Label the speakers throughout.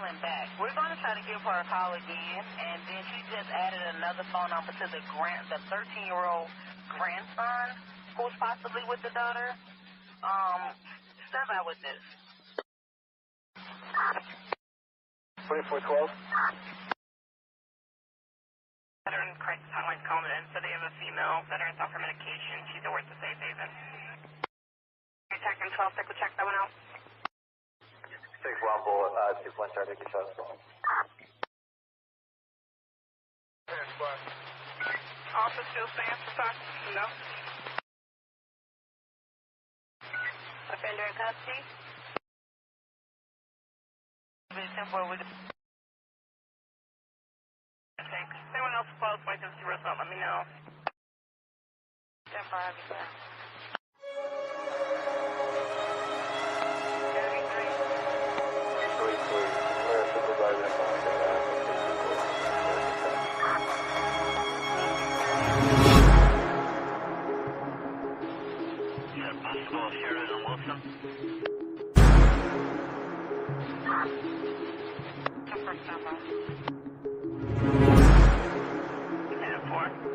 Speaker 1: calling back. We're going to try to give her a call again, and then she just added another phone number to the 13-year-old grandson who's possibly with the daughter. Step out with this.
Speaker 2: 2412.
Speaker 3: Veteran crisis hotline's calling in, so they have a female veteran off her medication. She's at work to Safe Haven. Detecting 12, stick with check that one out.
Speaker 2: 6 Rumble, 2 1 start, take your shots.
Speaker 3: Officer still stands for talk? No. Offender in custody?
Speaker 1: Temporary.
Speaker 3: Thanks. If anyone else close, might just give us up, let me know. 10-5, you said.
Speaker 1: 10-4.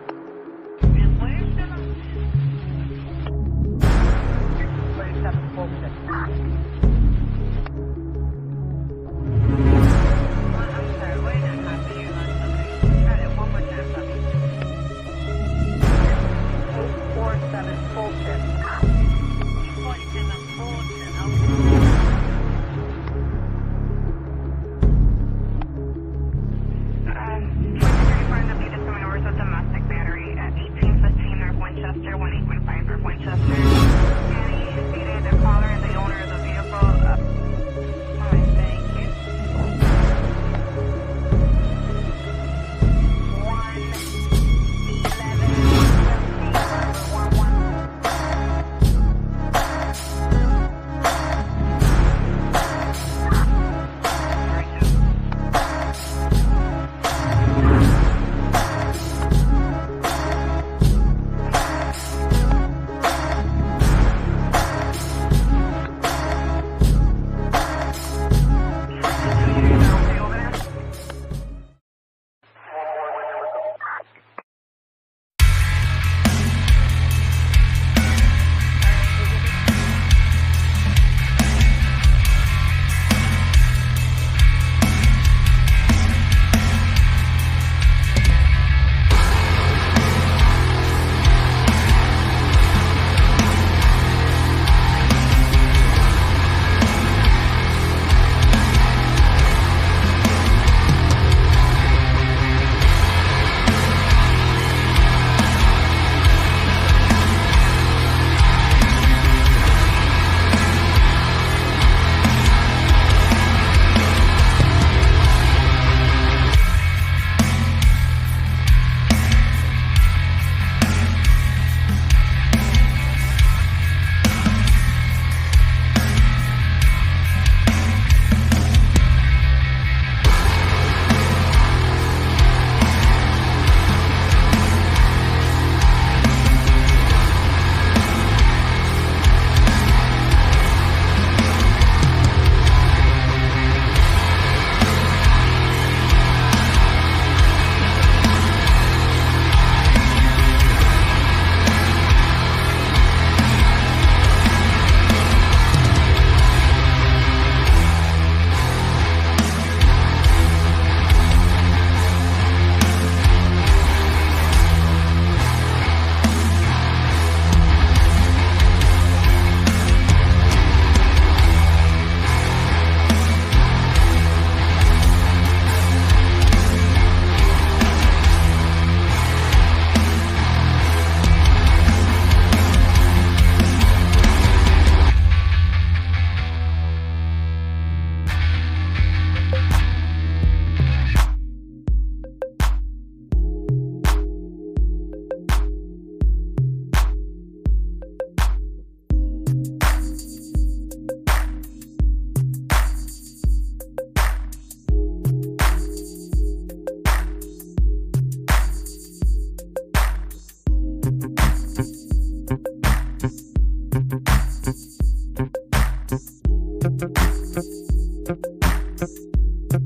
Speaker 4: There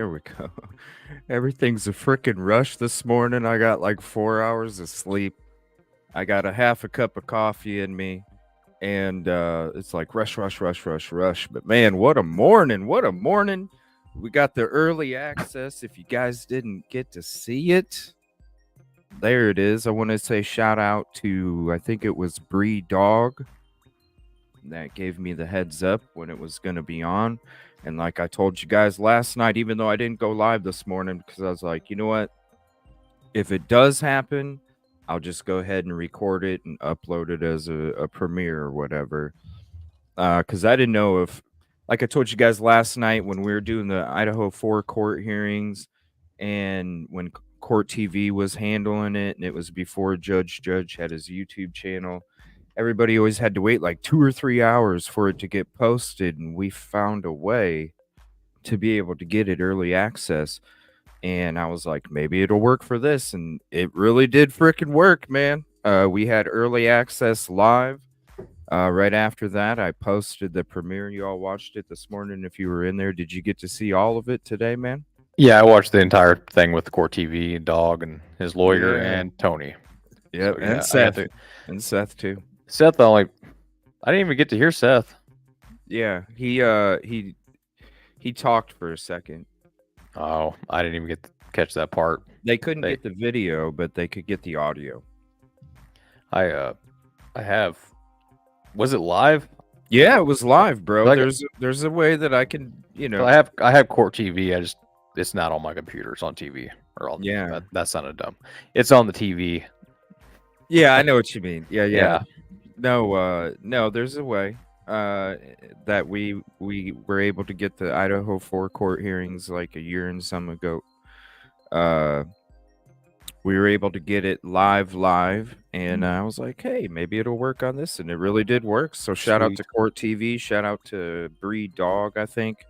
Speaker 4: we go. Everything's a freaking rush this morning. I got like 4 hours of sleep. I got a half a cup of coffee in me. And it's like rush, rush, rush, rush, rush. But man, what a morning. What a morning. We got the early access. If you guys didn't get to see it, there it is. I want to say shout out to, I think it was Bree Dog that gave me the heads up when it was going to be on. And like I told you guys last night, even though I didn't go live this morning, because I was like, you know what? If it does happen, I'll just go ahead and record it and upload it as a premiere or whatever. Because I didn't know if, like I told you guys last night when we were doing the Idaho 4 court hearings and when Court TV was handling it, and it was before Judge had his YouTube channel. Everybody always had to wait like 2 or 3 hours for it to get posted, and we found a way to be able to get it early access. And I was like, maybe it'll work for this, and it really did freaking work, man. We had early access live. Right after that, I posted the premiere. You all watched it this morning. If you were in there, did you get to see all of it today, man?
Speaker 5: Yeah, I watched the entire thing with Court TV, Dog, and his lawyer, and Tony.
Speaker 4: Yep,
Speaker 5: So,
Speaker 4: and
Speaker 5: yeah,
Speaker 4: Seth. And Seth too.
Speaker 5: Seth, I didn't even get to hear Seth.
Speaker 4: Yeah, he talked for a second.
Speaker 5: Oh, I didn't even get to catch that part.
Speaker 4: They couldn't get the video, but they could get the audio.
Speaker 5: I have. Was it live?
Speaker 4: Yeah, it was live, bro. Like, there's a way that I can, you know.
Speaker 5: I have Court TV. It's not on my computer. It's on TV or on.
Speaker 4: Yeah,
Speaker 5: that sounded dumb. It's on the TV.
Speaker 4: Yeah, I know what you mean. Yeah. No, there's a way that we were able to get the Idaho 4 court hearings like a year and some ago. We were able to get it live, and I was like, hey, maybe it'll work on this, and it really did work. So shout out to Court TV, shout out to Bree Dog, I think,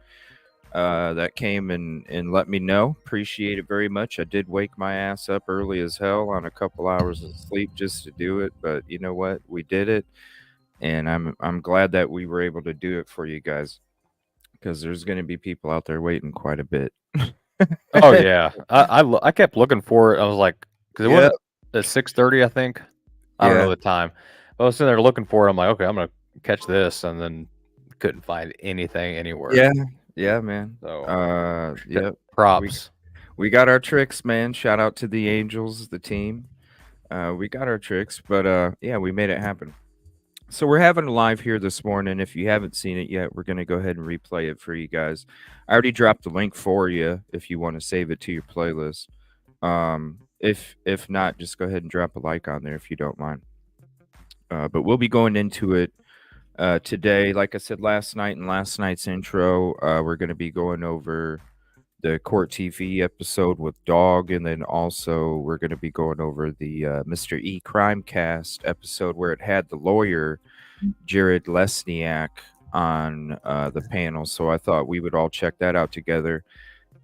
Speaker 4: that came and let me know. Appreciate it very much. I did wake my ass up early as hell on a couple hours of sleep just to do it, but you know what? We did it, and I'm glad that we were able to do it for you guys, because there's going to be people out there waiting quite a bit.
Speaker 5: Oh yeah, I kept looking for it. I was like, because it wasn't at 6:30, I think. I don't know the time. But I was sitting there looking for it. I'm like, okay, I'm gonna catch this, and then couldn't find anything anywhere.
Speaker 4: Yeah, man.
Speaker 5: So
Speaker 4: props. We got our tricks, man. Shout out to the Angels, the team. We got our tricks, but yeah, we made it happen. So we're having a live here this morning. If you haven't seen it yet, we're going to go ahead and replay it for you guys. I already dropped the link for you if you want to save it to your playlist. If not, just go ahead and drop a like on there if you don't mind. But we'll be going into it today. Like I said last night in last night's intro, we're going to be going over the Court TV episode with Dog, and then also we're going to be going over the Mr. E Crimecast episode where it had the lawyer Jared Lesniak on the panel. So I thought we would all check that out together.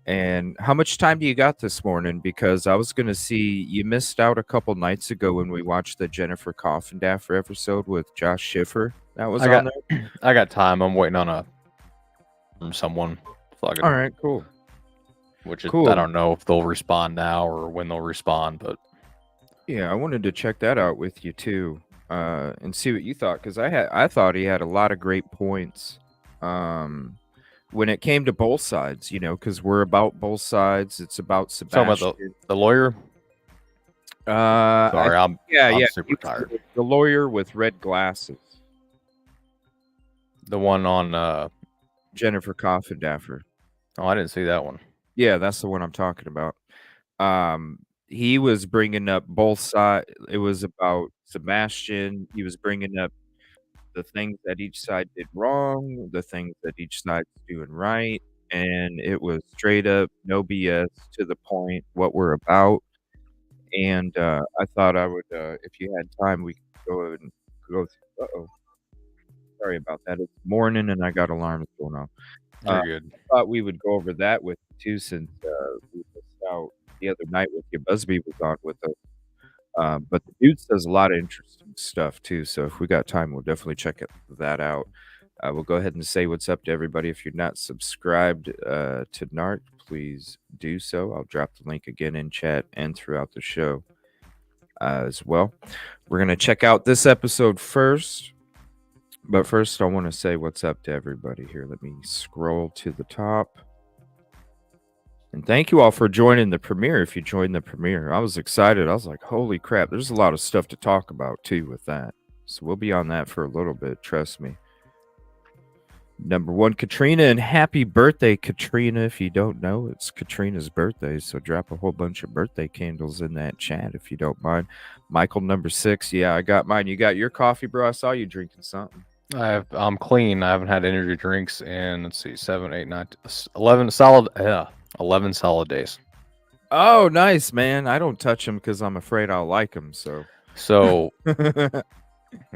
Speaker 4: And how much time do you got this morning? Because I was going to see, you missed out a couple nights ago when we watched the Jennifer Coffindaffer episode with Josh Schiffer. That was on there.
Speaker 5: I got time. I'm waiting on from someone.
Speaker 4: All right, cool.
Speaker 5: Which is, I don't know if they'll respond now or when they'll respond, but
Speaker 4: yeah, I wanted to check that out with you too, and see what you thought, because I thought he had a lot of great points when it came to both sides, you know, because we're about both sides. It's about Sebastian.
Speaker 5: Talking about the lawyer. Sorry, I'm super tired.
Speaker 4: The lawyer with red glasses.
Speaker 5: The one on
Speaker 4: Jennifer Coffindaffer.
Speaker 5: Oh, I didn't see that one.
Speaker 4: Yeah, that's the one I'm talking about. He was bringing up both sides. It was about Sebastian. He was bringing up the things that each side did wrong, the things that each side's doing right. and it was straight up, no BS, to the point, what we're about. And I thought I would, if you had time, we could go and go. Uh-oh, sorry about that. It's morning, and I got alarms going on.
Speaker 5: You're good.
Speaker 4: I thought we would go over that with you too, since we missed out the other night with you. Busby was on with us. But the dude says a lot of interesting stuff too. So if we got time, we'll definitely check that out. We'll go ahead and say what's up to everybody. If you're not subscribed to NARC, please do so. I'll drop the link again in chat and throughout the show as well. We're going to check out this episode first. But first, I want to say what's up to everybody here. Let me scroll to the top. And thank you all for joining the premiere. If you joined the premiere, I was excited. I was like, holy crap, there's a lot of stuff to talk about too with that. So we'll be on that for a little bit. Trust me. Number one, Katrina, and happy birthday, Katrina. If you don't know, it's Katrina's birthday. So drop a whole bunch of birthday candles in that chat if you don't mind. Michael, number 6. Yeah, I got mine. You got your coffee, bro? I saw you drinking something.
Speaker 5: I'm clean. I haven't had energy drinks in, let's see, 7, 8, 9, 11 solid. 11 solid days.
Speaker 4: Oh, nice, man. I don't touch them because I'm afraid I'll like them. So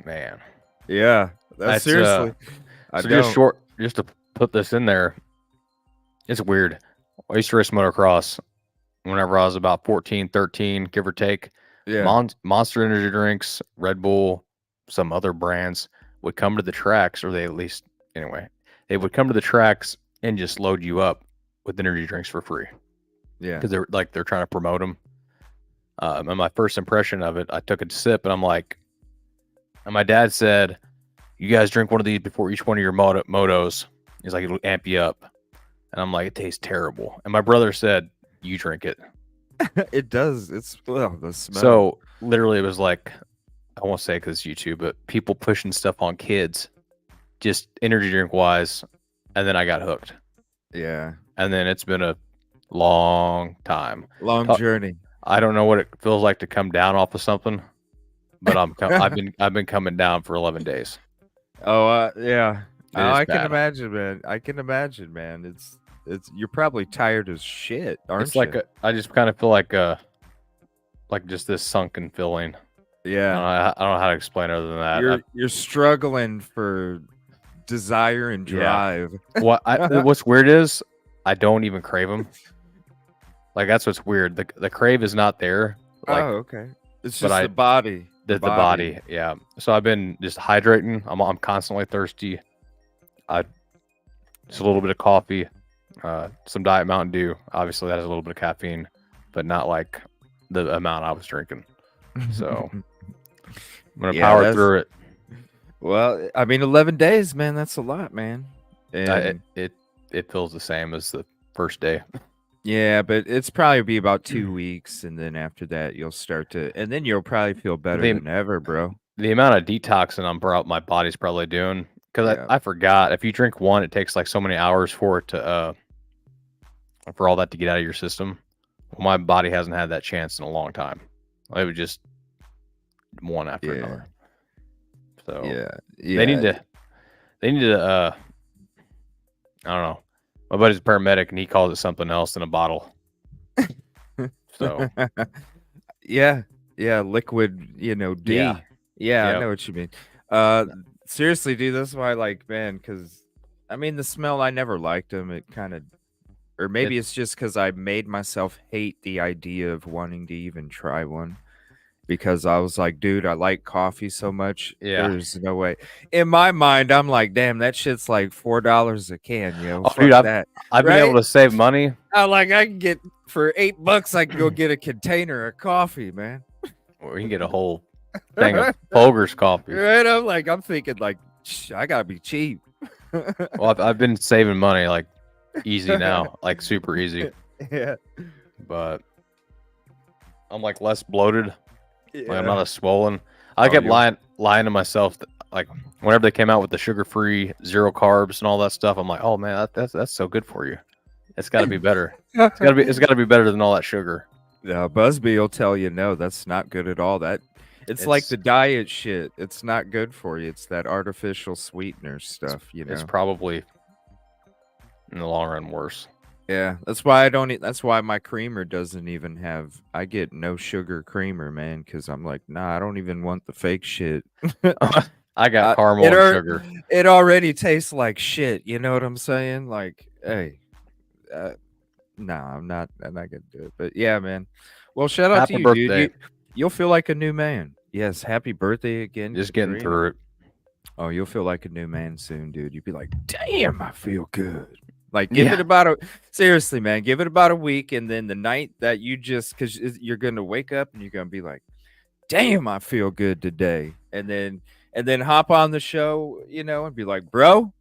Speaker 5: man,
Speaker 4: yeah, that's seriously.
Speaker 5: Just to put this in there, it's weird. I used to race motocross whenever I was about 14, 13, give or take.
Speaker 4: Yeah.
Speaker 5: Monster energy drinks, Red Bull, some other brands would come to the tracks, or they would come to the tracks and just load you up with energy drinks for free.
Speaker 4: Yeah.
Speaker 5: Because they're trying to promote them. And my first impression of it, I took a sip and I'm like, and my dad said, you guys drink one of these before each one of your motos. He's like, it'll amp you up. And I'm like, it tastes terrible. And my brother said, you drink it.
Speaker 4: It does. It's the smell.
Speaker 5: So literally it was like, I won't say because it's YouTube, but people pushing stuff on kids, just energy drink wise. And then I got hooked.
Speaker 4: Yeah.
Speaker 5: And then it's been a long time.
Speaker 4: Long journey.
Speaker 5: I don't know what it feels like to come down off of something, but I've been coming down for 11 days.
Speaker 4: Oh, yeah. I
Speaker 5: bad.
Speaker 4: can imagine, man. It's you're probably tired as shit, aren't
Speaker 5: it's
Speaker 4: you?
Speaker 5: like I just kind of feel like just this sunken feeling.
Speaker 4: Yeah.
Speaker 5: I don't know how to explain it other than that.
Speaker 4: You're struggling for desire and drive.
Speaker 5: Yeah. What's weird is I don't even crave them. Like, that's what's weird. The crave is not there. Like,
Speaker 4: oh, okay. It's just the body.
Speaker 5: The body, yeah. So I've been just hydrating. I'm constantly thirsty. Just a little bit of coffee, some Diet Mountain Dew. Obviously, that has a little bit of caffeine, but not like the amount I was drinking. So I'm gonna power through it.
Speaker 4: Well, I mean, 11 days, man. That's a lot, man. And
Speaker 5: it feels the same as the first day.
Speaker 4: Yeah, but it's probably be about 2 weeks, and then after that, you'll start to, and then you'll probably feel better than ever, bro.
Speaker 5: The amount of detoxing my body's probably doing, because I forgot, if you drink one, it takes like so many hours for it to for all that to get out of your system. Well, my body hasn't had that chance in a long time. It was just one after another. So they need to I don't know. My buddy's a paramedic and he calls it something else in a bottle. So
Speaker 4: yeah, liquid, D. Yeah, I know what you mean. Seriously, dude, that's why, like, man, because I mean, the smell, I never liked them. It kind of, or maybe it's just because I made myself hate the idea of wanting to even try one. Because I was like, dude, I like coffee so much.
Speaker 5: Yeah.
Speaker 4: There's no way. In my mind, I'm like, damn, that shit's like $4 a can, yo.
Speaker 5: Oh, dude, I've been able to save money.
Speaker 4: I can get, for $8, I can go get a container of coffee, man.
Speaker 5: Or you can get a whole thing of Folger's coffee.
Speaker 4: Right? I'm thinking, like, I gotta be cheap.
Speaker 5: Well, I've been saving money, like, easy now, like super easy.
Speaker 4: Yeah.
Speaker 5: But I'm like less bloated. Yeah. Like, I'm not as swollen. I kept lying to myself that, like, whenever they came out with the sugar-free, zero carbs and all that stuff, I'm like, oh man, that's so good for you. It's got to be better. It's got to be better than all that sugar.
Speaker 4: No, Busby will tell you, no, that's not good at all. It's like the diet shit. It's not good for you. It's that artificial sweetener stuff, you know.
Speaker 5: It's probably in the long run worse.
Speaker 4: Yeah, that's why I don't eat. That's why my creamer doesn't even have. I get no sugar creamer, man, because I'm like, nah, I don't even want the fake shit.
Speaker 5: I got caramel and sugar.
Speaker 4: It already tastes like shit. You know what I'm saying? Like, hey, no, I'm not gonna do it. But yeah, man. Well, shout out to
Speaker 5: Happy
Speaker 4: you,
Speaker 5: birthday.
Speaker 4: dude. You'll feel like a new man. Yes, happy birthday again.
Speaker 5: Just getting
Speaker 4: Katrina.
Speaker 5: through it.
Speaker 4: Oh, you'll feel like a new man soon, dude. You'll be like, damn, I feel good. Like, give it about seriously, man, give it about a week. And then the night that because you're going to wake up and you're going to be like, damn, I feel good today. And then hop on the show, and be like, bro,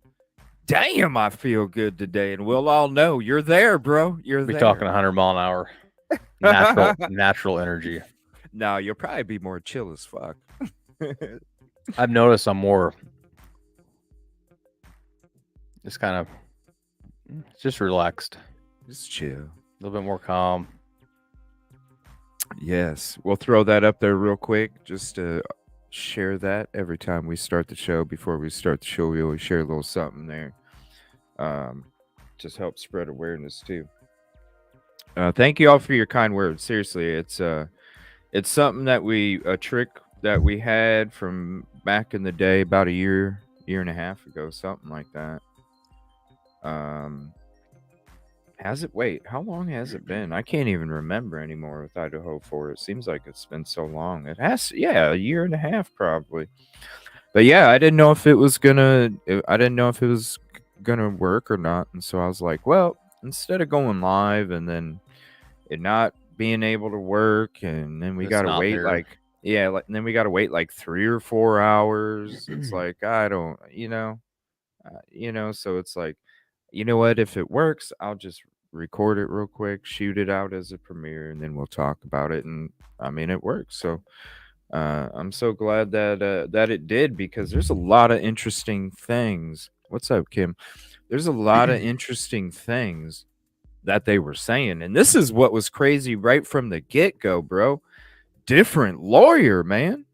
Speaker 4: damn, I feel good today. And we'll all know you're there, bro. You're there.
Speaker 5: Talking 100 mile an hour. Natural energy.
Speaker 4: No, you'll probably be more chill as fuck.
Speaker 5: I've noticed I'm more just kind of just relaxed.
Speaker 4: Just chill.
Speaker 5: A little bit more calm.
Speaker 4: Yes. We'll throw that up there real quick just to share that every time we start the show. Before we start the show, we always share a little something there. Just help spread awareness too. Thank you all for your kind words. Seriously, it's something that a trick that we had from back in the day, about a year and a half ago, something like that. How long has it been? I can't even remember anymore with Idaho 4. It seems like it's been so long. It has, a year and a half probably. But yeah, I didn't know if it was gonna work or not, and so I was like, well, instead of going live and then it not being able to work, and then we gotta wait and then we gotta wait like 3 or 4 hours. It's like, I don't, so it's like, you know what? If it works, I'll just record it real quick, shoot it out as a premiere, and then we'll talk about it. And I mean, it works. So I'm so glad that it did, because there's a lot of interesting things. What's up, Kim? There's a lot of interesting things that they were saying, and this is what was crazy right from the get-go, bro. Different lawyer, man.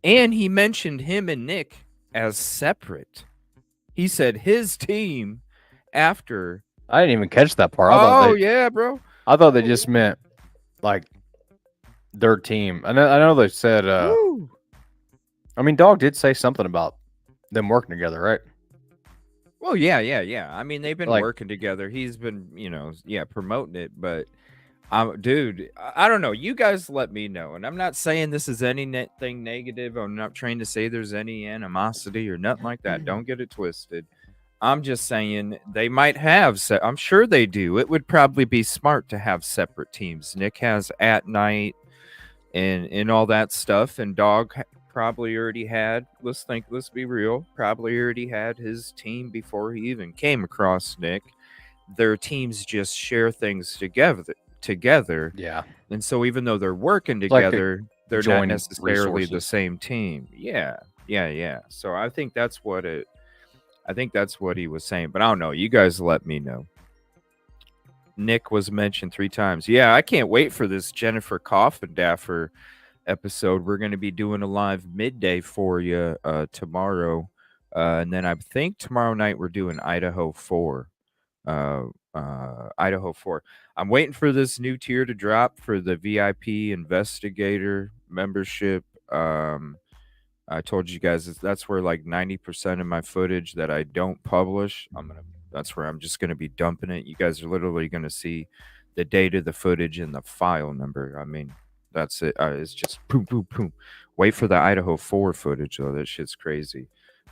Speaker 4: And he mentioned him and Nick as separate. He said his team after.
Speaker 5: I didn't even catch that part.
Speaker 4: Yeah, bro.
Speaker 5: I thought they just meant like their team. I know they said. I mean, Dog did say something about them working together, right?
Speaker 4: Well, yeah. I mean, they've been working together. He's been, promoting it. But, dude, I don't know. You guys let me know. And I'm not saying this is anything negative. I'm not trying to say there's any animosity or nothing like that. Don't get it twisted. I'm just saying they might have. I'm sure they do. It would probably be smart to have separate teams. Nick has At Night and all that stuff. And Dog probably already had, let's be real, probably already had his team before he even came across Nick. Their teams just share things together.
Speaker 5: Yeah.
Speaker 4: And so even though they're working together, they're not necessarily the same team. Yeah. So I think that's what he was saying. But I don't know. You guys let me know. Nick was mentioned 3 times. Yeah, I can't wait for this Jennifer Coffindaffer episode. We're going to be doing a live midday for you tomorrow, and then I think tomorrow night we're doing Idaho 4. Idaho 4. I'm waiting for this new tier to drop for the VIP Investigator membership. I told you guys that's where like 90% of my footage that I don't publish, that's where I'm just going to be dumping it. You guys are literally going to see the date of the footage and the file number. I mean, that's it. It's just boom, boom, boom. Wait for the Idaho 4 footage, though. That shit's crazy.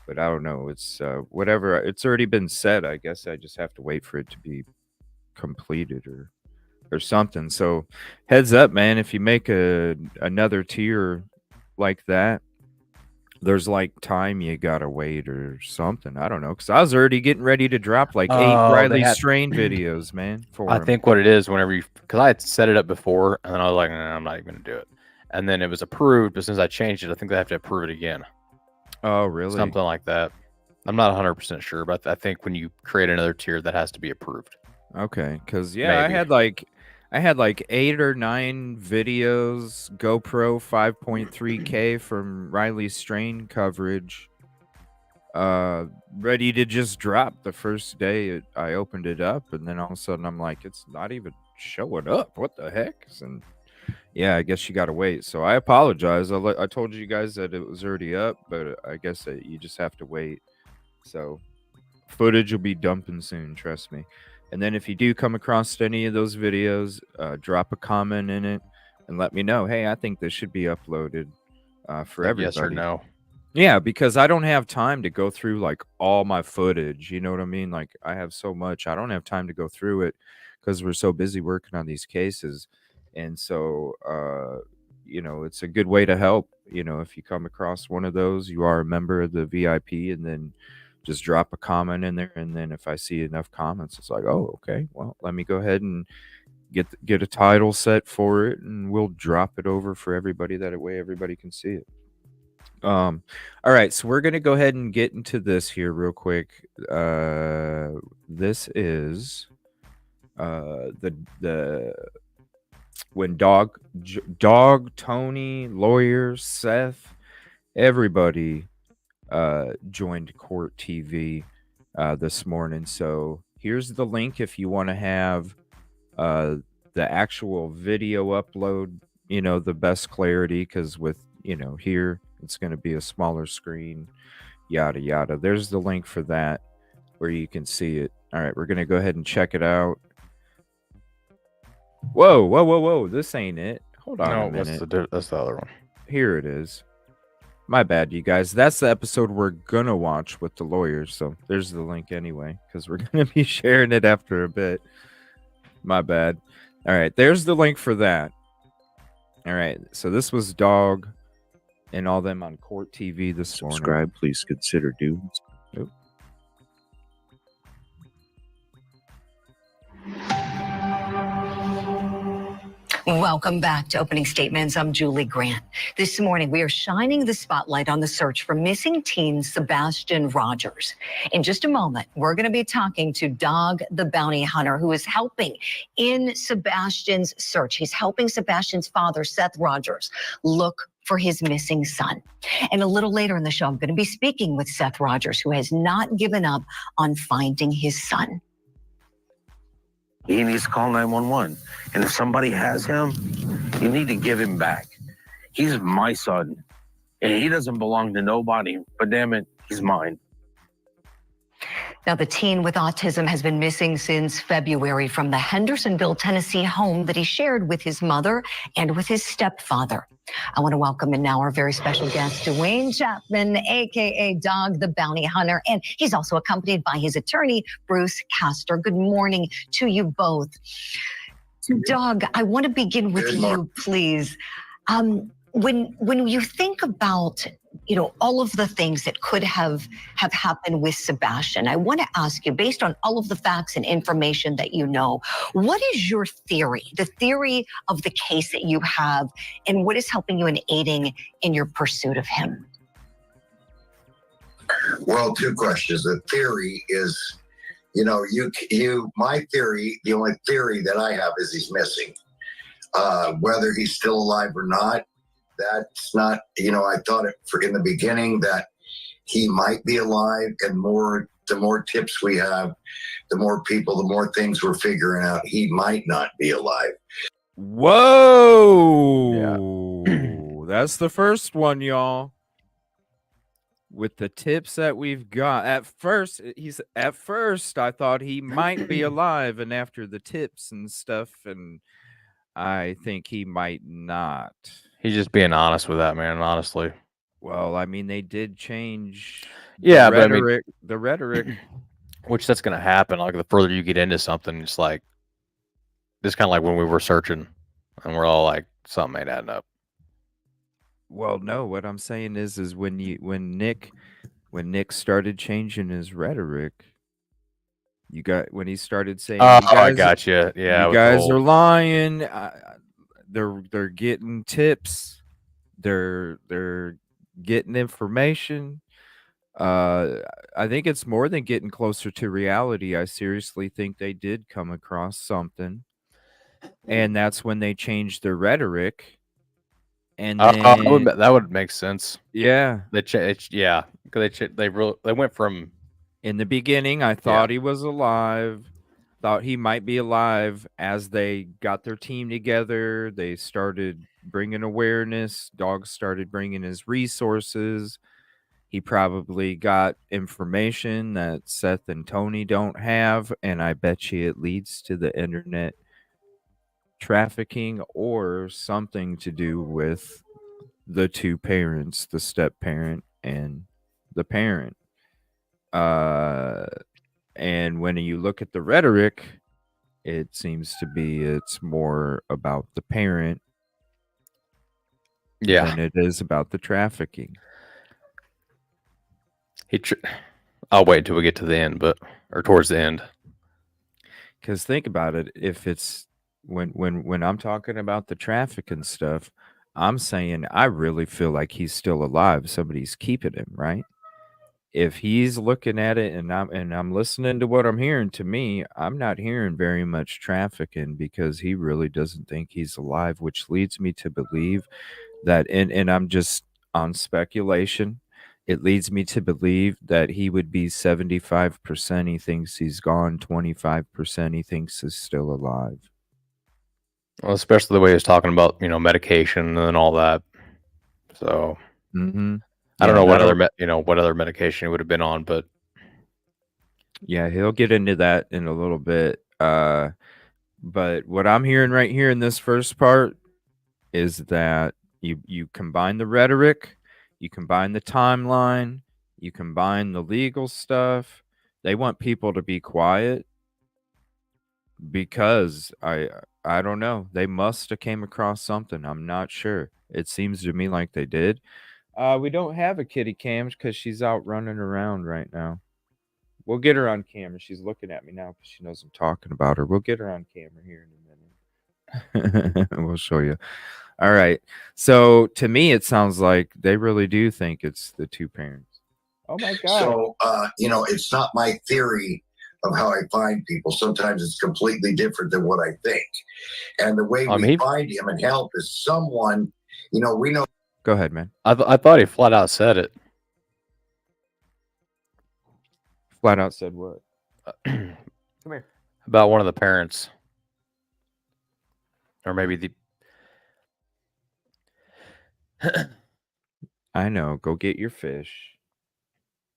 Speaker 4: But I don't know. It's whatever. It's already been said. I guess I just have to wait for it to be completed or something. So heads up, man. If you make another tier like that, there's like time you gotta wait or something. I don't know, because I was already getting ready to drop like 8 Riley Strain videos, man. I
Speaker 5: think what it is, because I had set it up before, and then I was like, nah, I'm not even gonna do it. And then it was approved, but since I changed it, I think they have to approve it again.
Speaker 4: Oh, really?
Speaker 5: Something like that. I'm not 100% sure, but I think when you create another tier, that has to be approved.
Speaker 4: Okay, because maybe. I had like 8 or 9 videos, GoPro 5.3K from Riley Strain coverage. ready to just drop the first day I opened it up, and then all of a sudden I'm like, it's not even showing up. What the heck? And yeah, I guess you gotta wait. So I apologize. I told you guys that it was already up, but I guess that you just have to wait. So footage will be dumping soon, trust me. And then if you do come across any of those videos, drop a comment in it and let me know. Hey, I think this should be uploaded for
Speaker 5: Like
Speaker 4: everybody.
Speaker 5: yes or no.
Speaker 4: Yeah, because I don't have time to go through like all my footage. You know what I mean? Like I have so much. I don't have time to go through it because we're so busy working on these cases. And so it's a good way to help. If you come across one of those, you are a member of the VIP, and then just drop a comment in there. And then if I see enough comments, it's like, oh, okay, well, let me go ahead and get a title set for it, and we'll drop it over for everybody. That way everybody can see it. All right, so we're gonna go ahead and get into this here real quick. This is the when dog Tony, lawyer Seth, everybody joined Court TV this morning. So here's the link if you want to have the actual video upload, the best clarity, because with here it's going to be a smaller screen, yada yada. There's the link for that where you can see it. All right, we're going to go ahead and check it out. Whoa, this ain't it. Hold on a minute.
Speaker 5: That's the other one.
Speaker 4: Here it is. My bad, you guys. That's the episode we're gonna watch with the lawyers. So there's the link anyway, because we're gonna be sharing it after a bit. My bad. All right, there's the link for that. All right, so this was Dog and all them on Court TV this morning.
Speaker 6: Subscribe, please consider doing.
Speaker 4: Oop.
Speaker 7: Welcome back to Opening Statements. I'm Julie Grant. This morning, we are shining the spotlight on the search for missing teen Sebastian Rogers. In just a moment, we're going to be talking to Dog the Bounty Hunter, who is helping in Sebastian's search. He's helping Sebastian's father, Seth Rogers, look for his missing son. And a little later in the show, I'm going to be speaking with Seth Rogers, who has not given up on finding his son.
Speaker 6: He needs to call 911. And if somebody has him, you need to give him back. He's my son. And he doesn't belong to nobody, but damn it, he's mine.
Speaker 7: Now, the teen with autism has been missing since February from the Hendersonville, Tennessee home that he shared with his mother and with his stepfather. I want to welcome in now our very special guest, Dwayne Chapman, a.k.a. Dog the Bounty Hunter, and he's also accompanied by his attorney, Bruce Castor. Good morning to you both. Dog, I want to begin with you, please. When you think about, all of the things that could have happened with Sebastian, I want to ask you, based on all of the facts and information that you know, what is your theory, the theory of the case that you have, and what is helping you and aiding in your pursuit of him?
Speaker 8: Well, two questions. The theory is, my theory, the only theory that I have is he's missing. Whether he's still alive or not, that's not, I thought in the beginning that he might be alive, and the more tips we have, the more people, the more things we're figuring out, he might not be alive.
Speaker 4: Whoa. Yeah. That's the first one, y'all. With the tips that we've got. At first, I thought he might be alive, and after the tips and stuff, and I think he might not.
Speaker 5: He's just being honest with that, man, honestly.
Speaker 4: Well, I mean, they did change
Speaker 5: the
Speaker 4: rhetoric.
Speaker 5: Which that's going to happen. Like, the further you get into something, it's like, it's kind of like when we were searching, and we're all like, something ain't adding up.
Speaker 4: Well, no, what I'm saying is when Nick started changing his rhetoric, when he started saying,
Speaker 5: I got you. Yeah,
Speaker 4: you guys are lying. They're getting tips. They're getting information. I think it's more than getting closer to reality. I seriously think they did come across something, and that's when they changed their rhetoric. And then
Speaker 5: that would make sense.
Speaker 4: yeah,
Speaker 5: Yeah, because they went from
Speaker 4: in the beginning, I thought he was alive. Thought he might be alive. As they got their team together, they started bringing awareness. Dogs started bringing his resources. He probably got information that Seth and Tony don't have, and I bet you it leads to the internet trafficking or something to do with the two parents, the step parent and the parent. And when you look at the rhetoric, it seems to be it's more about the parent than it is about the trafficking.
Speaker 5: I'll wait until we get to the end, or towards the end.
Speaker 4: Because think about it, if it's when I'm talking about the trafficking stuff, I'm saying I really feel like he's still alive. Somebody's keeping him, right? If he's looking at it and I'm listening to what I'm hearing, to me, I'm not hearing very much trafficking because he really doesn't think he's alive, which leads me to believe that and I'm just on speculation. It leads me to believe that he would be 75% he thinks he's gone, 25% he thinks he's still alive.
Speaker 5: Well, especially the way he was talking about, medication and all that. So I don't know what other medication he would have been on, but
Speaker 4: yeah, he'll get into that in a little bit. But what I'm hearing right here in this first part is that you combine the rhetoric, you combine the timeline, you combine the legal stuff. They want people to be quiet because I don't know. They must have came across something. I'm not sure. It seems to me like they did. We don't have a kitty cam because she's out running around right now. We'll get her on camera. She's looking at me now because she knows I'm talking about her. We'll get her on camera here in a minute. We'll show you. All right. So to me, it sounds like they really do think it's the two parents. Oh my God.
Speaker 8: So, it's not my theory of how I find people. Sometimes it's completely different than what I think. And the way we find him and help is someone, we know.
Speaker 4: Go ahead, man.
Speaker 5: I thought he flat out said it.
Speaker 4: Flat out said what?
Speaker 5: Come here. About one of the parents. Or maybe the...
Speaker 4: I know. Go get your fish.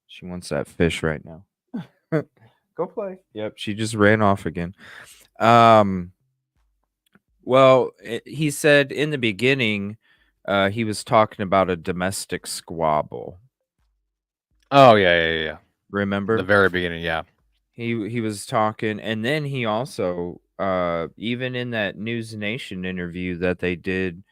Speaker 4: She wants that fish right now. Go play. Yep, she just ran off again. Well, he said in the beginning, he was talking about a domestic squabble.
Speaker 5: Oh, yeah.
Speaker 4: Remember?
Speaker 5: The very beginning, yeah.
Speaker 4: He was talking, and then he also, even in that News Nation interview that they did,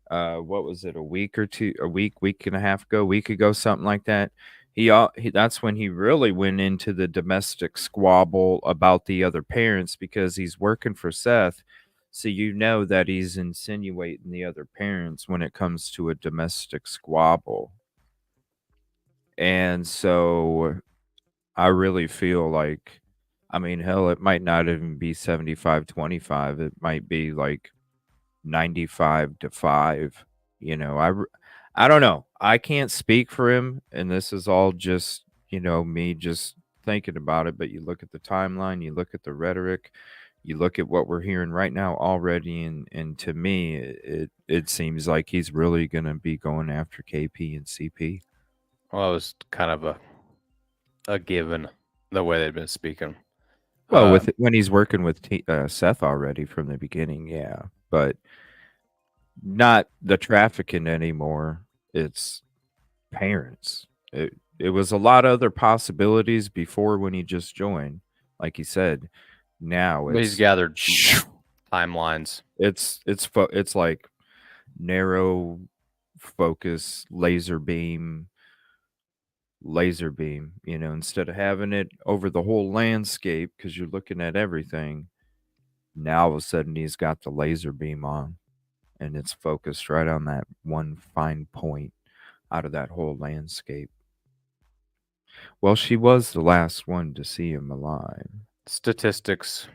Speaker 4: what was it, a week and a half ago, week ago, something like that. That's when he really went into the domestic squabble about the other parents because he's working for Seth. So that he's insinuating the other parents when it comes to a domestic squabble. And so I really feel like, hell, it might not even be 75-25. It might be like 95-5. I don't know. I can't speak for him, and this is all just, me just thinking about it. But you look at the timeline, you look at the rhetoric, you look at what we're hearing right now already, and to me, it seems like he's really going to be going after KP and CP.
Speaker 5: Well, it was kind of a given the way they've been speaking.
Speaker 4: Well, when he's working with Seth already from the beginning, yeah, but not the trafficking anymore. It's parents. It was a lot of other possibilities before when he just joined, like he said. Now
Speaker 5: he's gathered timelines.
Speaker 4: It's like narrow focus laser beam. Instead of having it over the whole landscape because you're looking at everything. Now all of a sudden he's got the laser beam on. And it's focused right on that one fine point out of that whole landscape. Well, she was the last one to see him alive.
Speaker 5: Statistics.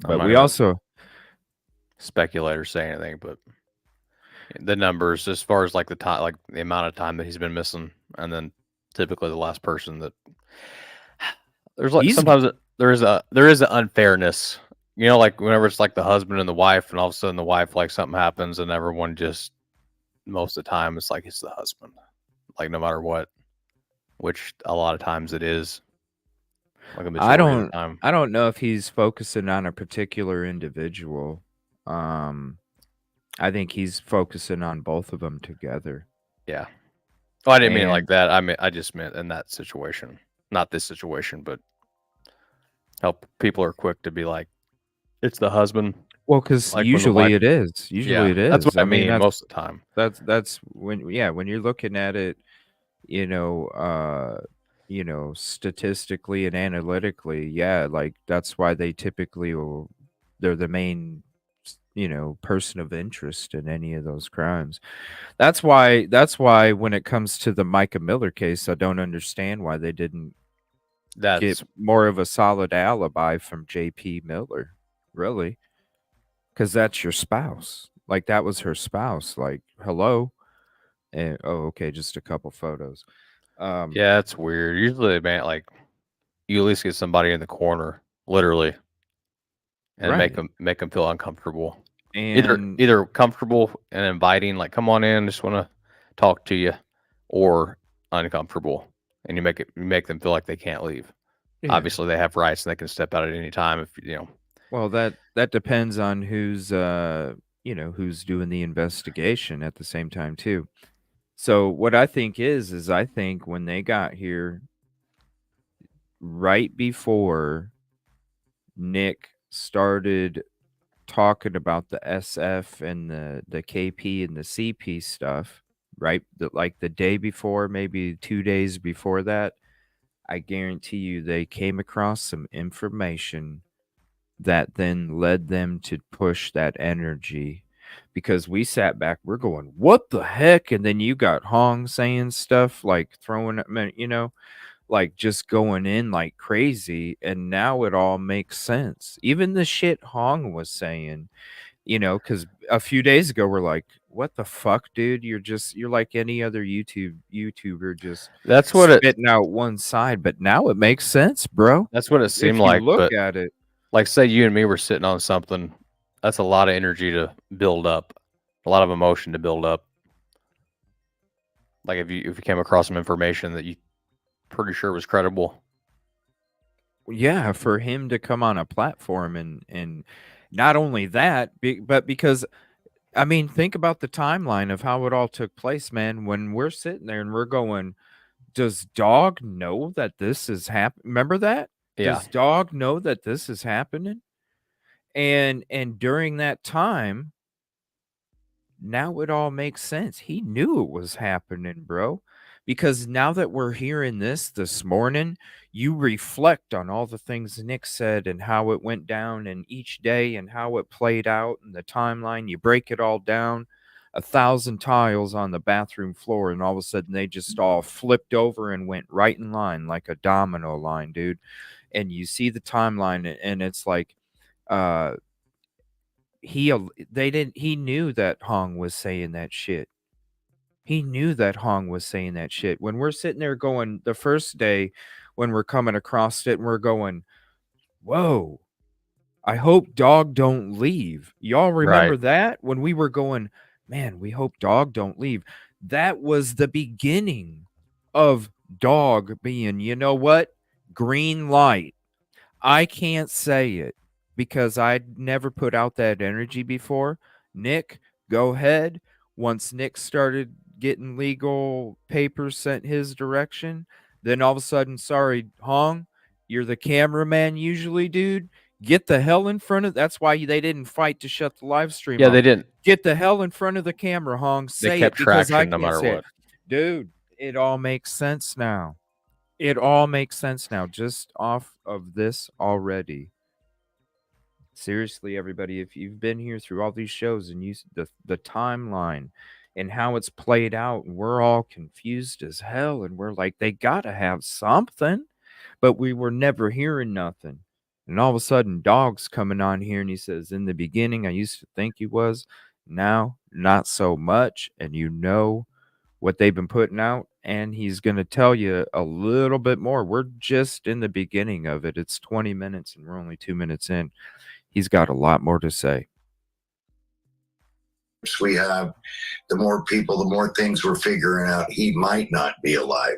Speaker 4: But we also...
Speaker 5: speculators say anything, but... the numbers as far as like the time, like the amount of time that he's been missing, and then typically the last person that there's like sometimes there is an unfairness, like whenever it's like the husband and the wife, and all of a sudden the wife, like something happens, and everyone just most of the time it's like it's the husband, like no matter what, which a lot of times it is. Like a majority of the time.
Speaker 4: I don't know if he's focusing on a particular individual. I think he's focusing on both of them together.
Speaker 5: Yeah. Oh, I didn't mean it like that. I just meant in that situation, not this situation, but how people are quick to be like, it's the husband.
Speaker 4: Well, because
Speaker 5: like
Speaker 4: usually it is. Usually it is.
Speaker 5: That's what I mean most of the time.
Speaker 4: That's when you're looking at it, statistically and analytically, like that's why they typically they're the main person of interest in any of those crimes. That's why when it comes to the Micah Miller case, I don't understand why they didn't get more of a solid alibi from JP Miller, really, because that's your spouse. Like that was her spouse. Like, hello. And okay, just a couple photos.
Speaker 5: Yeah, it's weird. Usually, man, like you at least get somebody in the corner, literally, and make them feel uncomfortable. And either comfortable and inviting, like come on in, just want to talk to you, or uncomfortable, and you make them feel like they can't leave. Yeah. Obviously, they have rights and they can step out at any time if
Speaker 4: Well, that depends on who's who's doing the investigation at the same time too. So what I think is I think when they got here, right before Nick started talking about the SF and the KP and the CP stuff, right? Like the day before, maybe 2 days before that, I guarantee you they came across some information that then led them to push that energy, because we sat back, we're going, what the heck? And then you got Hong saying stuff like throwing, like just going in like crazy. And now it all makes sense. Even the shit Hong was saying, because a few days ago we're like, what the fuck, dude? You're like any other YouTuber, just
Speaker 5: that's what
Speaker 4: spitting out one side. But now it makes sense, bro.
Speaker 5: That's what it seemed
Speaker 4: if
Speaker 5: like.
Speaker 4: You look at it.
Speaker 5: Like, say you and me were sitting on something, that's a lot of energy to build up, a lot of emotion to build up. Like if you came across some information that you pretty sure was credible.
Speaker 4: Yeah, for him to come on a platform and not only that, but because I mean, think about the timeline of how it all took place, man. When we're sitting there and we're going, does Dog know that this is happening? Remember that?
Speaker 5: Yeah.
Speaker 4: Does Dog know that this is happening? And during that time, now it all makes sense. He knew it was happening, bro. Because now that we're hearing this morning, you reflect on all the things Nick said and how it went down and each day and how it played out and the timeline. You break it all down, 1,000 tiles on the bathroom floor, and all of a sudden they just all flipped over and went right in line like a domino line, dude. And you see the timeline, and it's like, he knew that Hong was saying that shit. He knew that Hong was saying that shit. When we're sitting there going, the first day when we're coming across it and we're going, whoa, I hope Dog don't leave. Y'all remember that? When we were going, man, we hope Dog don't leave. That was the beginning of Dog being, you know what? Green light. I can't say it because I'd never put out that energy before. Nick, go ahead. Once Nick started getting legal papers sent his direction, then all of a sudden, sorry, Hong, you're the cameraman usually, dude. Get the hell in front of. That's why they didn't fight to shut the live stream.
Speaker 5: Yeah,
Speaker 4: off.
Speaker 5: They didn't.
Speaker 4: Get the hell in front of the camera, Hong. Say
Speaker 5: they kept
Speaker 4: it because
Speaker 5: traction no matter what.
Speaker 4: It. Dude, it all makes sense now. It all makes sense now, just off of this already. Seriously, everybody, if you've been here through all these shows and the timeline and how it's played out, and we're all confused as hell, and we're like, they gotta have something, but we were never hearing nothing. And all of a sudden, Dog's coming on here and he says, in the beginning, I used to think he was. Now not so much, and you know what they've been putting out, and he's going to tell you a little bit more. We're just in the beginning of it. It's 20 minutes and we're only 2 minutes in. He's got a lot more to say.
Speaker 8: We have, the more people, the more things we're figuring out. He might not be alive.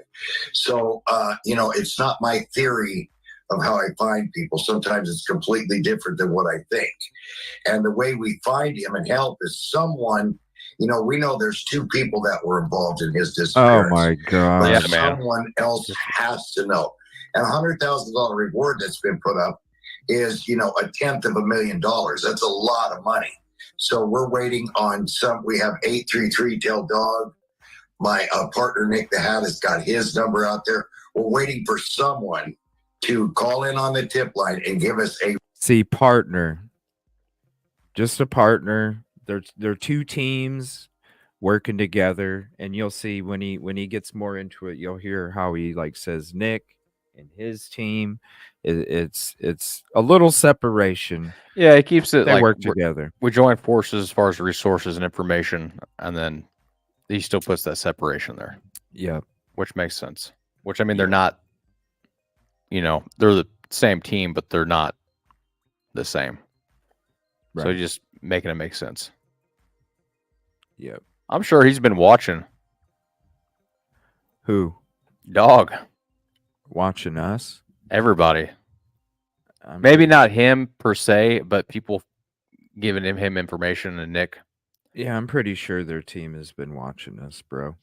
Speaker 8: So, it's not my theory of how I find people. Sometimes it's completely different than what I think. And the way we find him and help is someone, we know there's 2 people that were involved in his disappearance.
Speaker 4: Oh my God.
Speaker 8: But
Speaker 5: Yeah,
Speaker 8: someone else has to know. And $100,000 reward that's been put up is, $1/10,000,000. That's a lot of money. So we're waiting on we have 833 Tell Dog. My partner, Nick the Hat, has got his number out there. We're waiting for someone to call in on the tip line and give us
Speaker 4: partner. Just a partner. They're 2 teams working together, and you'll see when he gets more into it, you'll hear how he says Nick and his team. It's a little separation.
Speaker 5: Yeah, it keeps it
Speaker 4: They work together.
Speaker 5: We join forces as far as resources and information, and then he still puts that separation there.
Speaker 4: Yeah,
Speaker 5: which makes sense. Which I mean, they're not. They're the same team, but they're not the same. Right. So just making it make sense.
Speaker 4: Yep.
Speaker 5: I'm sure he's been watching.
Speaker 4: Who?
Speaker 5: Dog.
Speaker 4: Watching us?
Speaker 5: Everybody. Maybe not him per se, but people giving him information and Nick.
Speaker 4: Yeah, I'm pretty sure their team has been watching us, bro.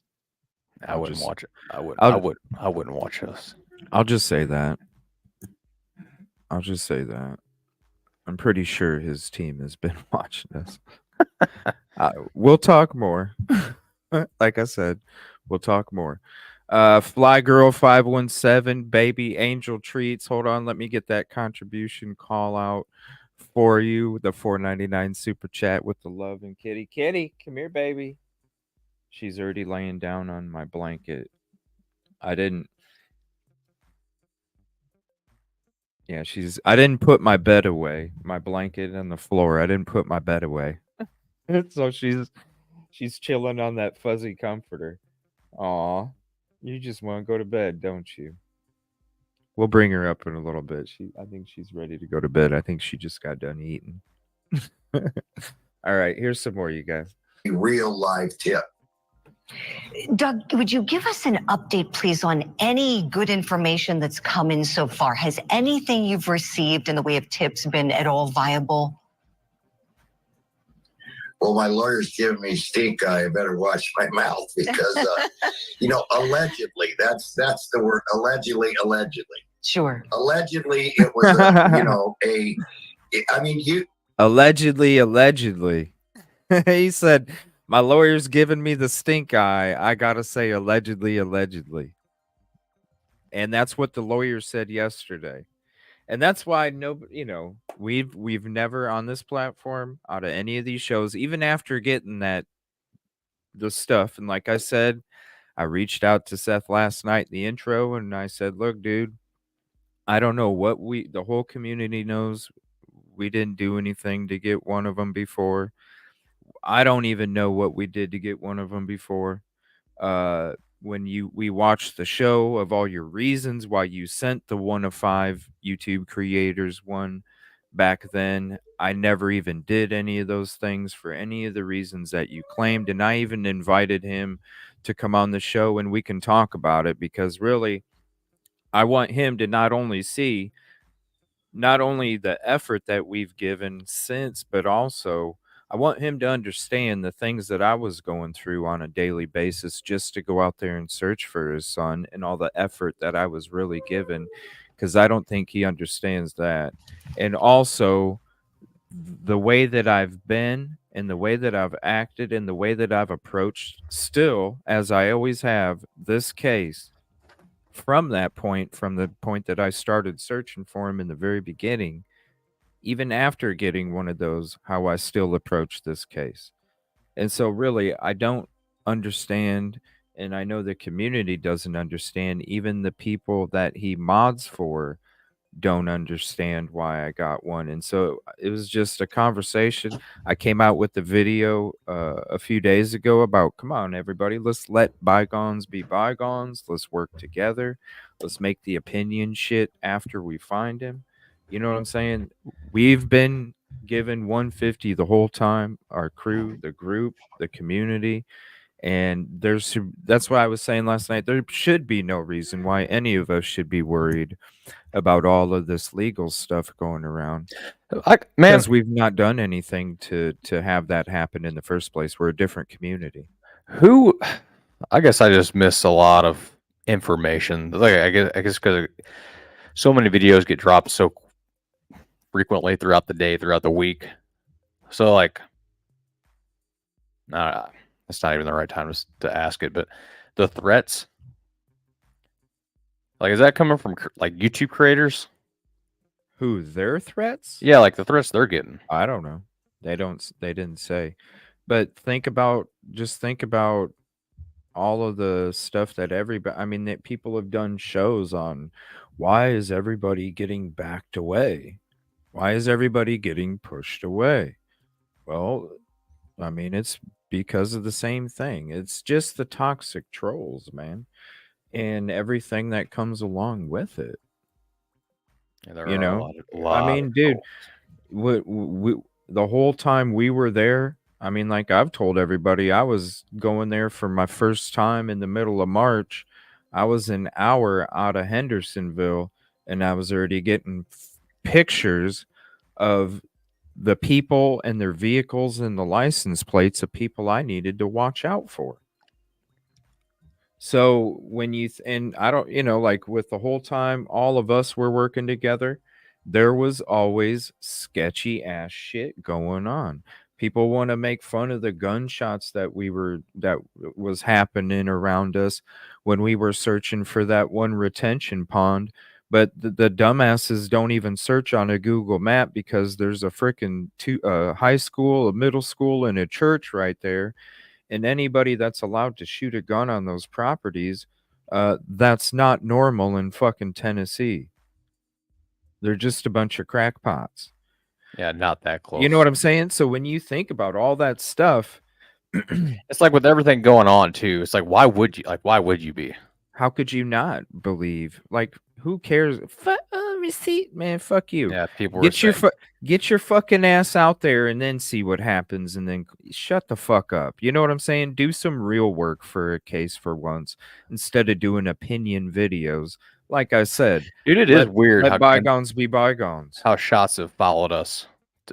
Speaker 5: I wouldn't watch it. I wouldn't watch us.
Speaker 4: I'll just say that. I'm pretty sure his team has been watching us. We'll talk more. Like I said, we'll talk more. Fly Girl 517, baby angel treats. Hold on, let me get that contribution call out for you. The $4.99 super chat with the love and kitty. Kitty, come here, baby. She's already laying down on my blanket. I didn't put my bed away. My blanket on the floor. I didn't put my bed away. So she's chilling on that fuzzy comforter. Aw. You just want to go to bed, don't you? We'll bring her up in a little bit. I think she's ready to go to bed. I think she just got done eating. All right, here's some more, you guys.
Speaker 8: Real live tip.
Speaker 7: Doug, would you give us an update, please, on any good information that's come in so far? Has anything you've received in the way of tips been at all viable?
Speaker 8: Well, my lawyer's giving me stink eye. I better watch my mouth because, allegedly, that's the word. Allegedly.
Speaker 7: Sure.
Speaker 8: Allegedly, it was,
Speaker 4: Allegedly. He said, my lawyer's giving me the stink eye. I got to say allegedly. And that's what the lawyer said yesterday. And that's why we've never on this platform, out of any of these shows, even after getting the stuff. And like I said, I reached out to Seth last night in the intro and I said, look, dude, I don't know what the whole community knows. We didn't do anything to get one of them before. I don't even know what we did to get one of them before. When we watched the show of all your reasons why you sent the 1 of 5 YouTube creators one back then, I never even did any of those things for any of the reasons that you claimed. And I even invited him to come on the show and we can talk about it, because really I want him to not only see the effort that we've given since, but also I want him to understand the things that I was going through on a daily basis just to go out there and search for his son, and all the effort that I was really given, because I don't think he understands that. And also the way that I've been and the way that I've acted and the way that I've approached, still, as I always have, this case from the point that I started searching for him in the very beginning, even after getting one of those, how I still approach this case. And so really, I don't understand, and I know the community doesn't understand, even the people that he mods for, don't understand why I got one. And so it was just a conversation. I came out with the video a few days ago about, come on, everybody, let's let bygones be bygones. Let's work together. Let's make the opinion shit after we find him. You know what I'm saying? We've been given 150 the whole time, our crew, the group, the community. And that's why I was saying last night, there should be no reason why any of us should be worried about all of this legal stuff going around.
Speaker 5: Man,
Speaker 4: Because we've not done anything to have that happen in the first place. We're a different community.
Speaker 5: I guess I just miss a lot of information. Like I guess because so many videos get dropped so frequently throughout the day, throughout the week. So like, that's not even the right time to ask it. But the threats, like, is that coming from like YouTube creators?
Speaker 4: Who, their threats?
Speaker 5: Yeah, like the threats they're getting.
Speaker 4: I don't know. They didn't say. But think about all of the stuff that that people have done shows on. Why is everybody getting backed away? Why is everybody getting pushed away? Well, it's because of the same thing. It's just the toxic trolls, man, and everything that comes along with it.
Speaker 5: Yeah, there are a lot of
Speaker 4: dude,
Speaker 5: trolls.
Speaker 4: The whole time we were there, like I've told everybody, I was going there for my first time in the middle of March. I was an hour out of Hendersonville, and I was already getting pictures of the people and their vehicles and the license plates of people I needed to watch out for. So when and I don't, like with the whole time all of us were working together, there was always sketchy ass shit going on. People want to make fun of the gunshots that was happening around us when we were searching for that one retention pond. But the dumbasses don't even search on a Google map because there's a freaking high school, a middle school, and a church right there. And anybody that's allowed to shoot a gun on those properties, that's not normal in fucking Tennessee. They're just a bunch of crackpots.
Speaker 5: Yeah, not that close.
Speaker 4: You know what I'm saying? So when you think about all that stuff,
Speaker 5: it's like with everything going on too. It's like, why would you be?
Speaker 4: How could you not believe? Like, who cares? Receipt, man. Fuck you.
Speaker 5: Yeah, people
Speaker 4: get your fucking ass out there and then see what happens, and then shut the fuck up. You know what I'm saying? Do some real work for a case for once instead of doing opinion videos. Like I said,
Speaker 5: dude, it is weird
Speaker 4: how bygones be bygones.
Speaker 5: How shots have followed us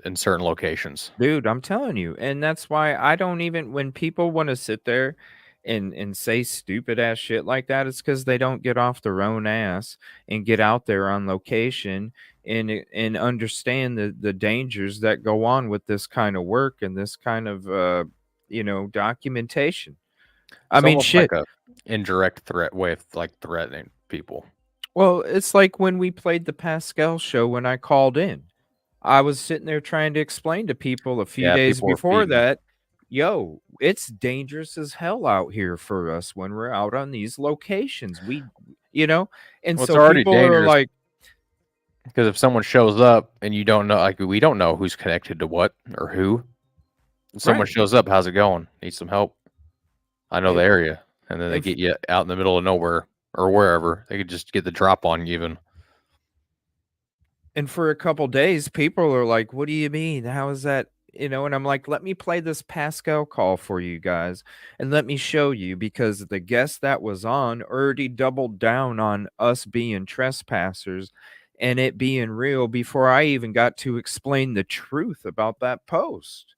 Speaker 5: in certain locations.
Speaker 4: Dude, I'm telling you. And that's why I don't even, when people want to sit there and say stupid ass shit like that, it's because they don't get off their own ass and get out there on location and understand the dangers that go on with this kind of work and this kind of documentation. Shit,
Speaker 5: like a indirect threat way of like threatening people.
Speaker 4: Well, it's like when we played the Pascal show when I called in. I was sitting there trying to explain to people a few days before that, yo, it's dangerous as hell out here for us when we're out on these locations. And so people are like,
Speaker 5: because if someone shows up and you don't know, like we don't know who's connected to what or who. Someone shows up, how's it going? Need some help? I know the area, and then they get you out in the middle of nowhere or wherever. They could just get the drop on you even.
Speaker 4: And for a couple days, people are like, what do you mean? How is that? And I'm like, let me play this Pascal call for you guys and let me show you, because the guest that was on already doubled down on us being trespassers and it being real before I even got to explain the truth about that post.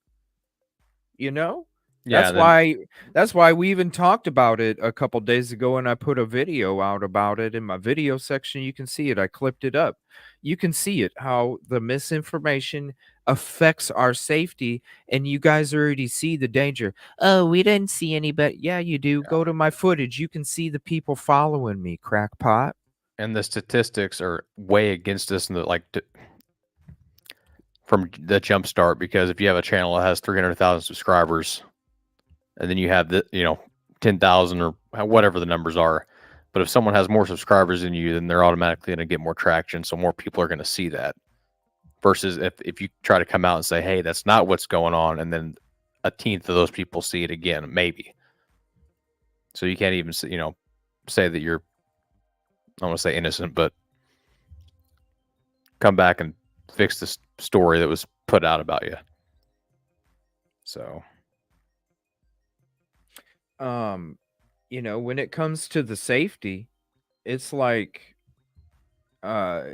Speaker 4: That's why we even talked about it a couple days ago, and I put a video out about it in my video section. You can see it. I clipped it up. You can see it, how the misinformation affects our safety, and you guys already see the danger. Oh, we didn't see anybody. Yeah, you do. Go to my footage. You can see the people following me, crackpot.
Speaker 5: And the statistics are way against us in the from the jump start, because if you have a channel that has 300,000 subscribers, and then you have 10,000 or whatever the numbers are But if someone has more subscribers than you, then they're automatically going to get more traction. So more people are going to see that. Versus if you try to come out and say, hey, that's not what's going on, and then a tenth of those people see it again, maybe. So you can't even, say that you're, I don't want to say innocent, but come back and fix this story that was put out about you. So,
Speaker 4: when it comes to the safety, it's like, oh,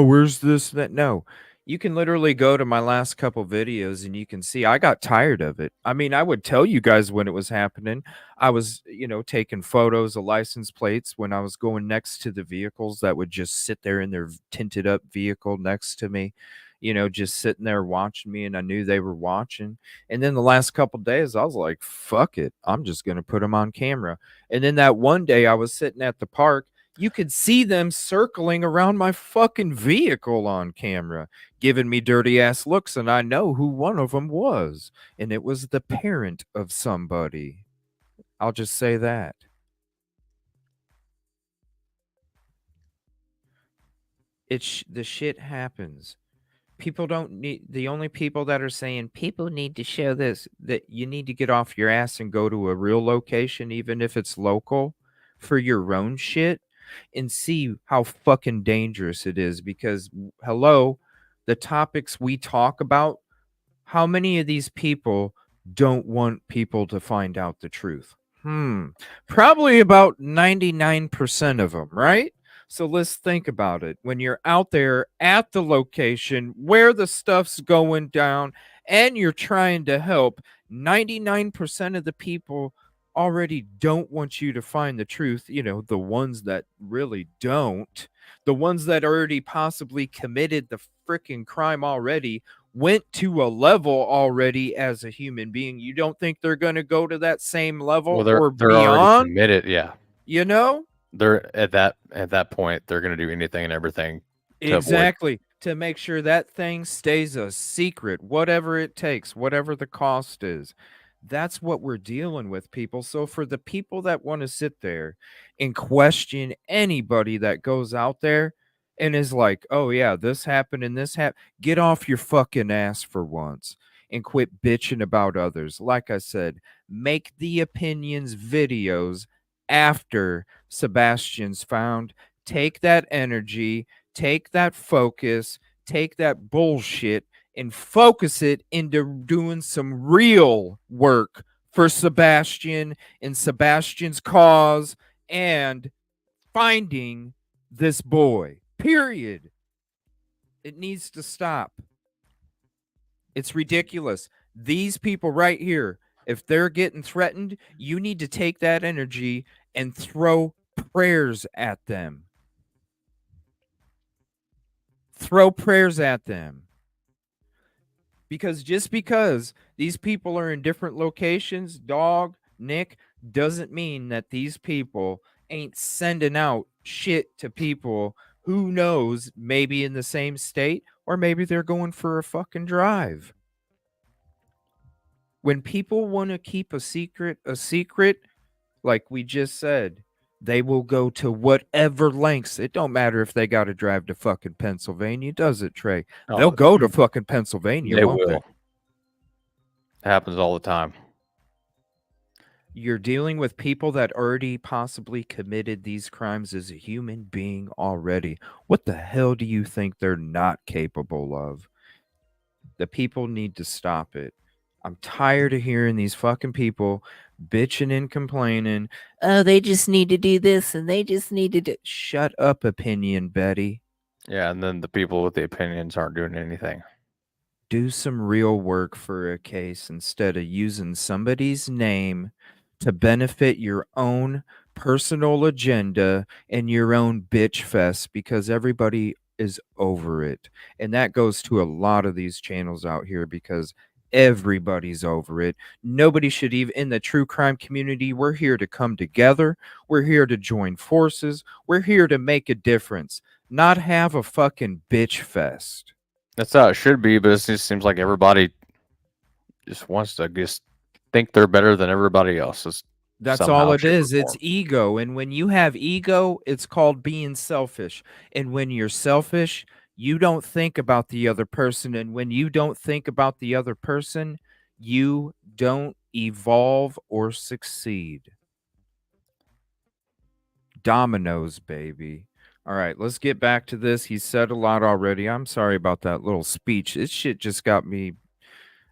Speaker 4: where's this, that? No, you can literally go to my last couple videos and you can see I got tired of it. I mean, I would tell you guys when it was happening. I was, taking photos of license plates when I was going next to the vehicles that would just sit there in their tinted up vehicle next to me, just sitting there watching me, and I knew they were watching. And then the last couple days, I was like, fuck it, I'm just going to put them on camera. And then that one day I was sitting at the park, you could see them circling around my fucking vehicle on camera, giving me dirty ass looks, and I know who one of them was. And it was the parent of somebody. I'll just say that. The shit happens. People don't need, the only people that are saying people need to show this, that you need to get off your ass and go to a real location, even if it's local, for your own shit, and see how fucking dangerous it is. Because hello, the topics we talk about, how many of these people don't want people to find out the truth? Probably about 99% of them, right? So let's think about it. When you're out there at the location where the stuff's going down and you're trying to help, 99% of the people already don't want you to find the truth. The ones that really don't, the ones that already possibly committed the freaking crime already, went to a level already as a human being. You don't think they're going to go to that same level or
Speaker 5: they're
Speaker 4: beyond?
Speaker 5: already committed. Yeah.
Speaker 4: They're
Speaker 5: at that point, they're going to do anything and everything
Speaker 4: to make sure that thing stays a secret, whatever it takes, whatever the cost is. That's what we're dealing with, people. So for the people that want to sit there and question anybody that goes out there and is like, oh yeah, this happened and this happened, get off your fucking ass for once and quit bitching about others. Like I said, make the opinions videos after Sebastian's found. Take that energy, take that focus, take that bullshit and focus it into doing some real work for Sebastian and Sebastian's cause and finding this boy. Period. It needs to stop. It's ridiculous. These people right here, if they're getting threatened, you need to take that energy and throw prayers at them. Throw prayers at them. Because just because these people are in different locations, Nick, doesn't mean that these people ain't sending out shit to people who knows, maybe in the same state, or maybe they're going for a fucking drive. When people want to keep a secret, like we just said, they will go to whatever lengths. It don't matter if they got to drive to fucking Pennsylvania, does it, Trey? They'll go to fucking Pennsylvania.
Speaker 5: They will. It happens all the time.
Speaker 4: You're dealing with people that already possibly committed these crimes as a human being already. What the hell do you think they're not capable of? The people need to stop it. I'm tired of hearing these fucking people bitching and complaining. Oh, they just need to do this and they just need to do. Shut up, opinion, Betty.
Speaker 5: Yeah, and then the people with the opinions aren't doing anything.
Speaker 4: Do some real work for a case instead of using somebody's name to benefit your own personal agenda and your own bitch fest, because everybody is over it. And that goes to a lot of these channels out here, because everybody's over it. Nobody should even, in the true crime community, we're here to come together. We're here to join forces. We're here to make a difference, not have a fucking bitch fest.
Speaker 5: That's how it should be, but it just seems like everybody just wants to just think they're better than everybody else.
Speaker 4: That's
Speaker 5: somehow,
Speaker 4: all it
Speaker 5: shape, or
Speaker 4: is. It's
Speaker 5: form.
Speaker 4: ego. And when you have ego, it's called being selfish. And when you're selfish, you don't think about the other person. And when you don't think about the other person, you don't evolve or succeed. Dominoes, baby. All right, let's get back to this. He said a lot already. I'm sorry about that little speech. This shit just got me.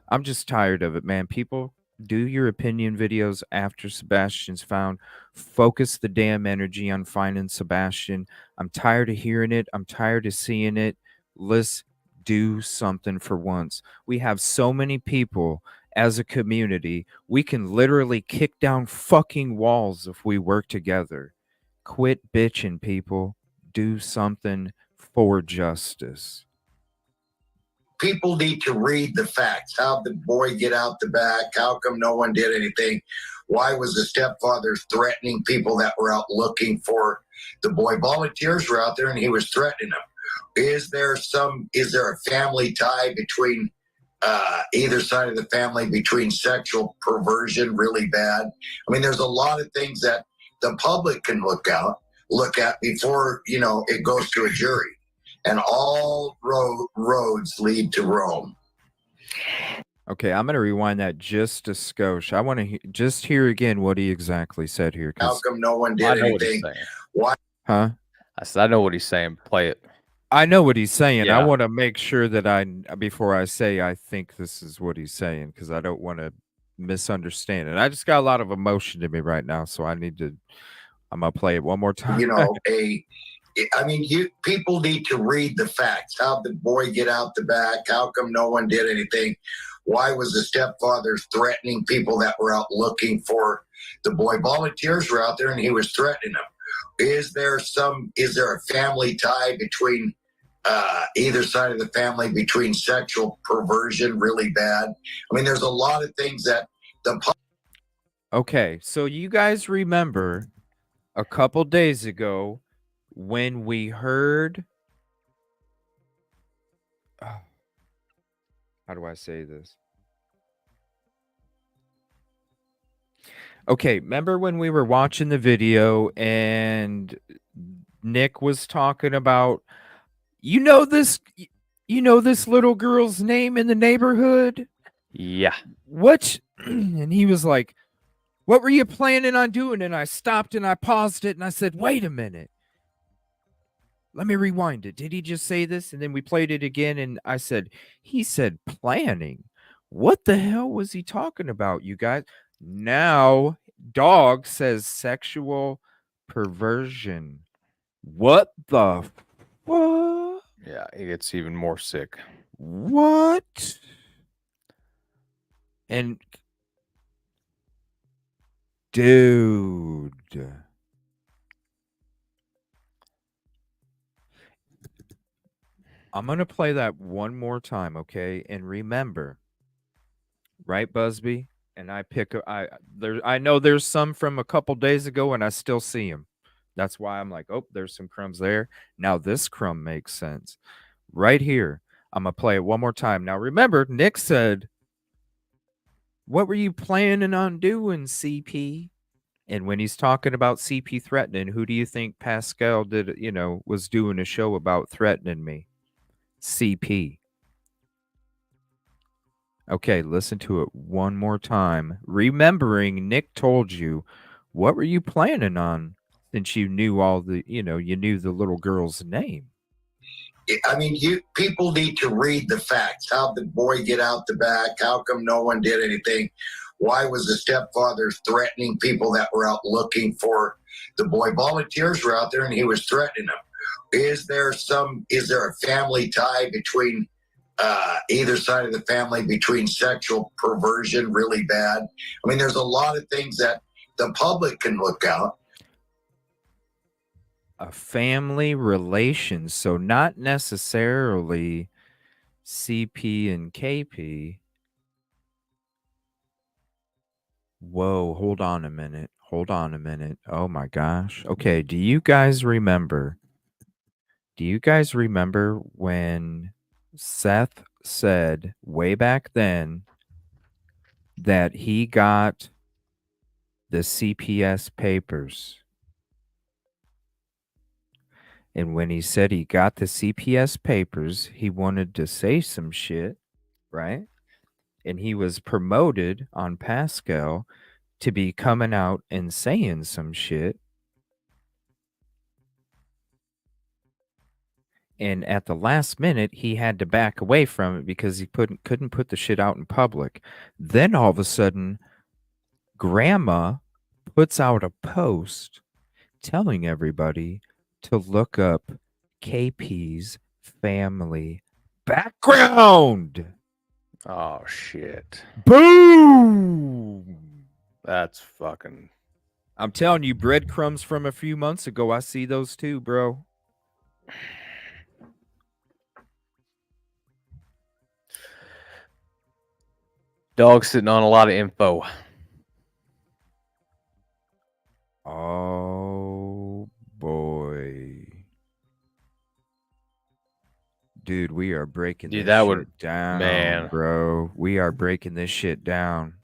Speaker 4: I'm just tired of it, man. People, do your opinion videos after Sebastian's found. Focus the damn energy on finding Sebastian. I'm tired of hearing it. I'm tired of seeing it. Let's do something for once. We have so many people as a community. We can literally kick down fucking walls if we work together. Quit bitching, people. Do something for justice.
Speaker 8: People need to read the facts. How'd the boy get out the back? How come no one did anything? Why was the stepfather threatening people that were out looking for the boy? Volunteers were out there and he was threatening them. Is there a family tie between either side of the family, between sexual perversion really bad? I mean, there's a lot of things that the public can look at before, it goes to a jury. And all roads lead to Rome.
Speaker 4: Okay, I'm going to rewind that just a skosh. I want to just hear again what he exactly said here.
Speaker 8: How come no one did
Speaker 5: I know
Speaker 8: anything?
Speaker 5: what he's saying.
Speaker 8: Why?
Speaker 4: Huh?
Speaker 5: I said, I know what he's saying. Play it.
Speaker 4: I know what he's saying.
Speaker 5: Yeah.
Speaker 4: I want to make sure that before I say I think this is what he's saying, because I don't want to misunderstand it. I just got a lot of emotion in me right now, so I'm going to play it one more time.
Speaker 8: People need to read the facts. How'd the boy get out the back? How come no one did anything? Why was the stepfather threatening people that were out looking for the boy? Volunteers were out there and he was threatening them. Is there a family tie between either side of the family, between sexual perversion really bad? I mean, there's a lot of things that
Speaker 4: Okay, so you guys remember a couple days ago when we heard, how do I say this? Okay, remember when we were watching the video and Nick was talking about, this little girl's name in the neighborhood?
Speaker 5: Yeah.
Speaker 4: What? And he was like, what were you planning on doing? And I stopped and I paused it and I said, wait a minute. Let me rewind it. Did he just say this? And then we played it again and I said, he said planning. What the hell was he talking about, you guys? Now, Dog says sexual perversion. What the fuck?
Speaker 5: Yeah, it gets even more sick.
Speaker 4: What? And dude, I'm going to play that one more time, okay? And remember, right, Busby? And I know there's some from a couple days ago and I still see them. That's why I'm like, oh, there's some crumbs there. Now this crumb makes sense. Right here. I'm going to play it one more time. Now remember, Nick said, what were you planning on doing, CP? And when he's talking about CP threatening, who do you think Pascal was doing a show about threatening me? CP. Okay, listen to it one more time. Remembering Nick told you, what were you planning on since you knew you knew the little girl's name?
Speaker 8: I mean, people need to read the facts. How'd the boy get out the back? How come no one did anything? Why was the stepfather threatening people that were out looking for the boy? Volunteers were out there and he was threatening them. Is there a family tie between either side of the family, between sexual perversion really bad? I mean, there's a lot of things that the public can look out.
Speaker 4: A family relation, so not necessarily CP and KP. Whoa, hold on a minute. Oh my gosh. Okay, do you guys remember when Seth said way back then that he got the CPS papers. And when he said he got the CPS papers, he wanted to say some shit, right? And he was promoted on Pascal to be coming out and saying some shit. And at the last minute, he had to back away from it because he couldn't put the shit out in public. Then all of a sudden, Grandma puts out a post telling everybody to look up KP's family background.
Speaker 5: Oh shit!
Speaker 4: Boom!
Speaker 5: That's fucking.
Speaker 4: I'm telling you, breadcrumbs from a few months ago. I see those too, bro.
Speaker 5: Dog's sitting on a lot of info.
Speaker 4: Oh boy. Dude, we are breaking this shit down,
Speaker 5: man.
Speaker 4: bro. We are breaking this shit down.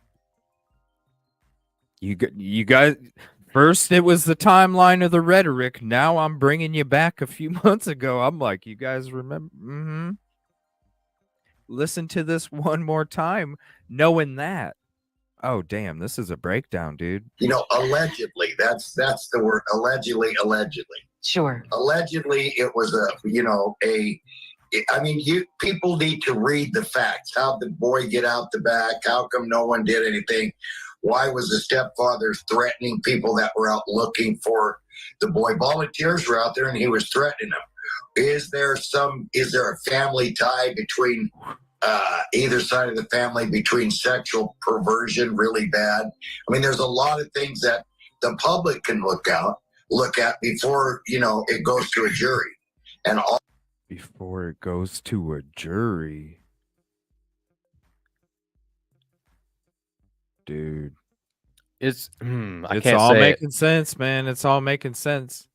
Speaker 4: You guys, first it was the timeline of the rhetoric. Now I'm bringing you back a few months ago. I'm like, you guys remember? Mm-hmm. Listen to this one more time, knowing that. Oh, damn, this is a breakdown, dude.
Speaker 8: You know, allegedly, that's the word. Allegedly.
Speaker 7: Sure.
Speaker 8: Allegedly, it was people need to read the facts. How'd the boy get out the back? How come no one did anything? Why was the stepfather threatening people that were out looking for the boy? Volunteers were out there and he was threatening them. Is there a family tie between either side of the family, between sexual perversion really bad? I mean, there's a lot of things that the public can look at before, it goes to a jury. And all
Speaker 4: before it goes to a jury. Dude.
Speaker 5: It's
Speaker 4: all making sense, man. It's all making sense.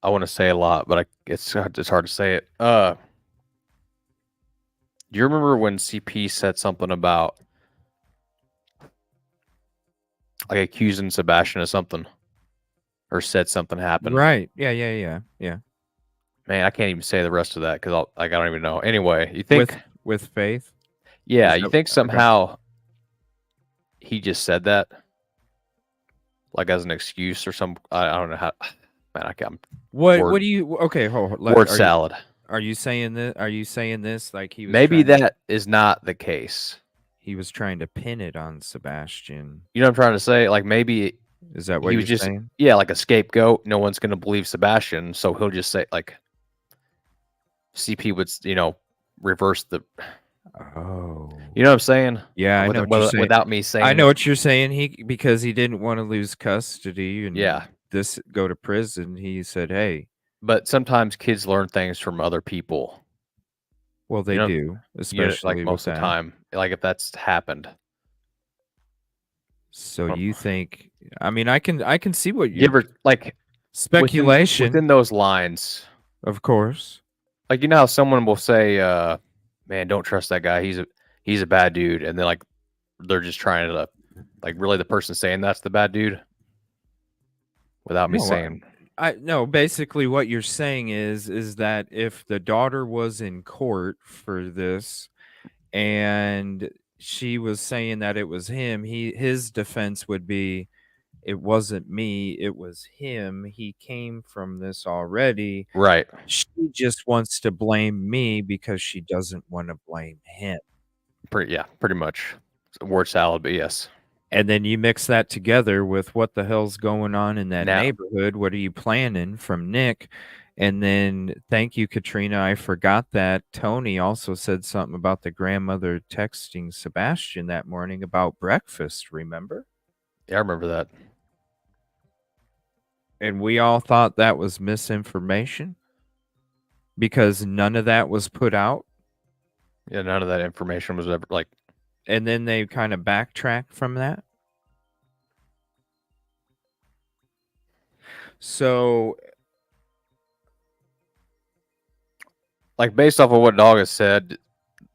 Speaker 5: I want to say a lot, but it's hard to say it. Do you remember when CP said something about like accusing Sebastian of something, or said something happened?
Speaker 4: Right? Yeah.
Speaker 5: Man, I can't even say the rest of that because I don't even know. Anyway, you think
Speaker 4: with Faith?
Speaker 5: Yeah, you think somehow he just said that, like as an excuse or some? I don't know how. Man, I can't.
Speaker 4: What do you? Okay, hold on.
Speaker 5: Word salad.
Speaker 4: Are you saying this? Are you saying this like he was?
Speaker 5: Maybe that is not the case.
Speaker 4: He was trying to pin it on Sebastian.
Speaker 5: You know what I'm trying to say? Like maybe
Speaker 4: is that what
Speaker 5: he was just saying? Yeah, like a scapegoat. No one's going to believe Sebastian, so he'll just say like CP would, reverse the.
Speaker 4: Oh,
Speaker 5: you know what I'm saying?
Speaker 4: Yeah, I know what you're saying.
Speaker 5: Without me saying,
Speaker 4: I know what you're saying. Because he didn't want to lose custody and go to prison. He said, "Hey."
Speaker 5: But sometimes kids learn things from other people.
Speaker 4: Well, they do, especially
Speaker 5: like most of the time. Like if that's happened.
Speaker 4: So you think? I mean, I can see what you
Speaker 5: ever like
Speaker 4: speculation
Speaker 5: within those lines,
Speaker 4: of course.
Speaker 5: Like how someone will say, "Man, don't trust that guy. He's a bad dude," and then like they're just trying to like really the person saying that's the bad dude without me saying.
Speaker 4: No, basically what you're saying is that if the daughter was in court for this and she was saying that it was him, his defense would be, it wasn't me, it was him. He came from this already.
Speaker 5: Right.
Speaker 4: She just wants to blame me because she doesn't want to blame him.
Speaker 5: Pretty much. It's a word salad, but yes.
Speaker 4: And then you mix that together with what the hell's going on in that neighborhood. What are you planning from Nick? And then, thank you, Katrina. I forgot that Tony also said something about the grandmother texting Sebastian that morning about breakfast. Remember?
Speaker 5: Yeah, I remember that.
Speaker 4: And we all thought that was misinformation because none of that was put out.
Speaker 5: Yeah, none of that information was ever like.
Speaker 4: And then they kind of backtracked from that. So,
Speaker 5: like based off of what Dog has said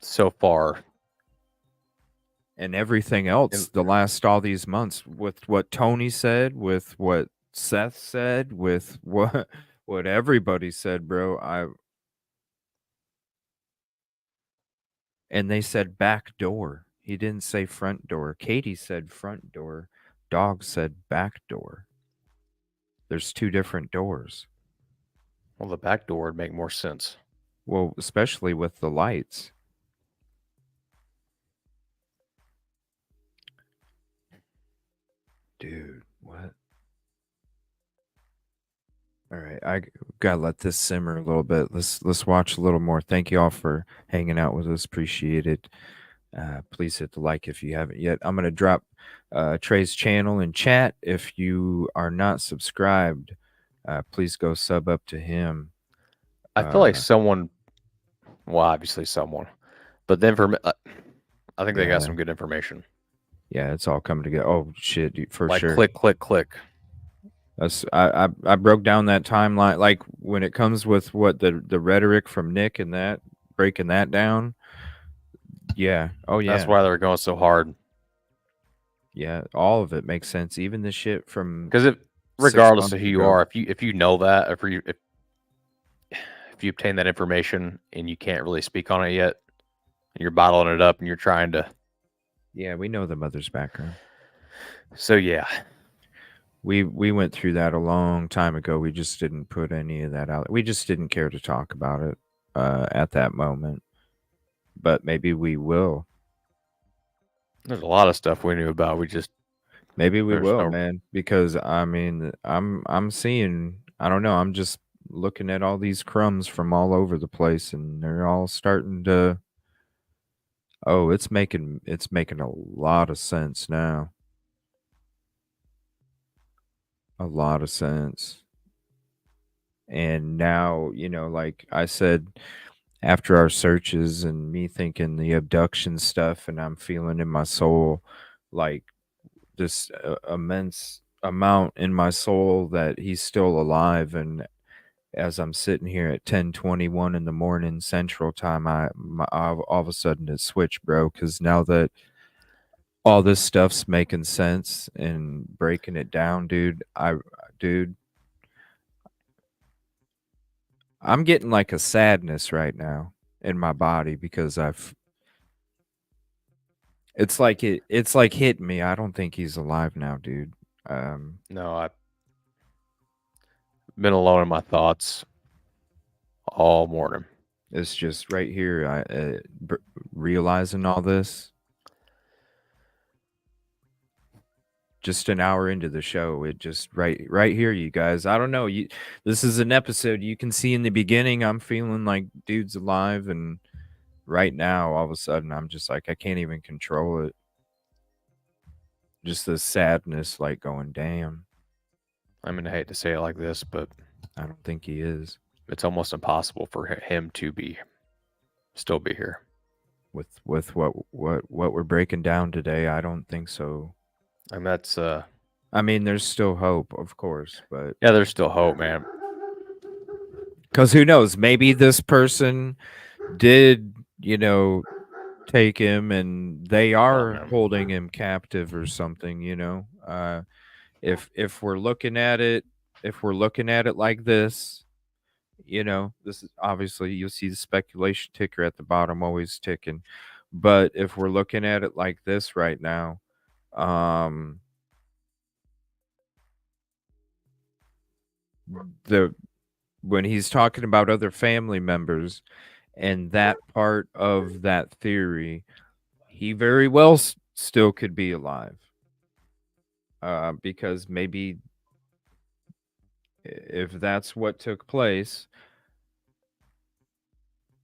Speaker 5: so far,
Speaker 4: and everything else the last all these months, with what Tony said, with what Seth said, with what everybody said, bro. And they said back door. He didn't say front door. Katie said front door. Dog said back door. There's two different doors.
Speaker 5: Well, the back door would make more sense.
Speaker 4: Well, especially with the lights. Dude, what? All right, I gotta let this simmer a little bit. Let's watch a little more. Thank you all for hanging out with us. Appreciate it. Please hit the like if you haven't yet. I'm gonna drop Trey's channel in chat. If you are not subscribed, please go sub up to him.
Speaker 5: I feel like someone, well, obviously someone, but then I think they got some good information.
Speaker 4: Yeah, it's all coming together. Oh shit, dude, for
Speaker 5: like
Speaker 4: sure.
Speaker 5: Click, click, click.
Speaker 4: I broke down that timeline, like when it comes with what the rhetoric from Nick and that, breaking that down. Yeah. Oh yeah.
Speaker 5: That's why they're going so hard.
Speaker 4: Yeah, all of it makes sense. Even the shit from,
Speaker 5: because regardless of who you are, if you know that, if you obtain that information and you can't really speak on it yet, and you're bottling it up and you're trying to.
Speaker 4: Yeah, we know the mother's background.
Speaker 5: So yeah.
Speaker 4: We went through that a long time ago. We just didn't put any of that out. We just didn't care to talk about it at that moment. But maybe we will.
Speaker 5: There's a lot of stuff we knew about. We just
Speaker 4: maybe we will, man. Because I mean, I'm seeing. I don't know. I'm just looking at all these crumbs from all over the place, and they're all starting to. Oh, it's making a lot of sense now. A lot of sense. And now, you know, like I said, after our searches and me thinking the abduction stuff, and I'm feeling in my soul like this immense amount in my soul that he's still alive. And as I'm sitting here at 10:21 in the morning Central Time, all of a sudden it switched, bro, because now that all this stuff's making sense and breaking it down, dude, I'm getting like a sadness right now in my body because it's like hitting me. I don't think he's alive now, dude.
Speaker 5: No, I've been alone in my thoughts all morning.
Speaker 4: It's just right here, realizing all this. Just an hour into the show, it just right here, you guys. I don't know. This is an episode you can see in the beginning. I'm feeling like dude's alive, and right now, all of a sudden, I'm just like I can't even control it. Just the sadness, like going, damn.
Speaker 5: I mean, I hate to say it like this, but
Speaker 4: I don't think he is.
Speaker 5: It's almost impossible for him to still be here.
Speaker 4: With what we're breaking down today, I don't think so.
Speaker 5: And that's
Speaker 4: I mean, there's still hope, of course, but
Speaker 5: yeah, there's still hope, man.
Speaker 4: Because who knows? Maybe this person did, you know, take him, and they are holding him captive or something. You know, if we're looking at it, like this, you know, this is obviously you'll see the speculation ticker at the bottom always ticking. But if we're looking at it like this right now, when he's talking about other family members and that part of that theory, he very well still could be alive. Because maybe if that's what took place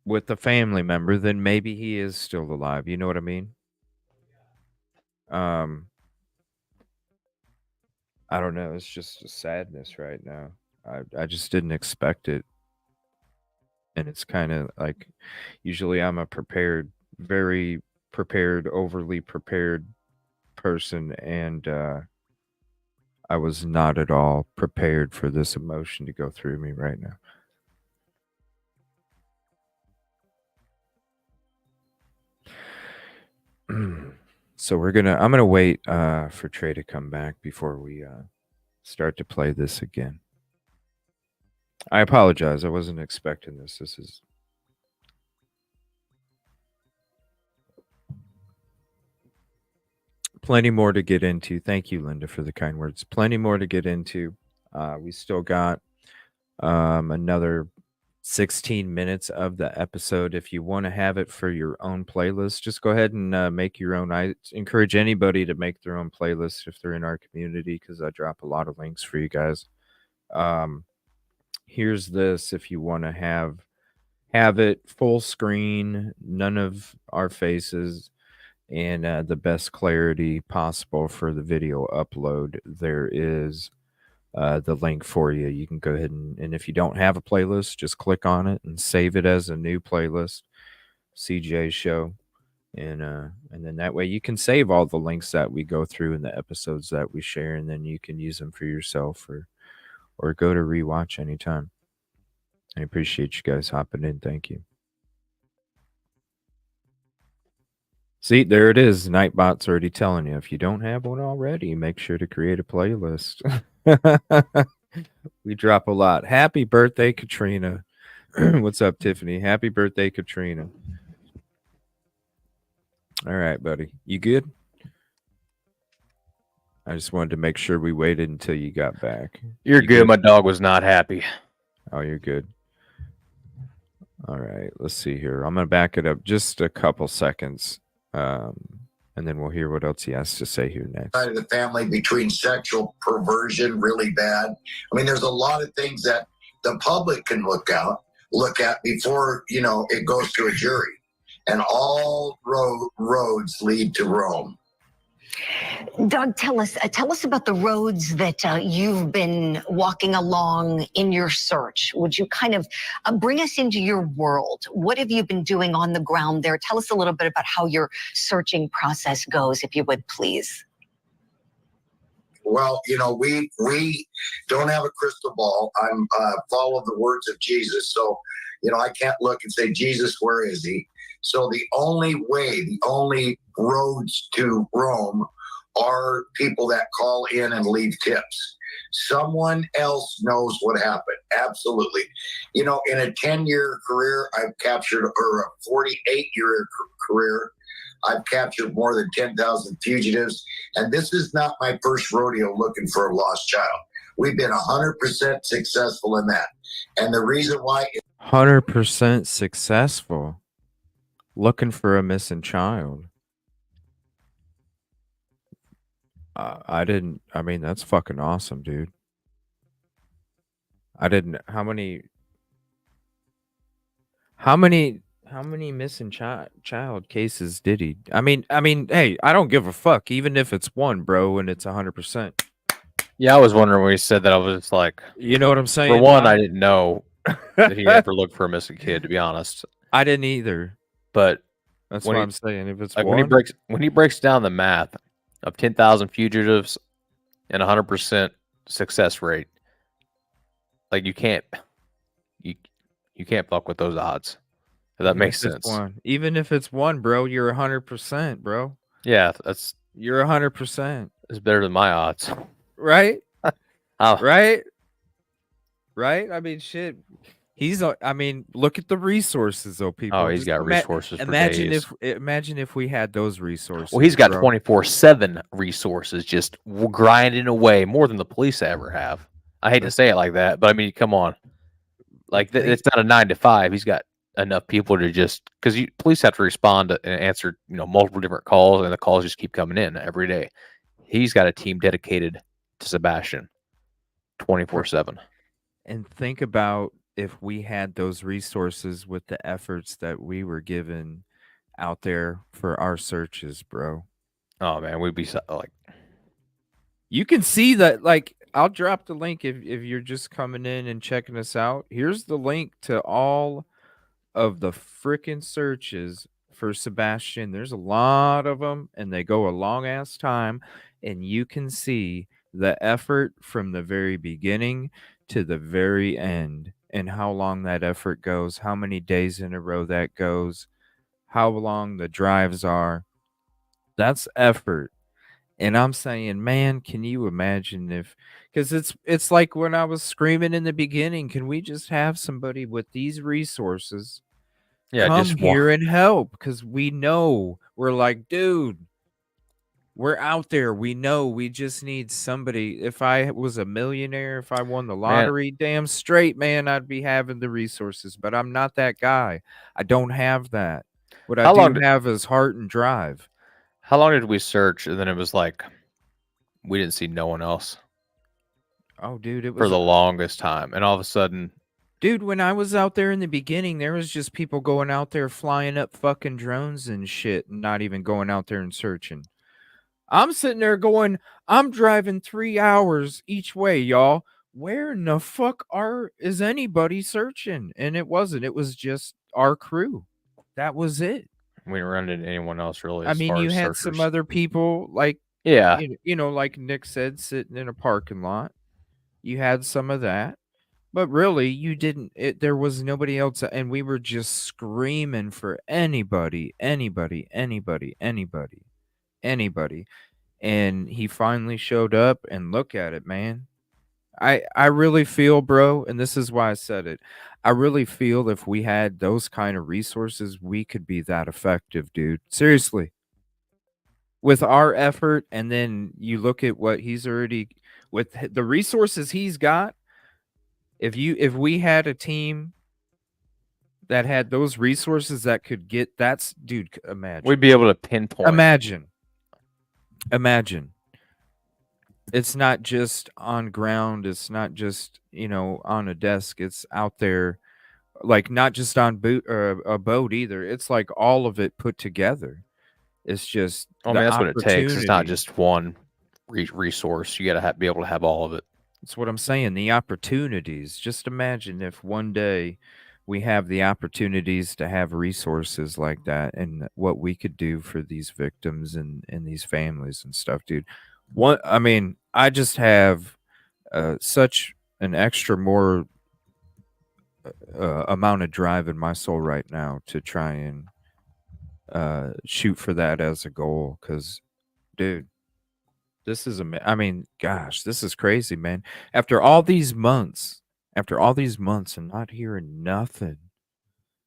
Speaker 4: with the family member, then maybe he is still alive. You know what I mean? I don't know. It's just a sadness right now. I just didn't expect it. And it's kind of like, usually I'm a very prepared, overly prepared person. And I was not at all prepared for this emotion to go through me right now. So I'm gonna wait for Trey to come back before we start to play this again. I apologize. I wasn't expecting this. This is plenty more to get into. Thank you, Linda, for the kind words. Plenty more to get into. We still got another 16 minutes of the episode. If you want to have it for your own playlist, just go ahead and make your own. I encourage anybody to make their own playlist if they're in our community, because I drop a lot of links for you guys. Here's this if you want to have it full screen, none of our faces, and the best clarity possible for the video upload. There is the link for you. You can go ahead and if you don't have a playlist, just click on it and save it as a new playlist, CJ Show, and then that way you can save all the links that we go through in the episodes that we share, and then you can use them for yourself or go to rewatch anytime. I appreciate you guys hopping in. Thank you. See, there it is. Nightbot's already telling you. If you don't have one already, make sure to create a playlist. We drop a lot. Happy birthday, Katrina. What's up, Tiffany? Happy birthday, Katrina. All right, buddy. You good? I just wanted to make sure we waited until you got back.
Speaker 5: You're good. My dog was not happy.
Speaker 4: Oh, you're good. All right. Let's see here. I'm going to back it up just a couple seconds. And then we'll hear what else he has to say here next.
Speaker 8: Side of the family between sexual perversion, really bad. I mean, there's a lot of things that the public can look at before, it goes to a jury. And all roads lead to Rome.
Speaker 7: Doug, tell us about the roads that you've been walking along in your search. Would you kind of bring us into your world? What have you been doing on the ground there? Tell us a little bit about how your searching process goes, if you would, please.
Speaker 8: Well, we don't have a crystal ball. I'm follow the words of Jesus. So, I can't look and say, Jesus, where is he? So the only roads to Rome are people that call in and leave tips. Someone else knows what happened. Absolutely. In a 10-year career, I've captured, or a 48-year career, I've captured more than 10,000 fugitives. And this is not my first rodeo looking for a lost child. We've been 100% successful in that. And the reason why...
Speaker 4: 100% successful. Looking for a missing child. That's fucking awesome, dude. How many missing child cases did he? I mean, hey, I don't give a fuck, even if it's one, bro, and it's 100%.
Speaker 5: Yeah, I was wondering when he said that. I was just like,
Speaker 4: you know what I'm saying?
Speaker 5: For one, I didn't know that he ever looked for a missing kid, to be honest.
Speaker 4: I didn't either.
Speaker 5: But
Speaker 4: that's what I'm saying. If it's
Speaker 5: like
Speaker 4: one...
Speaker 5: when he breaks down the math of 10,000 fugitives and 100% success rate, like you can't fuck with those odds. If that makes sense.
Speaker 4: Even if it's one, bro, you're 100%, bro.
Speaker 5: Yeah,
Speaker 4: you're 100%.
Speaker 5: It's better than my odds,
Speaker 4: right? Right. I mean, shit. Look at the resources, though, people.
Speaker 5: Oh, he's got resources for days.
Speaker 4: Imagine if we had those resources.
Speaker 5: Well, he's got 24/7 resources, just grinding away, more than the police ever have. I hate to say it like that, but I mean, come on. Like, it's not a 9 to 5. He's got enough people to just, because police have to respond and answer, multiple different calls, and the calls just keep coming in every day. He's got a team dedicated to Sebastian 24/7.
Speaker 4: And think about if we had those resources with the efforts that we were given out there for our searches, bro.
Speaker 5: Oh man, we'd be like,
Speaker 4: you can see that. Like, I'll drop the link if you're just coming in and checking us out. Here's the link to all of the freaking searches for Sebastian. There's a lot of them, and they go a long ass time, and you can see the effort from the very beginning to the very end, and how long that effort goes, how many days in a row that goes, how long the drives are. That's effort. And I'm saying, man, can you imagine if, because it's like when I was screaming in the beginning, can we just have somebody with these resources
Speaker 5: Yeah,
Speaker 4: come
Speaker 5: just
Speaker 4: here and help? Because we know, we're like, dude, we're out there. We know we just need somebody. If I was a millionaire, if I won the
Speaker 5: man.
Speaker 4: lottery, damn straight, man, I'd be having the resources. But I'm not that guy. I don't have that. What I
Speaker 5: How long?
Speaker 4: do have is heart and drive.
Speaker 5: How long did we search? And then it was like we didn't see no one else
Speaker 4: Oh, dude, it
Speaker 5: for
Speaker 4: was
Speaker 5: the longest time, and all of a sudden,
Speaker 4: dude, when I was out there in the beginning, there was just people going out there flying up fucking drones and shit and not even going out there and searching. I'm sitting there going, I'm driving 3 hours each way, y'all. Where in the fuck is anybody searching? And it wasn't. It was just our crew. That was it.
Speaker 5: we didn't run into anyone else really
Speaker 4: I
Speaker 5: as
Speaker 4: mean,
Speaker 5: far
Speaker 4: you
Speaker 5: as
Speaker 4: had some
Speaker 5: searchers.
Speaker 4: other people like
Speaker 5: Yeah,
Speaker 4: like Nick said, sitting in a parking lot. You had some of that. But really, you didn't. There was nobody else, and we were just screaming for anybody, anybody, anybody, anybody, anybody. And he finally showed up, and look at it, man. I really feel, bro, and this is why I said it. I really feel if we had those kind of resources, we could be that effective, dude. Seriously. With our effort, and then you look at what he's already with the resources he's got. If we had a team that had those resources that could get that's dude, imagine.
Speaker 5: we'd be able to pinpoint.
Speaker 4: Imagine. It's not just on ground, it's not just, on a desk, it's out there, like not just on a boat either. It's like all of it put together. It's just
Speaker 5: I mean, that's what it takes. It's not just one resource. You got to be able to have all of it.
Speaker 4: That's what I'm saying. The opportunities. Just imagine if one day we have the opportunities to have resources like that and what we could do for these victims and these families and stuff, dude. I mean, I just have such an extra more amount of drive in my soul right now to try and shoot for that as a goal. Because, dude, this is I mean, gosh, this is crazy, man. After all these months and not hearing nothing.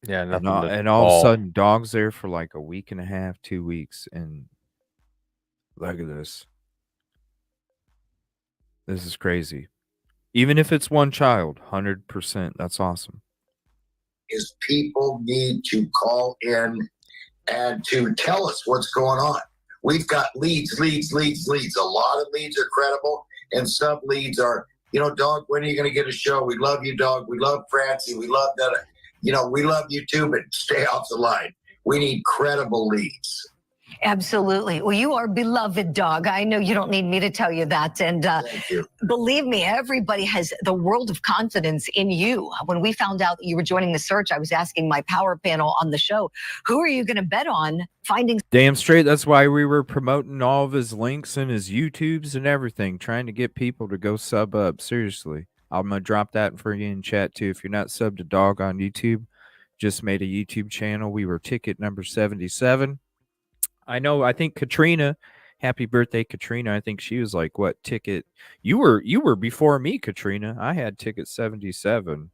Speaker 5: Yeah, nothing.
Speaker 4: And all of a sudden, dog's there for like a week and a half, 2 weeks, and look at this. This is crazy. Even if it's one child, 100%, that's awesome.
Speaker 8: Is people need to call in and to tell us what's going on. We've got leads. A lot of leads are credible, and some leads are, dog, when are you going to get a show? We love you, dog. We love Francie. We love that. We love you too, but stay off the line. We need credible leads.
Speaker 7: Absolutely. Well, you are beloved, dog. I know you don't need me to tell you that. And
Speaker 8: Thank you.
Speaker 7: Believe me, everybody has the world of confidence in you. When we found out that you were joining the search, I was asking my power panel on the show, who are you going to bet on finding?
Speaker 4: Damn straight. That's why we were promoting all of his links and his YouTubes and everything, trying to get people to go sub up. Seriously. I'm going to drop that for you in chat too. If you're not subbed to Dog on YouTube, just made a YouTube channel. We were ticket number 77. I think Katrina, happy birthday, Katrina. I think she was like, what ticket? You were before me, Katrina. I had ticket 77,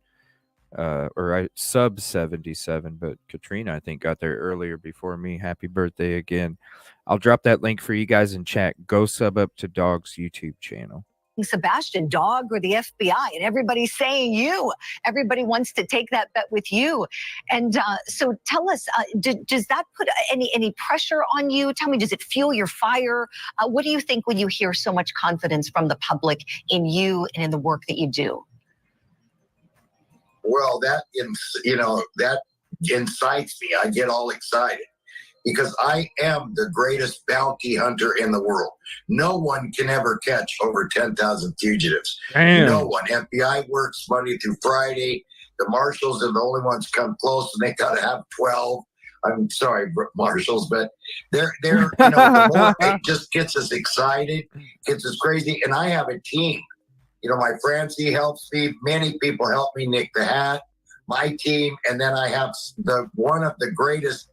Speaker 4: or I sub 77, but Katrina, I think, got there earlier before me. Happy birthday again. I'll drop that link for you guys in chat. Go sub up to Dog's YouTube channel.
Speaker 7: Sebastian, dog, or the FBI, and everybody's saying you. Everybody wants to take that bet with you. And so tell us, does that put any pressure on you? Tell me, does it fuel your fire? What do you think when you hear so much confidence from the public in you and in the work that you do?
Speaker 8: Well, that incites me. I get all excited because I am the greatest bounty hunter in the world. No one can ever catch over 10,000 fugitives.
Speaker 4: Damn.
Speaker 8: No one. FBI works Monday through Friday. The marshals are the only ones come close, and they got to have 12. I'm sorry, marshals, but they're the more it just gets us excited, gets us crazy. And I have a team. My Francie helps me. Many people help me. Nick the Hat, my team, and then I have one of the greatest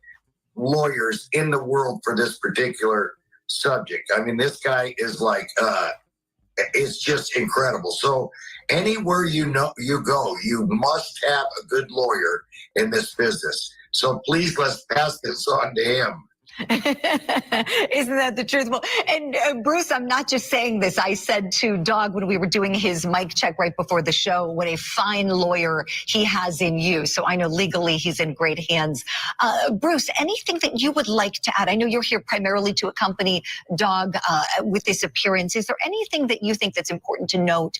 Speaker 8: lawyers in the world for this particular subject. I mean, this guy is like, it's just incredible. So anywhere you go, you must have a good lawyer in this business. So please, let's pass this on to him.
Speaker 7: Isn't that the truth? Well, and Bruce, I'm not just saying this. I said to Dog when we were doing his mic check right before the show, what a fine lawyer he has in you. So I know legally he's in great hands. Bruce, anything that you would like to add? I know you're here primarily to accompany Dog with this appearance. Is there anything that you think that's important to note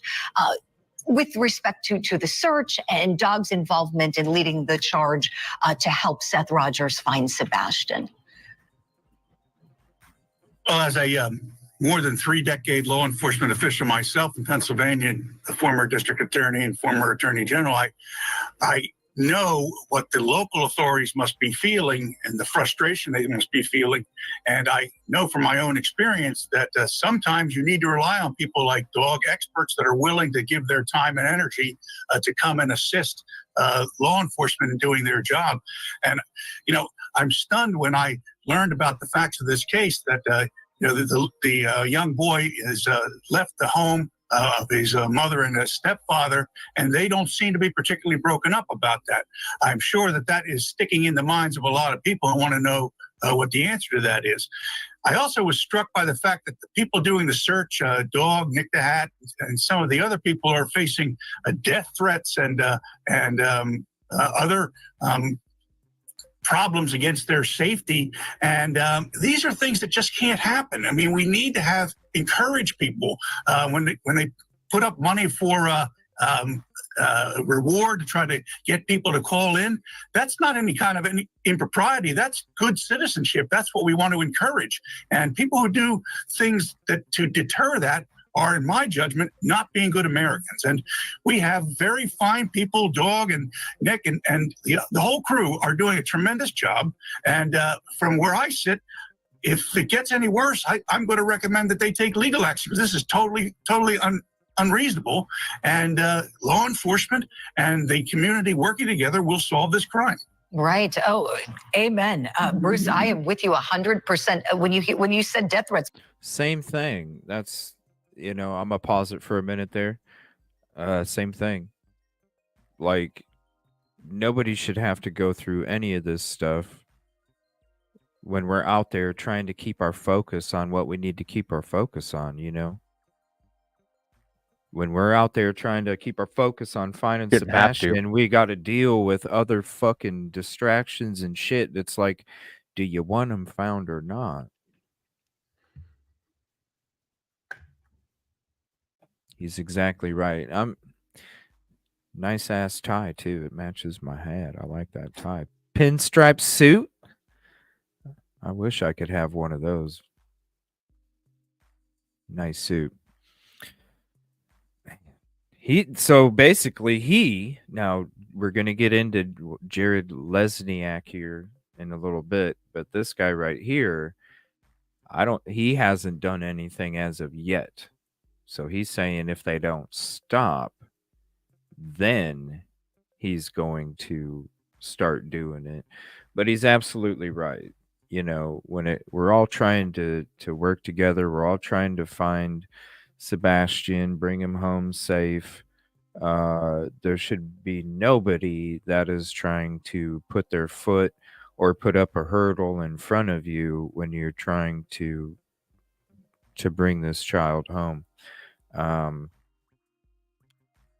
Speaker 7: with respect to the search and Dog's involvement in leading the charge to help Seth Rogers find Sebastian?
Speaker 9: Well, as a more than 3-decade law enforcement official myself in Pennsylvania, the former district attorney and former attorney general, I know what the local authorities must be feeling and the frustration they must be feeling. And I know from my own experience that sometimes you need to rely on people like Dog, experts that are willing to give their time and energy to come and assist law enforcement in doing their job. And, you know, I'm stunned when I learned about the facts of this case that, you know, the young boy has left the home of his mother and his stepfather, and they don't seem to be particularly broken up about that. I'm sure that that is sticking in the minds of a lot of people who want to know what the answer to that is. I also was struck by the fact that the people doing the search, Dog, Nick the Hat, and some of the other people are facing death threats and other problems against their safety. And these are things that just can't happen. I mean, we need to encourage people when they put up money for reward to try to get people to call in. That's not any kind of impropriety. That's good citizenship. That's what we want to encourage. And people who do things to deter that are, in my judgment, not being good Americans. And we have very fine people, Dog and Nick and the whole crew are doing a tremendous job. And from where I sit, if it gets any worse, I'm going to recommend that they take legal action, because this is totally unreasonable. And law enforcement and the community working together will solve this crime.
Speaker 7: Right. Oh, amen. Bruce, I am with you 100%. When you said death threats.
Speaker 4: Same thing. That's, you know, I'm going to pause it for a minute there. Same thing. Like, nobody should have to go through any of this stuff when we're out there trying to keep our focus on what we need to keep our focus on, you know? When we're out there trying to keep our focus on finding Sebastian, we got to deal with other fucking distractions and shit. It's like, do you want him found or not? He's exactly right. Nice ass tie too. It matches my hat. I like that tie. Pinstripe suit. I wish I could have one of those. Nice suit. So basically now we're going to get into Jared Lesniak here in a little bit, but this guy right here, he hasn't done anything as of yet. So he's saying if they don't stop, then he's going to start doing it. But he's absolutely right. You know, we're all trying to work together. We're all trying to find Sebastian, bring him home safe. There should be nobody that is trying to put their foot or put up a hurdle in front of you when you're trying to bring this child home.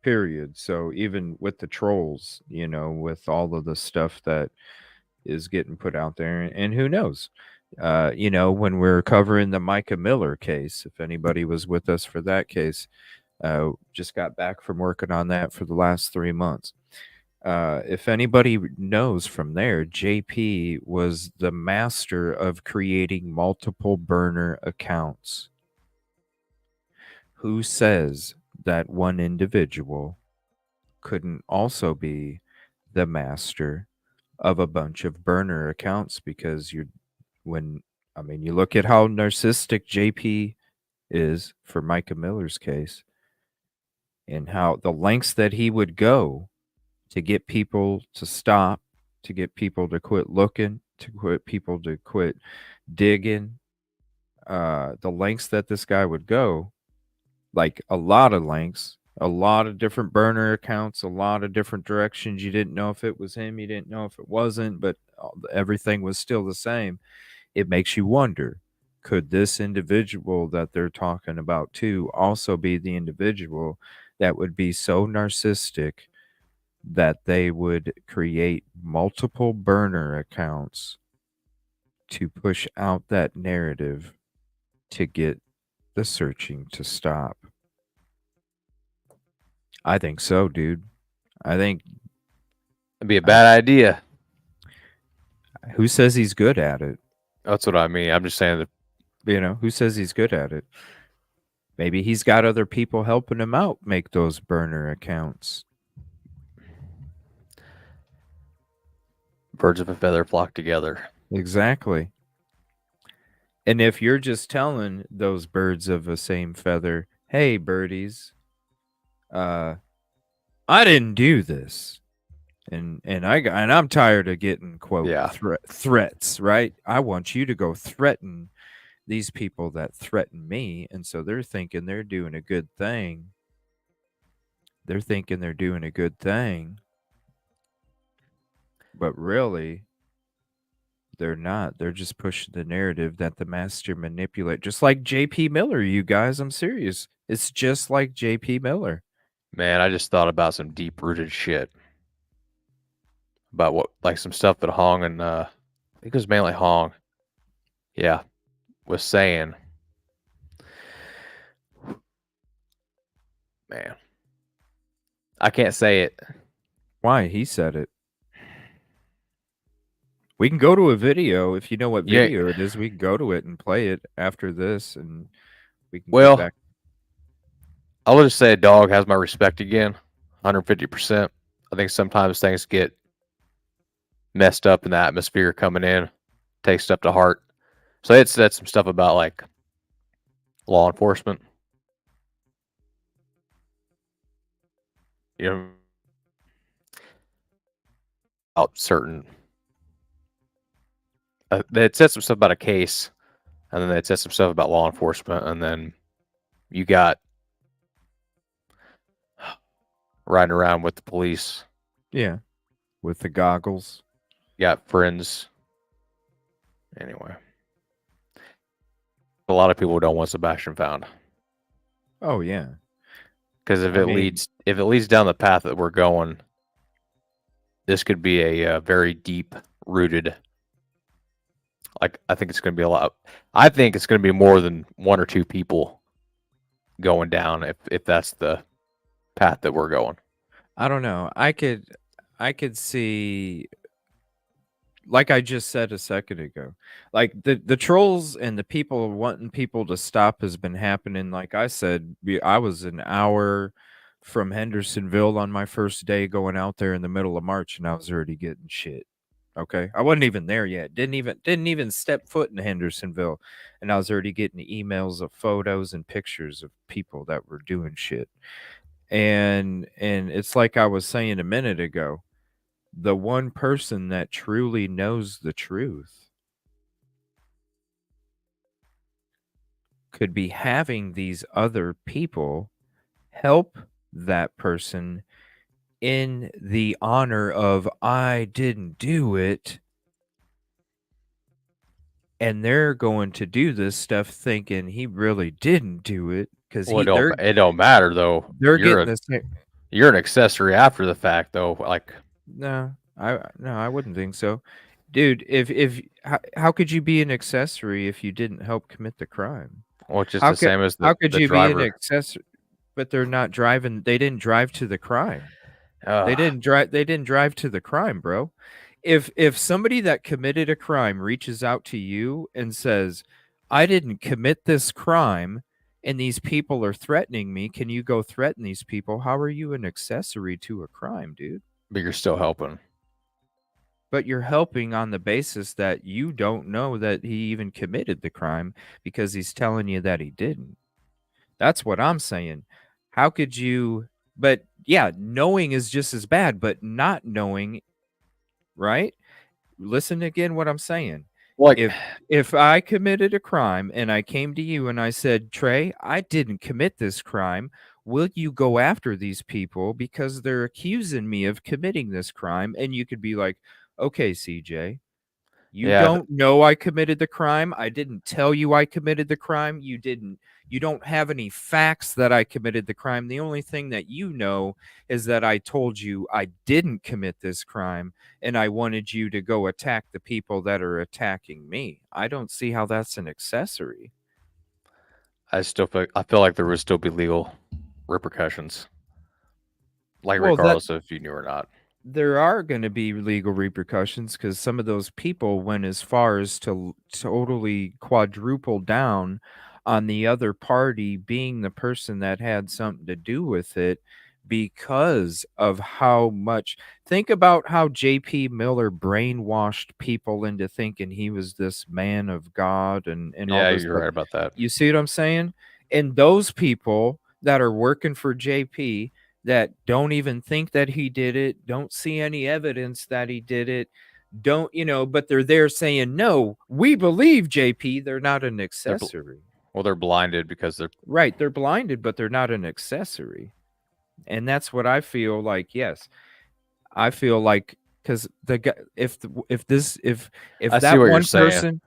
Speaker 4: Period. So even with the trolls, you know, with all of the stuff that is getting put out there, and who knows, you know, when we're covering the Micah Miller case, if anybody was with us for that case, just got back from working on that for the last 3 months. If anybody knows from there, JP was the master of creating multiple burner accounts. Who says that one individual couldn't also be the master of a bunch of burner accounts? Because you look at how narcissistic JP is for Micah Miller's case, and how the lengths that he would go to get people to stop, to get people to quit looking, to quit digging. The lengths that this guy would go, like a lot of lengths, a lot of different burner accounts, a lot of different directions. You didn't know if it was him, you didn't know if it wasn't, but everything was still the same. It makes you wonder, could this individual that they're talking about too also be the individual that would be so narcissistic that they would create multiple burner accounts to push out that narrative to get the searching to stop? I think so, dude. I think
Speaker 5: It'd be a bad idea.
Speaker 4: Who says he's good at it?
Speaker 5: That's what I mean. I'm just saying that,
Speaker 4: who says he's good at it? Maybe he's got other people helping him out make those burner accounts.
Speaker 5: Birds of a feather flock together.
Speaker 4: Exactly. And if you're just telling those birds of the same feather, hey, birdies, I didn't do this. And I'm tired of getting quote threats, right? I want you to go threaten these people that threaten me, and so they're thinking they're doing a good thing. But really, they're not. They're just pushing the narrative that the master manipulate, just like J.P. Miller. You guys, I'm serious. It's just like J.P. Miller.
Speaker 5: Man, I just thought about some deep rooted shit. About what, like some stuff that Hong and I think it was mainly Hong, was saying. Man, I can't say it.
Speaker 4: Why? He said it. We can go to a video if you know what video it is. We can go to it and play it after this, and we can get back.
Speaker 5: I'll just say a dog has my respect again, 150%. I think sometimes things get messed up in the atmosphere coming in, take stuff to heart. So it said some stuff about like law enforcement. About certain. They said some stuff about a case, and then they said some stuff about law enforcement, and then you got riding around with the police.
Speaker 4: Yeah, with the goggles.
Speaker 5: Got friends. Anyway, a lot of people don't want Sebastian found.
Speaker 4: Oh yeah,
Speaker 5: because if it leads down the path that we're going, this could be a very deep rooted. Like I think it's going to be a lot. I think it's going to be more than one or two people going down if that's the path that we're going.
Speaker 4: I don't know. I could see, like I just said a second ago, like the trolls and the people wanting people to stop has been happening. Like I said, I was an hour from Hendersonville on my first day going out there in the middle of March, and I was already getting shit. Okay, I wasn't even there yet. Didn't even step foot in Hendersonville, and I was already getting emails of photos and pictures of people that were doing shit. And it's like I was saying a minute ago, the one person that truly knows the truth could be having these other people help that person in the honor of I didn't do it, and they're going to do this stuff thinking he really didn't do it because
Speaker 5: it don't matter though. You're an accessory after the fact though. Like
Speaker 4: no, I wouldn't think so, dude. How could you be an accessory if you didn't help commit the crime?
Speaker 5: Well, it's just the same as the
Speaker 4: how could you
Speaker 5: driver.
Speaker 4: be an accessory? But they're not driving. They didn't drive to the crime. They didn't drive to the crime, bro. If somebody that committed a crime reaches out to you and says, I didn't commit this crime and these people are threatening me, can you go threaten these people? How are you an accessory to a crime, dude?
Speaker 5: But you're still helping.
Speaker 4: But you're helping on the basis that you don't know that he even committed the crime because he's telling you that he didn't. That's what I'm saying. How could you? But yeah, knowing is just as bad, but not knowing, right? listen again what I'm saying.
Speaker 5: Like,
Speaker 4: if I committed a crime and I came to you and I said, Trey, I didn't commit this crime. Will you go after these people because they're accusing me of committing this crime? And you could be like, okay, CJ, you
Speaker 5: yeah,
Speaker 4: don't know I committed the crime. I didn't tell you I committed the crime. You don't have any facts that I committed the crime. The only thing that you know is that I told you I didn't commit this crime and I wanted you to go attack the people that are attacking me. I don't see how that's an accessory.
Speaker 5: I feel like there would still be legal repercussions, like
Speaker 4: Well,
Speaker 5: regardless of if you knew or not.
Speaker 4: there are going to be legal repercussions because some of those people went as far as to totally quadruple down on the other party being the person that had something to do with it because of how much. Think about how JP Miller brainwashed people into thinking he was this man of God and all
Speaker 5: Yeah,
Speaker 4: this
Speaker 5: you're
Speaker 4: stuff.
Speaker 5: right about that.
Speaker 4: You see what I'm saying? And those people that are working for JP that don't even think that he did it, don't see any evidence that he did it, don't, but they're there saying, no, we believe JP. They're not an accessory.
Speaker 5: Well, they're blinded because they're
Speaker 4: Right. They're blinded, but they're not an accessory. And that's what I feel like. Yes. I feel like because the guy, if
Speaker 5: I see
Speaker 4: that
Speaker 5: what you're
Speaker 4: one
Speaker 5: saying.
Speaker 4: person,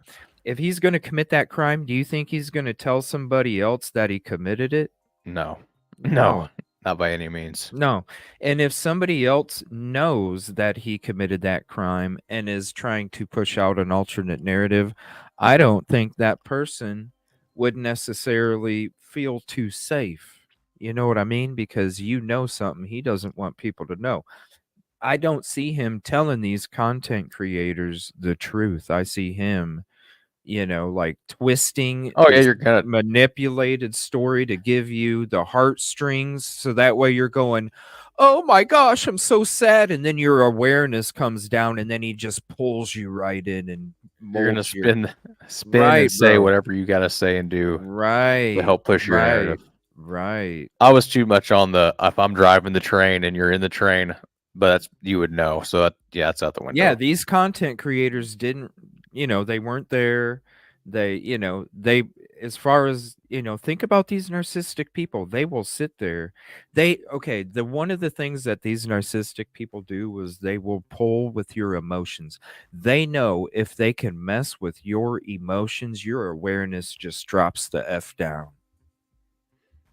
Speaker 4: if he's going to commit that crime, do you think he's going to tell somebody else that he committed it?
Speaker 5: No,
Speaker 4: No.
Speaker 5: not by any means.
Speaker 4: No. And if somebody else knows that he committed that crime and is trying to push out an alternate narrative, I don't think that person would necessarily feel too safe. You know what I mean? Because something he doesn't want people to know. I don't see him telling these content creators the truth. I see him like twisting
Speaker 5: Oh yeah,
Speaker 4: this
Speaker 5: you're gonna.
Speaker 4: manipulated story to give you the heartstrings. So that way you're going, oh my gosh, I'm so sad. And then your awareness comes down and then he just pulls you right in and
Speaker 5: You're gonna
Speaker 4: molds you.
Speaker 5: spin
Speaker 4: Right,
Speaker 5: and say
Speaker 4: bro.
Speaker 5: whatever you gotta say and do to
Speaker 4: Right.
Speaker 5: help push your narrative.
Speaker 4: Right.
Speaker 5: I was too much on the if I'm driving the train and you're in the train, but you would know. So that's out the window.
Speaker 4: Yeah, these content creators didn't, they weren't there. They as far as, think about these narcissistic people. They will sit there. The one of the things that these narcissistic people do is they will pull with your emotions. They know if they can mess with your emotions, your awareness just drops the F down.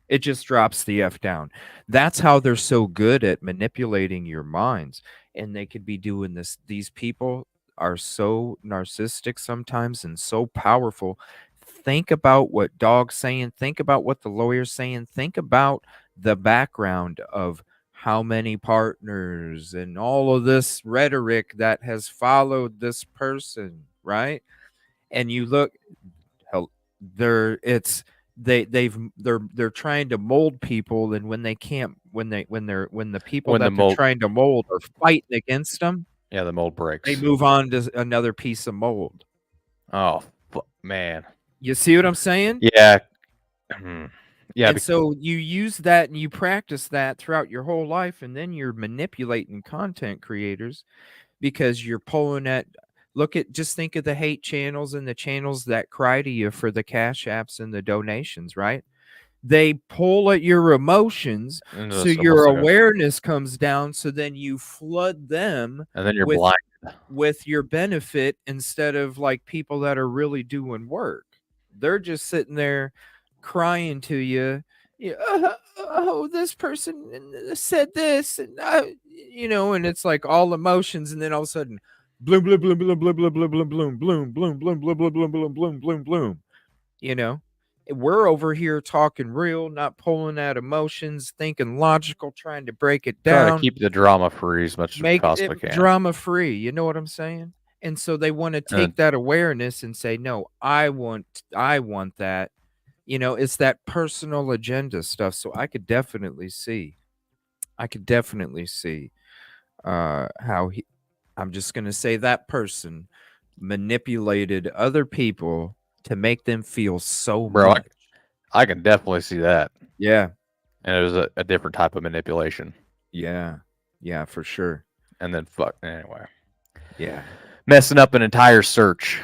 Speaker 4: It just drops the F down. That's how they're so good at manipulating your minds. And they could be doing this. These people are so narcissistic sometimes and so powerful. Think about what Dog's saying. Think about what the lawyer's saying. Think about the background of how many partners and all of this rhetoric that has followed this person, right? And you look, they're trying to mold people, and when they can't, when the people they're trying to mold are fighting against them,
Speaker 5: yeah, the mold breaks.
Speaker 4: They move on to another piece of mold.
Speaker 5: Oh man,
Speaker 4: you see what I'm saying?
Speaker 5: Yeah. Yeah.
Speaker 4: And so you use that and you practice that throughout your whole life, and then you're manipulating content creators because you're pulling at. Just think of the hate channels and the channels that cry to you for the cash apps and the donations, right? They pull at your emotions, so your awareness comes down. So then you flood them,
Speaker 5: and then you're blind
Speaker 4: with your benefit instead of like people that are really doing work. They're just sitting there crying to you. Oh, this person said this, and and it's like all emotions, and then all of a sudden. Bloom, bloom, bloom, bloom, bloom, bloom, bloom, bloom, bloom, bloom, bloom, bloom, bloom, bloom, bloom, bloom, bloom, bloom, bloom. We're over here talking real, not pulling out emotions, thinking logical, trying to break it down.
Speaker 5: Trying to keep the drama free as much as possibly can.
Speaker 4: Drama free. You know what I'm saying? And so they want to take that awareness and say, no, I want that. It's that personal agenda stuff. So I could definitely see how I'm just going to say that person manipulated other people to make them feel so much.
Speaker 5: I can definitely see that.
Speaker 4: Yeah.
Speaker 5: And it was a different type of manipulation.
Speaker 4: Yeah. Yeah, for sure.
Speaker 5: And then anyway.
Speaker 4: Yeah.
Speaker 5: messing up an entire search.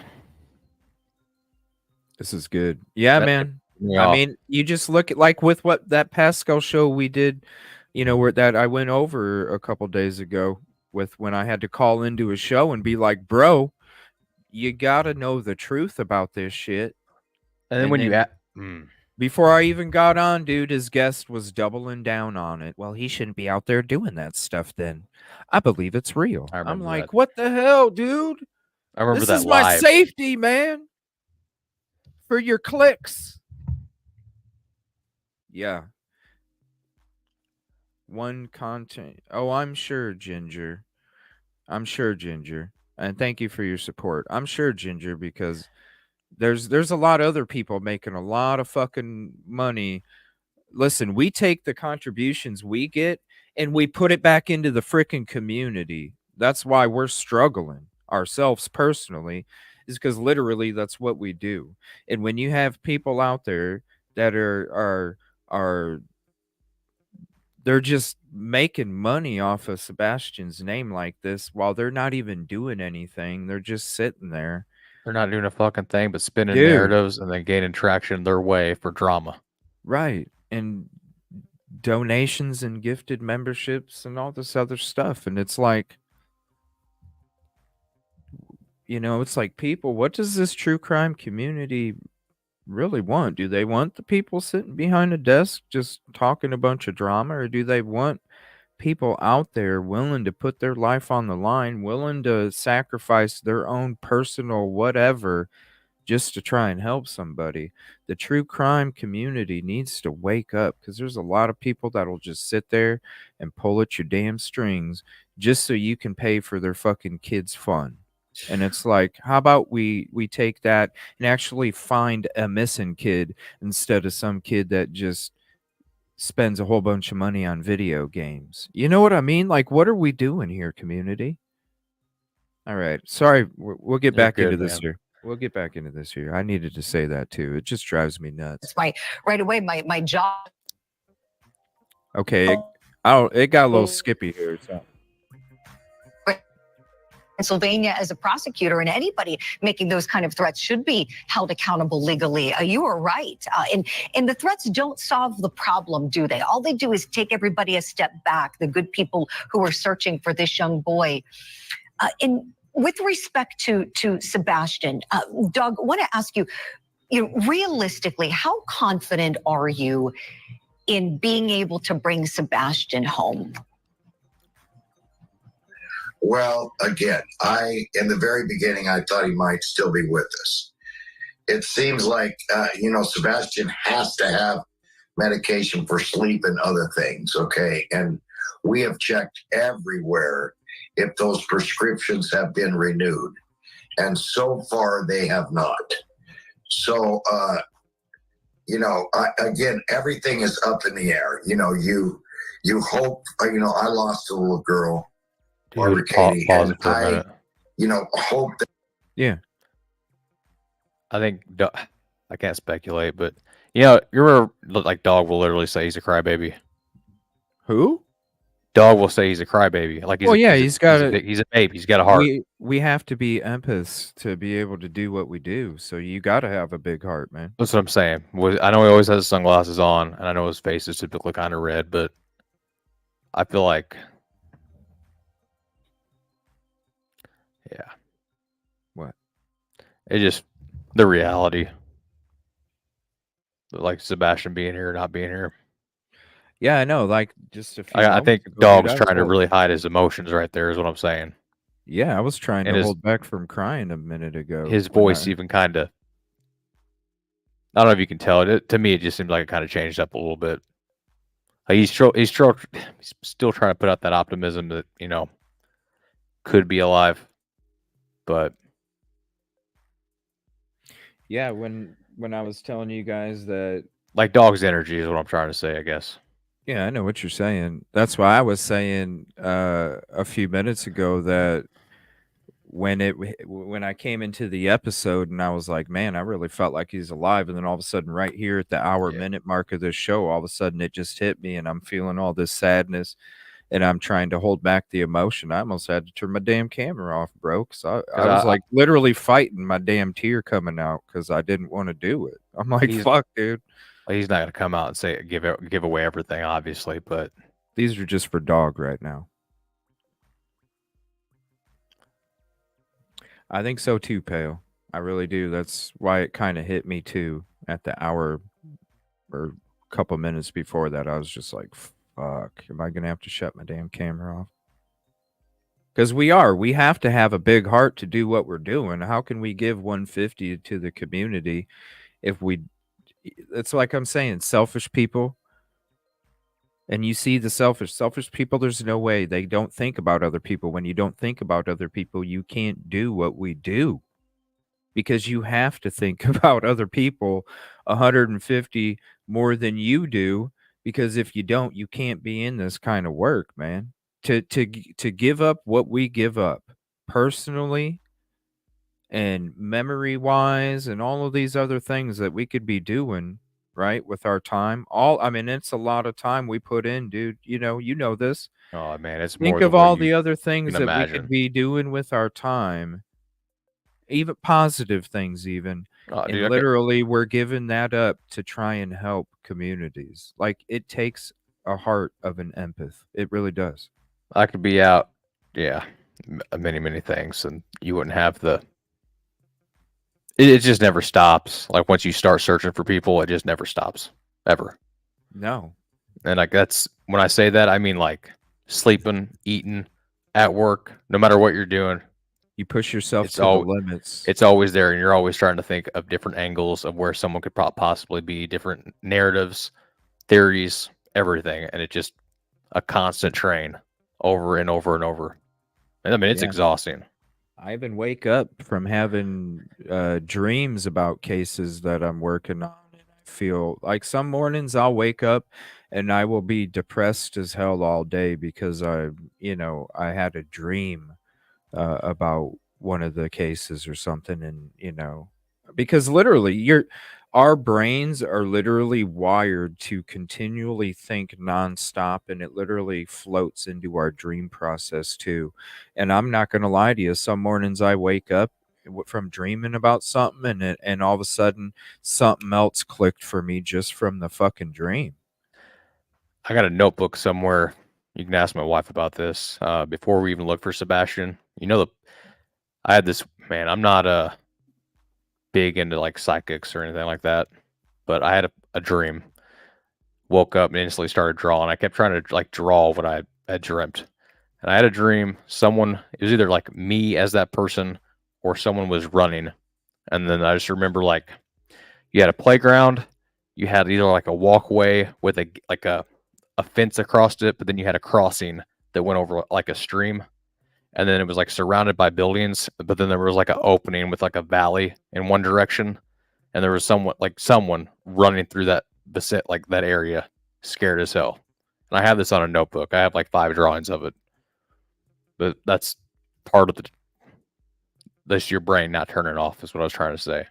Speaker 4: This is good. Yeah, man. I mean, you just look at like with what that Pascal show we did, where that I went over a couple days ago with when I had to call into a show and be like, bro, you gotta know the truth about this shit.
Speaker 5: And then when you
Speaker 4: before I even got on, dude, his guest was doubling down on it. Well, he shouldn't be out there doing that stuff then. I believe it's real. I'm like,
Speaker 5: that.
Speaker 4: what the hell, dude?
Speaker 5: I remember
Speaker 4: this
Speaker 5: that
Speaker 4: is my
Speaker 5: live.
Speaker 4: safety, man. For your clicks. Yeah. One content. Oh, I'm sure, Ginger. I'm sure, Ginger. And thank you for your support. I'm sure, Ginger, because there's a lot of other people making a lot of fucking money. Listen, we take the contributions we get and we put it back into the freaking community. That's why we're struggling ourselves personally, is because literally that's what we do. And when you have people out there that are they're just making money off of Sebastian's name like this while they're not even doing anything, they're just sitting there.
Speaker 5: They're not doing a fucking thing but spinning narratives and then gaining traction their way for drama.
Speaker 4: Right. And donations and gifted memberships and all this other stuff. And it's like, it's like, people, what does this true crime community really want? Do they want the people sitting behind a desk just talking a bunch of drama, or do they want people out there willing to put their life on the line, willing to sacrifice their own personal whatever just to try and help somebody? The true crime community needs to wake up, because there's a lot of people that'll just sit there and pull at your damn strings just so you can pay for their fucking kids' fun. And it's like, how about we take that and actually find a missing kid instead of some kid that just spends a whole bunch of money on video games? You know what I mean? Like, what are we doing here, community? All right. Sorry, we'll get back into this here. We'll get back into this here. I needed to say that too. It just drives me nuts.
Speaker 7: That's right away, my job.
Speaker 4: Okay, it got a little skippy here. So.
Speaker 7: Pennsylvania as a prosecutor, and anybody making those kind of threats should be held accountable legally. You are right. And the threats don't solve the problem, do they? All they do is take everybody a step back, the good people who are searching for this young boy. With respect to Sebastian, Doug, I want to ask you, realistically, how confident are you in being able to bring Sebastian home?
Speaker 8: Well, again, in the very beginning, I thought he might still be with us. It seems like, Sebastian has to have medication for sleep and other things, okay? And we have checked everywhere if those prescriptions have been renewed. And so far, they have not. So, again, everything is up in the air. You hope, I lost a little girl.
Speaker 5: Dude, pause it for a minute.
Speaker 8: Hope that.
Speaker 4: Yeah.
Speaker 5: I think, I can't speculate, but, you're like Dog will literally say he's a crybaby.
Speaker 4: Who?
Speaker 5: Dog will say he's a crybaby. Like,
Speaker 4: he's
Speaker 5: a baby. He's got a heart.
Speaker 4: We have to be empaths to be able to do what we do. So you got to have a big heart, man.
Speaker 5: That's what I'm saying. I know he always has his sunglasses on, and I know his face is typically kind of red, but I feel like, yeah.
Speaker 4: What?
Speaker 5: It just, the reality. Like Sebastian being here or not being here.
Speaker 4: Yeah, I know. Like, just a few.
Speaker 5: I think Dog's trying to really hide his emotions right there, is what I'm saying.
Speaker 4: Yeah, I was trying to hold back from crying a minute ago.
Speaker 5: His voice even kind of, I don't know if you can tell it. To me, it just seems like it kind of changed up a little bit. Like he's still trying to put out that optimism that, could be alive. But
Speaker 4: yeah, when I was telling you guys that,
Speaker 5: like, Dog's energy is what I'm trying to say, I guess.
Speaker 4: Yeah, I know what you're saying. That's why I was saying a few minutes ago that when I came into the episode and I was like, man, I really felt like he's alive. And then all of a sudden, right here at the minute mark of this show, all of a sudden it just hit me and I'm feeling all this sadness. and I'm trying to hold back the emotion. I almost had to turn my damn camera off, bro. Cause I
Speaker 5: 'Cause
Speaker 4: was like literally fighting my damn tear coming out because I didn't want to do it. I'm like, fuck, dude.
Speaker 5: He's not gonna come out and say give away everything, obviously, but
Speaker 4: these are just for dog right now. I think so too, Pale. I really do. That's why it kind of hit me too at the hour or a couple minutes before that. I was just like, fuck, am I going to have to shut my damn camera off? Because we have to have a big heart to do what we're doing. How can we give 150 to the community if it's like I'm saying, selfish people. And you see the selfish people, there's no way they don't think about other people. When you don't think about other people, you can't do what we do. Because you have to think about other people 150 more than you do, because if you don't, you can't be in this kind of work, man. To give up what we give up personally and memory wise and all of these other things that we could be doing, right, with our time. I mean, it's a lot of time we put in, dude. You know this.
Speaker 5: Oh man, it's
Speaker 4: Think
Speaker 5: more than
Speaker 4: of
Speaker 5: what
Speaker 4: all
Speaker 5: you
Speaker 4: the other things
Speaker 5: can
Speaker 4: that we
Speaker 5: imagine.
Speaker 4: could be doing with our time, even positive things, even.
Speaker 5: Oh,
Speaker 4: And
Speaker 5: dude,
Speaker 4: literally, we're giving that up to try and help communities. Like, it takes a heart of an empath. It really does.
Speaker 5: I could be out, many things, and you wouldn't have the. It just never stops. Like once you start searching for people, it just never stops, ever.
Speaker 4: No.
Speaker 5: And like that's when I say that, I mean like sleeping, eating, at work, no matter what you're doing.
Speaker 4: You push yourself to the limits.
Speaker 5: It's always there, and you're always trying to think of different angles of where someone could possibly be, different narratives, theories, everything, and it's just a constant train over and over and over. And I mean, it's exhausting.
Speaker 4: I even wake up from having dreams about cases that I'm working on, and I feel like some mornings I'll wake up and I will be depressed as hell all day because I had a dream about one of the cases or something, and because literally our brains are literally wired to continually think nonstop, and it literally floats into our dream process too. And I'm not going to lie to you, some mornings I wake up from dreaming about something, and all of a sudden something else clicked for me just from the fucking dream.
Speaker 5: I got a notebook somewhere. You can ask my wife about this. Before we even look for Sebastian, I had this, man, I'm not big into like psychics or anything like that, but I had a dream. Woke up and instantly started drawing. I kept trying to like draw what I had dreamt. And I had a dream, it was either like me as that person or someone was running. And then I just remember like you had a playground, you had either like a walkway with a fence across it, but then you had a crossing that went over like a stream. And then it was like surrounded by buildings, but then there was like an opening with like a valley in one direction. And there was someone running through that area, scared as hell. And I have this on a notebook. I have like 5 drawings of it. But that's part of that's your brain not turning off is what I was trying to say.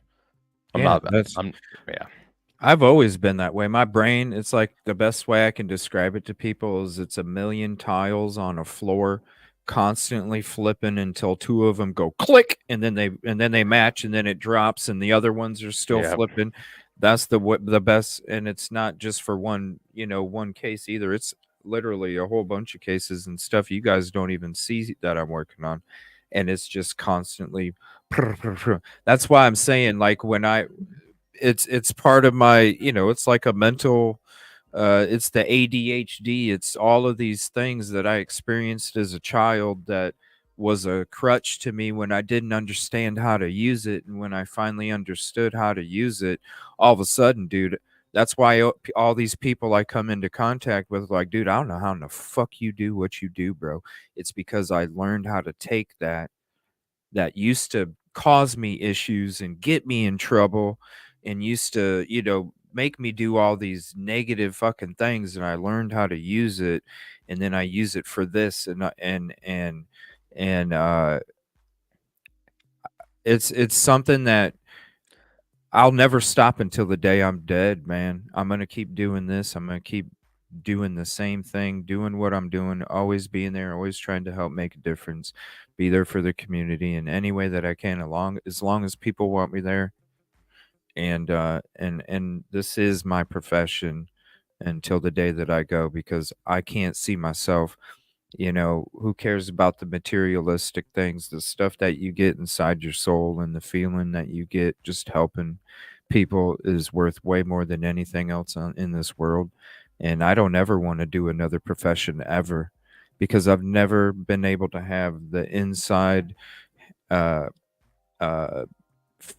Speaker 4: I've always been that way. My brain, it's like the best way I can describe it to people is it's a million tiles on a floor constantly flipping until 2 of them go click, and then they match, and then it drops and the other ones are still flipping. That's the best. And it's not just for one case either. It's literally a whole bunch of cases and stuff you guys don't even see that I'm working on, and it's just constantly that's why I'm saying, like, when it's part of my, it's like a mental, it's the ADHD. It's all of these things that I experienced as a child that was a crutch to me when I didn't understand how to use it. And when I finally understood how to use it, all of a sudden, dude, that's why all these people I come into contact with, like, dude, I don't know how in the fuck you do what you do, bro. It's because I learned how to take that used to cause me issues and get me in trouble and used to, make me do all these negative fucking things, and I learned how to use it, and then I use it for this, and it's something that I'll never stop until the day I'm dead, man. I'm gonna keep doing this. I'm gonna keep doing the same thing, doing what I'm doing, always being there, always trying to help make a difference, be there for the community in any way that I can, as long as people want me there. And this is my profession until the day that I go, because I can't see myself. Who cares about the materialistic things, the stuff that you get inside your soul and the feeling that you get just helping people is worth way more than anything else in this world. And I don't ever want to do another profession ever, because I've never been able to have the inside uh, uh, f-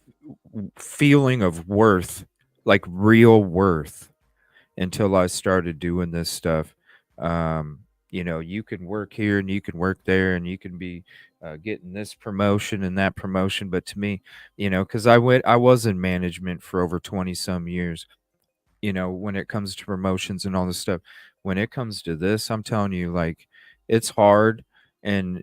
Speaker 4: feeling of worth, like real worth, until I started doing this stuff. You can work here and you can work there and you can be getting this promotion and that promotion. But to me, because I was in management for over 20 some years, when it comes to promotions and all this stuff. When it comes to this, I'm telling you, like, it's hard. And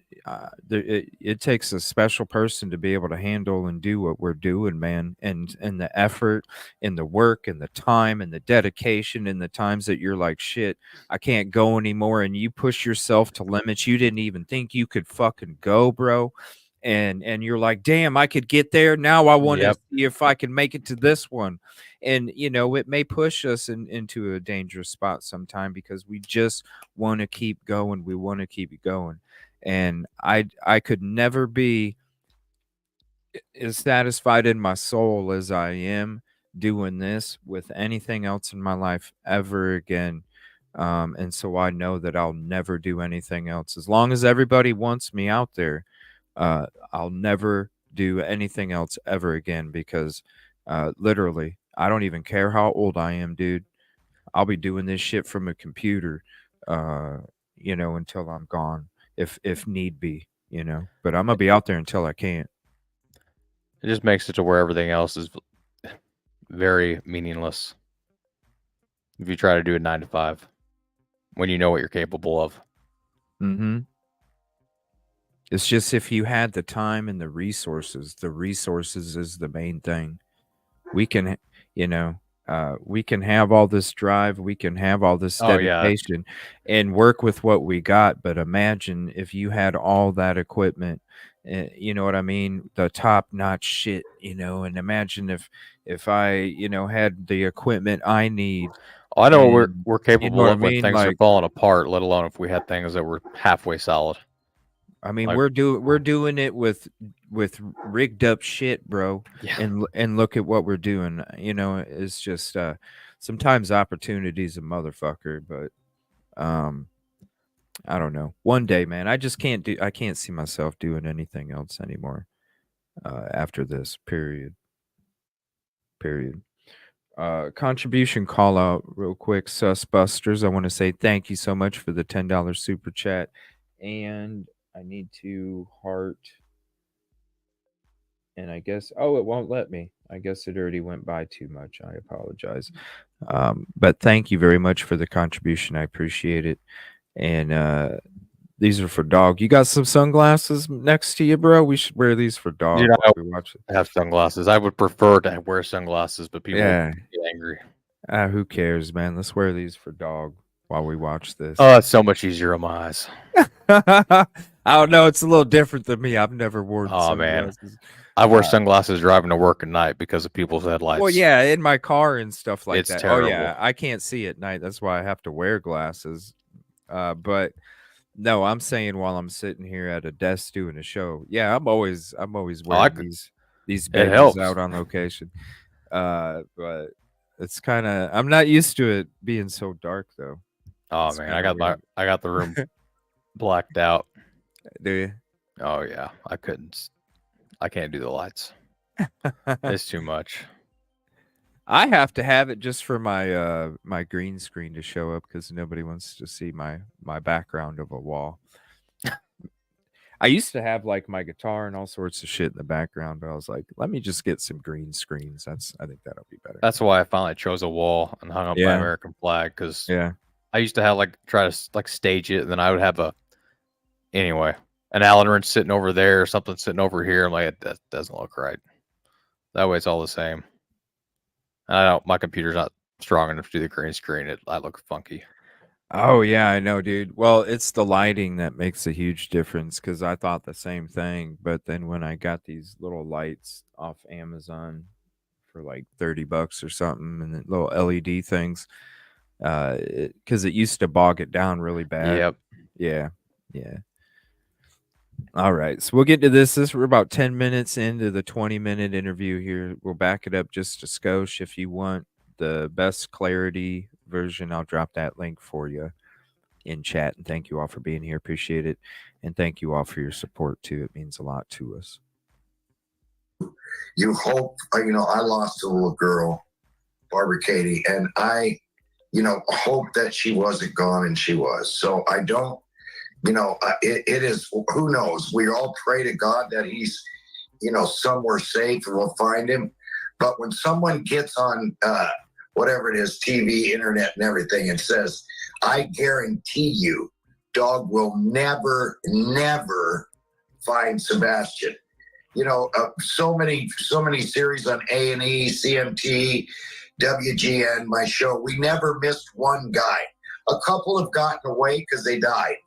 Speaker 4: it takes a special person to be able to handle and do what we're doing, man. And the effort and the work and the time and the dedication and the times that you're like, shit, I can't go anymore. And you push yourself to limits you didn't even think you could fucking go, bro. And you're like, damn, I could get there. Now I want to see if I can make it to this one. And it may push us into a dangerous spot sometime, because we just want to keep going. We want to keep it going. And I could never be as satisfied in my soul as I am doing this with anything else in my life ever again. And so I know that I'll never do anything else as long as everybody wants me out there. I'll never do anything else ever again, because literally, I don't even care how old I am, dude. I'll be doing this shit from a computer, until I'm gone, if need be, But I'm gonna be out there until I can't.
Speaker 5: It just makes it to where everything else is very meaningless if you try to do a 9 to 5 when you know what you're capable of.
Speaker 4: Mm-hmm. It's just, if you had the time and the resources is the main thing. We can, we can have all this drive, we can have all this dedication and work with what we got. But imagine if you had all that equipment, you know what I mean? The top notch shit, and imagine if I, had the equipment I need.
Speaker 5: I know what we're capable of when
Speaker 4: mean?
Speaker 5: things are falling apart, let alone if we had things that were halfway solid.
Speaker 4: I mean, we're doing it with rigged up shit, bro.
Speaker 5: Yeah.
Speaker 4: And look at what we're doing. It's just sometimes opportunity's a motherfucker, but I don't know. One day, man, I can't see myself doing anything else anymore after this, period. Contribution call out real quick, Susbusters. I want to say thank you so much for the $10 super chat. And I need to heart, and I guess, it won't let me. I guess it already went by too much. I apologize. But thank you very much for the contribution. I appreciate it. And these are for dog. You got some sunglasses next to you, bro? We should wear these for dog while we watch it.
Speaker 5: I have sunglasses. I would prefer to wear sunglasses, but people get angry.
Speaker 4: Who cares, man? Let's wear these for dog while we watch this.
Speaker 5: Oh, it's so much easier on my eyes.
Speaker 4: I don't know. It's a little different than me. I've never worn sunglasses.
Speaker 5: Man. I wear sunglasses driving to work at night because of people's headlights.
Speaker 4: Well, yeah, in my car and stuff like that.
Speaker 5: Terrible.
Speaker 4: Oh, yeah, I can't see at night. That's why I have to wear glasses. But no, I'm saying while I'm sitting here at a desk doing a show. Yeah, I'm always wearing these babies out on location. But it's kind of, I'm not used to it being so dark though.
Speaker 5: Oh it's man, I got the room blacked out.
Speaker 4: Do you?
Speaker 5: Oh yeah, I can't do the lights. It's too much.
Speaker 4: I have to have it just for my my green screen to show up, because nobody wants to see my background of a wall. I used to have like my guitar and all sorts of shit in the background, but I was like, let me just get some green screens. I think that'll be better.
Speaker 5: That's why I finally chose a wall and hung up my American flag, because I used to have try to stage it, and then I would have an Allen wrench sitting over there or something sitting over here. I'm like, that doesn't look right. That way it's all the same. And my computer's not strong enough to do the green screen. I look funky.
Speaker 4: Oh yeah, I know, dude. Well, it's the lighting that makes a huge difference because I thought the same thing. But then when I got these little lights off Amazon for like $30 or something, and the little LED things, because it used to bog it down really bad.
Speaker 5: Yep.
Speaker 4: Yeah, yeah. All right, so we'll get to this. We're about 10 minutes into the 20-minute interview here. We'll back it up just a skosh. If you want the best clarity version, I'll drop that link for you in chat. And thank you all for being here. Appreciate it. And thank you all for your support too. It means a lot to us.
Speaker 8: You hope, I lost a little girl, Barbara Katie, and I, hope that she wasn't gone, and she was. So I don't, it is, who knows? We all pray to God that he's, somewhere safe and we'll find him. But when someone gets on whatever it is, TV, internet, and everything, and says, I guarantee you, dog will never, never find Sebastian. So many series on A&E, CMT, WGN, my show. We never missed one guy. A couple have gotten away because they died.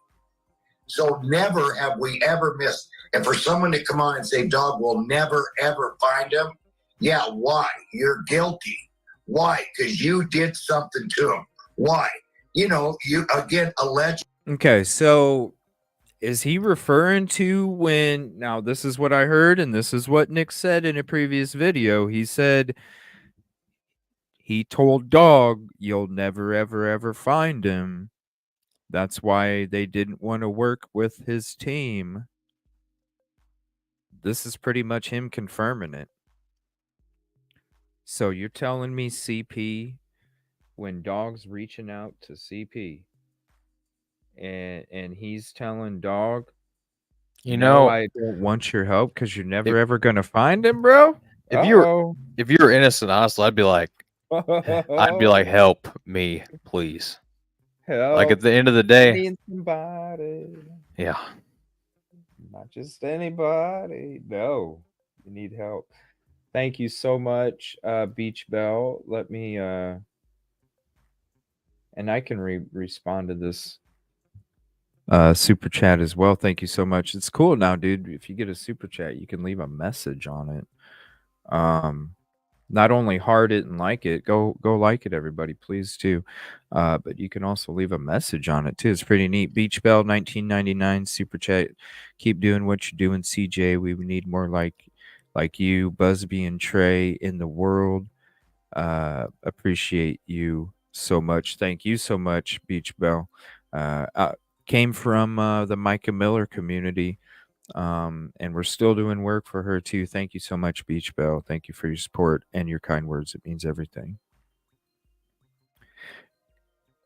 Speaker 8: So never have we ever missed. And for someone to come on and say, dog will never, ever find him. Yeah, why? You're guilty. Why? Because you did something to him. Why? You, again, alleged.
Speaker 4: Okay, so is he referring to when, now this is what I heard, and this is what Nick said in a previous video. He said he told Dog, you'll never, ever, ever find him. That's why they didn't want to work with his team. This is pretty much him confirming it. So you're telling me CP, when Dog's reaching out to CP, and he's telling Dog, I don't want your help because you're never ever gonna find him, bro.
Speaker 5: If you're innocent, honestly, I'd be like, help me, please.
Speaker 4: Help.
Speaker 5: Like at the end of the day,
Speaker 4: need somebody.
Speaker 5: Yeah.
Speaker 4: Not just anybody. No, you need help. Thank you so much, Beach Bell. Let me and I can respond to this super chat as well. Thank you so much. It's cool now, dude. If you get a super chat, you can leave a message on it. Not only heart it and like it, go like it, everybody, please too. But you can also leave a message on it too. It's pretty neat. Beach Bell 1999 super chat. Keep doing what you're doing, CJ. We need more like you, Busby and Trey in the world. Appreciate you so much. Thank you so much, Beach Bell. Came from the Micah Miller community. And we're still doing work for her too. Thank you so much, Beach Bell. Thank you for your support and your kind words. It means everything.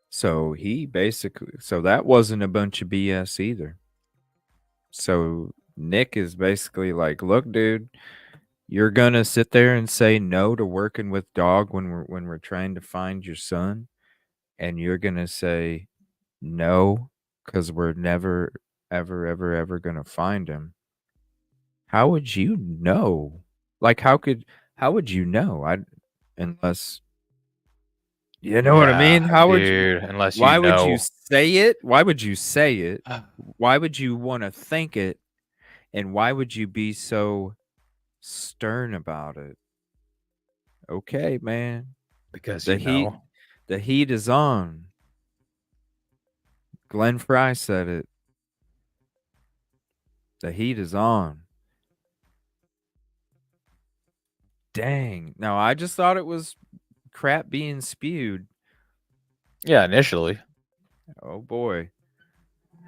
Speaker 4: So that wasn't a bunch of BS either. So Nick is basically like, look, dude, you're gonna sit there and say no to working with Dog when we're trying to find your son, and you're gonna say no because we're never ever ever ever gonna find him. How would you know? Like, how would you know? Unless, you know what I mean? How would you,
Speaker 5: unless you
Speaker 4: why
Speaker 5: know.
Speaker 4: would you say it? Why would you say it? Why would you want to think it? And why would you be so stern about it? Okay, man.
Speaker 5: Because
Speaker 4: the heat is on. Glenn Fry said it. The heat is on. Dang. No, I just thought it was crap being spewed.
Speaker 5: Yeah, initially.
Speaker 4: Oh boy.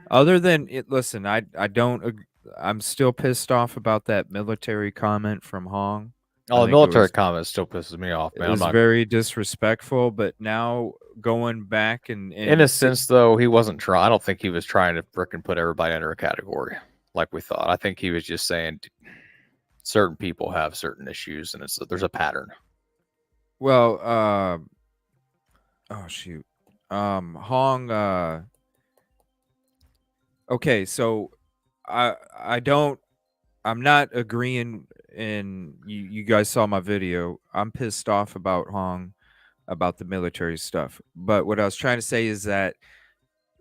Speaker 4: Other than it, listen, I'm still pissed off about that military comment from Hong.
Speaker 5: Oh, the military comment still pisses me off, man.
Speaker 4: It was very disrespectful, but now going back and
Speaker 5: in a sense, though, he wasn't trying. I don't think he was trying to frickin' put everybody under a category like we thought. I think he was just saying certain people have certain issues, and there's a pattern.
Speaker 4: Well, oh shoot, Hong. Okay, so I'm not agreeing. And you guys saw my video. I'm pissed off about Hong, about the military stuff. But what I was trying to say is that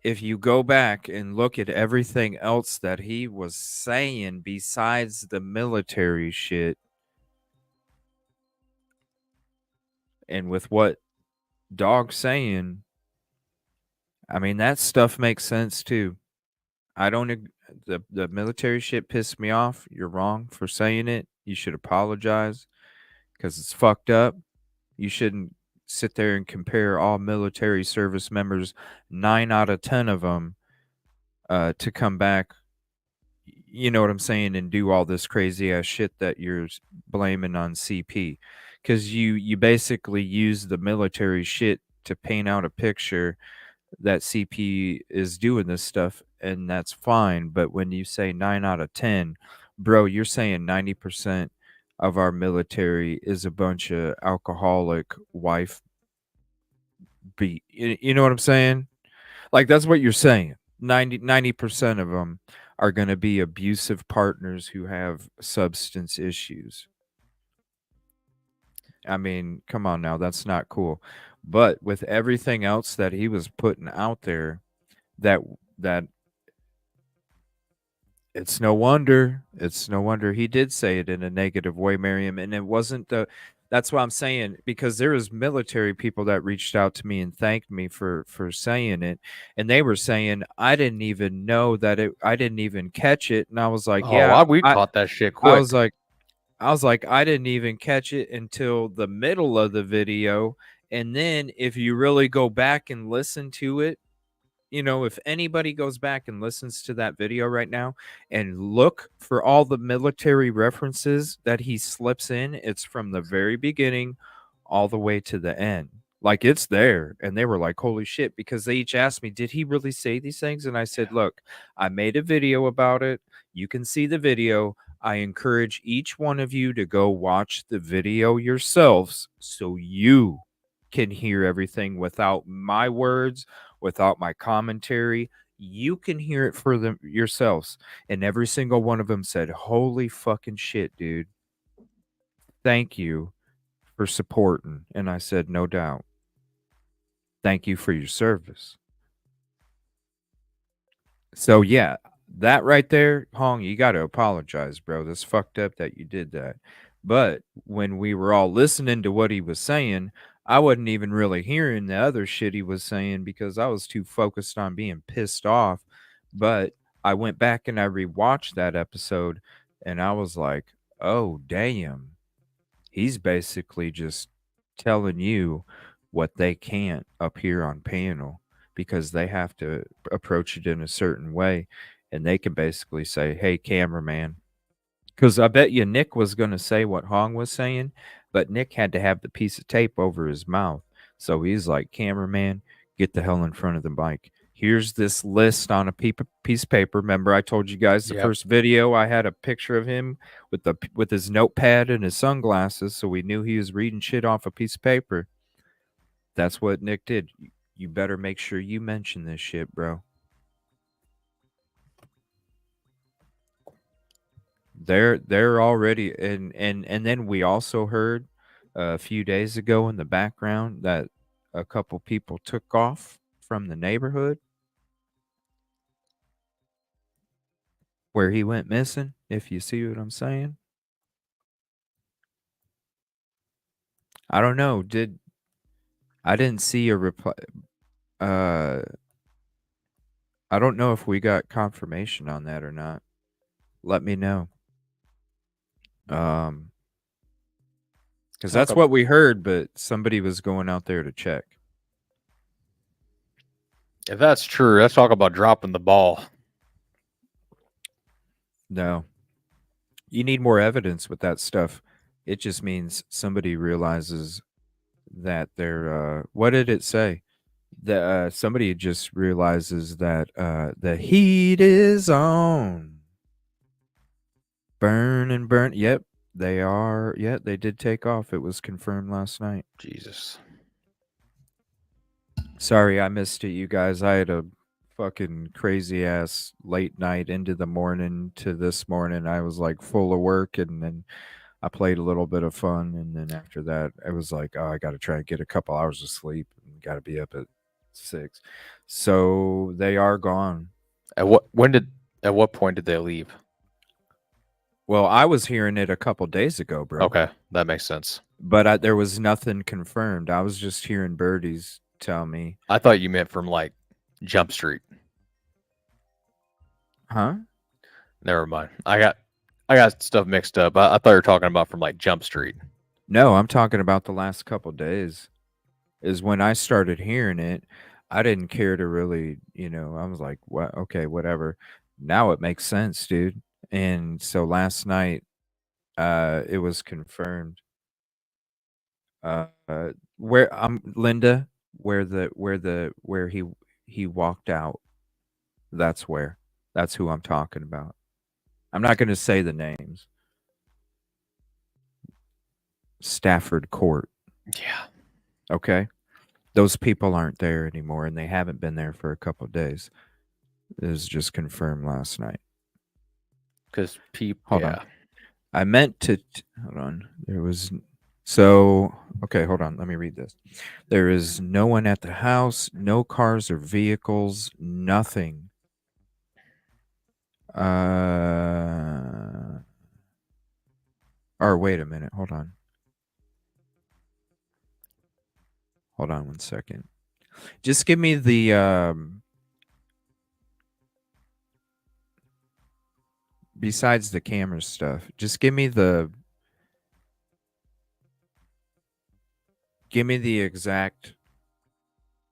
Speaker 4: if you go back and look at everything else that he was saying besides the military shit, and with what Dog's saying, I mean, that stuff makes sense too. I don't, the military shit pissed me off. You're wrong for saying it. You should apologize because it's fucked up. You shouldn't sit there and compare all military service members, 9 out of 10 of them, to come back, you know what I'm saying, and do all this crazy ass shit that you're blaming on CP. Because you basically use the military shit to paint out a picture that CP is doing this stuff, and that's fine. But when you say 9 out of 10, bro, you're saying 90% of our military is a bunch of alcoholic wife beat. You know what I'm saying? Like, that's what you're saying. 90% of them are going to be abusive partners who have substance issues. I mean, come on now, that's not cool. But with everything else that he was putting out there, that it's no wonder he did say it in a negative way, Miriam. And it wasn't that's what I'm saying, because there was military people that reached out to me and thanked me for saying it, and they were saying I didn't even know that I didn't even catch it, and I was like, yeah,
Speaker 5: we caught that shit
Speaker 4: I
Speaker 5: quick.
Speaker 4: was like, I didn't even catch it until the middle of the video. And then if you really go back and listen to it, you know, if anybody goes back and listens to that video right now and look for all the military references that he slips in, it's from the very beginning all the way to the end. Like, it's there. And they were like, holy shit, because they each asked me, did he really say these things? And I said, look, I made a video about it. You can see the video. I encourage each one of you to go watch the video yourselves so you can hear everything without my words, without my commentary. You can hear it for them yourselves. And every single one of them said, holy fucking shit, dude. Thank you for supporting. And I said, no doubt. Thank you for your service. So yeah, that right there, Hong, you got to apologize, bro. That's fucked up that you did that. But when we were all listening to what he was saying, I wasn't even really hearing the other shit he was saying because I was too focused on being pissed off. But I went back and I rewatched that episode and I was like, oh, damn. He's basically just telling you what they can't up here on panel because they have to approach it in a certain way. And they can basically say, hey, cameraman. Because I bet you Nick was going to say what Hong was saying, but Nick had to have the piece of tape over his mouth. So he's like, cameraman, get the hell in front of the mic. Here's this list on a piece of paper. Remember, I told you guys the first video, I had a picture of him with his notepad and his sunglasses, so we knew he was reading shit off a piece of paper. That's what Nick did. You better make sure you mention this shit, bro. They're already and then we also heard a few days ago in the background that a couple people took off from the neighborhood where he went missing, if you see what I'm saying. I don't know. I didn't see a reply. I don't know if we got confirmation on that or not. Let me know. Because that's what we heard, but somebody was going out there to check.
Speaker 5: If that's true, let's talk about dropping the ball.
Speaker 4: No. You need more evidence with that stuff. It just means somebody realizes that they're what did it say? That somebody just realizes that the heat is on. Burn and burn. Yep, they are. Yeah, they did take off. It was confirmed last night.
Speaker 5: Jesus.
Speaker 4: Sorry, I missed it, you guys. I had a fucking crazy ass late night into the morning to this morning. I was like full of work, and then I played a little bit of fun, and then after that, I was like, oh, I got to try and get a couple hours of sleep and got to be up at 6. So they are gone.
Speaker 5: At what point did they leave?
Speaker 4: Well, I was hearing it a couple days ago, bro.
Speaker 5: Okay, that makes sense.
Speaker 4: But there was nothing confirmed. I was just hearing birdies tell me.
Speaker 5: I thought you meant from like Jump Street.
Speaker 4: Huh?
Speaker 5: Never mind. I got stuff mixed up. I thought you were talking about from like Jump Street.
Speaker 4: No, I'm talking about the last couple days. Is when I started hearing it. I didn't care to really, I was like, what? Okay, whatever. Now it makes sense, dude. And so last night, it was confirmed. Where Linda, where he walked out. That's where. That's who I'm talking about. I'm not going to say the names. Stafford Court.
Speaker 5: Yeah.
Speaker 4: Okay. Those people aren't there anymore, and they haven't been there for a couple of days. It was just confirmed last night.
Speaker 5: Because people.
Speaker 4: Hold on. I meant to. Hold on. There was. So, okay, hold on. Let me read this. There is no one at the house, no cars or vehicles, nothing. Or wait a minute. Hold on. Hold on 1 second. Just give me the besides the camera stuff, just give me the exact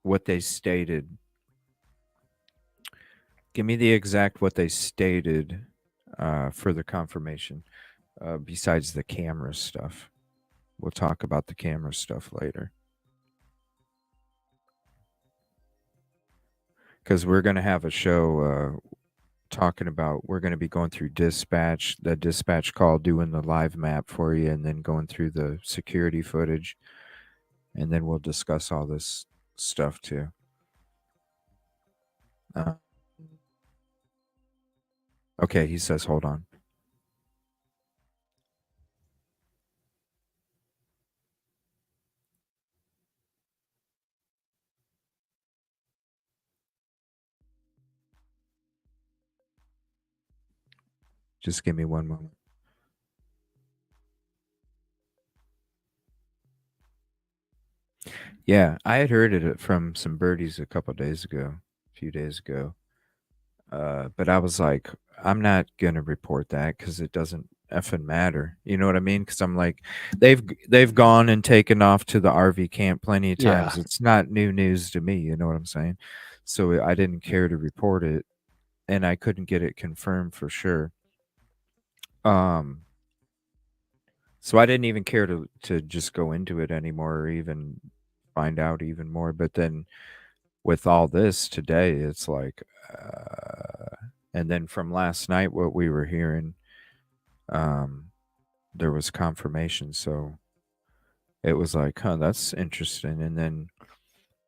Speaker 4: what they stated. Give me the exact what they stated for the confirmation. Besides the camera stuff. We'll talk about the camera stuff later. Because we're going to have a show talking about, we're going to be going through dispatch, the dispatch call, doing the live map for you, and then going through the security footage. And then we'll discuss all this stuff too. Okay, he says, hold on. Just give me one moment. Yeah, I had heard it from some birdies a couple days ago, a few days ago. But I was like, I'm not gonna report that because it doesn't effing matter. You know what I mean? Because I'm like, they've gone and taken off to the RV camp plenty of times.
Speaker 5: Yeah.
Speaker 4: It's not new news to me. You know what I'm saying? So I didn't care to report it, and I couldn't get it confirmed for sure. So I didn't even care to just go into it anymore or even find out even more. But then with all this today, it's like, and then from last night, what we were hearing, there was confirmation. So it was like, huh, that's interesting.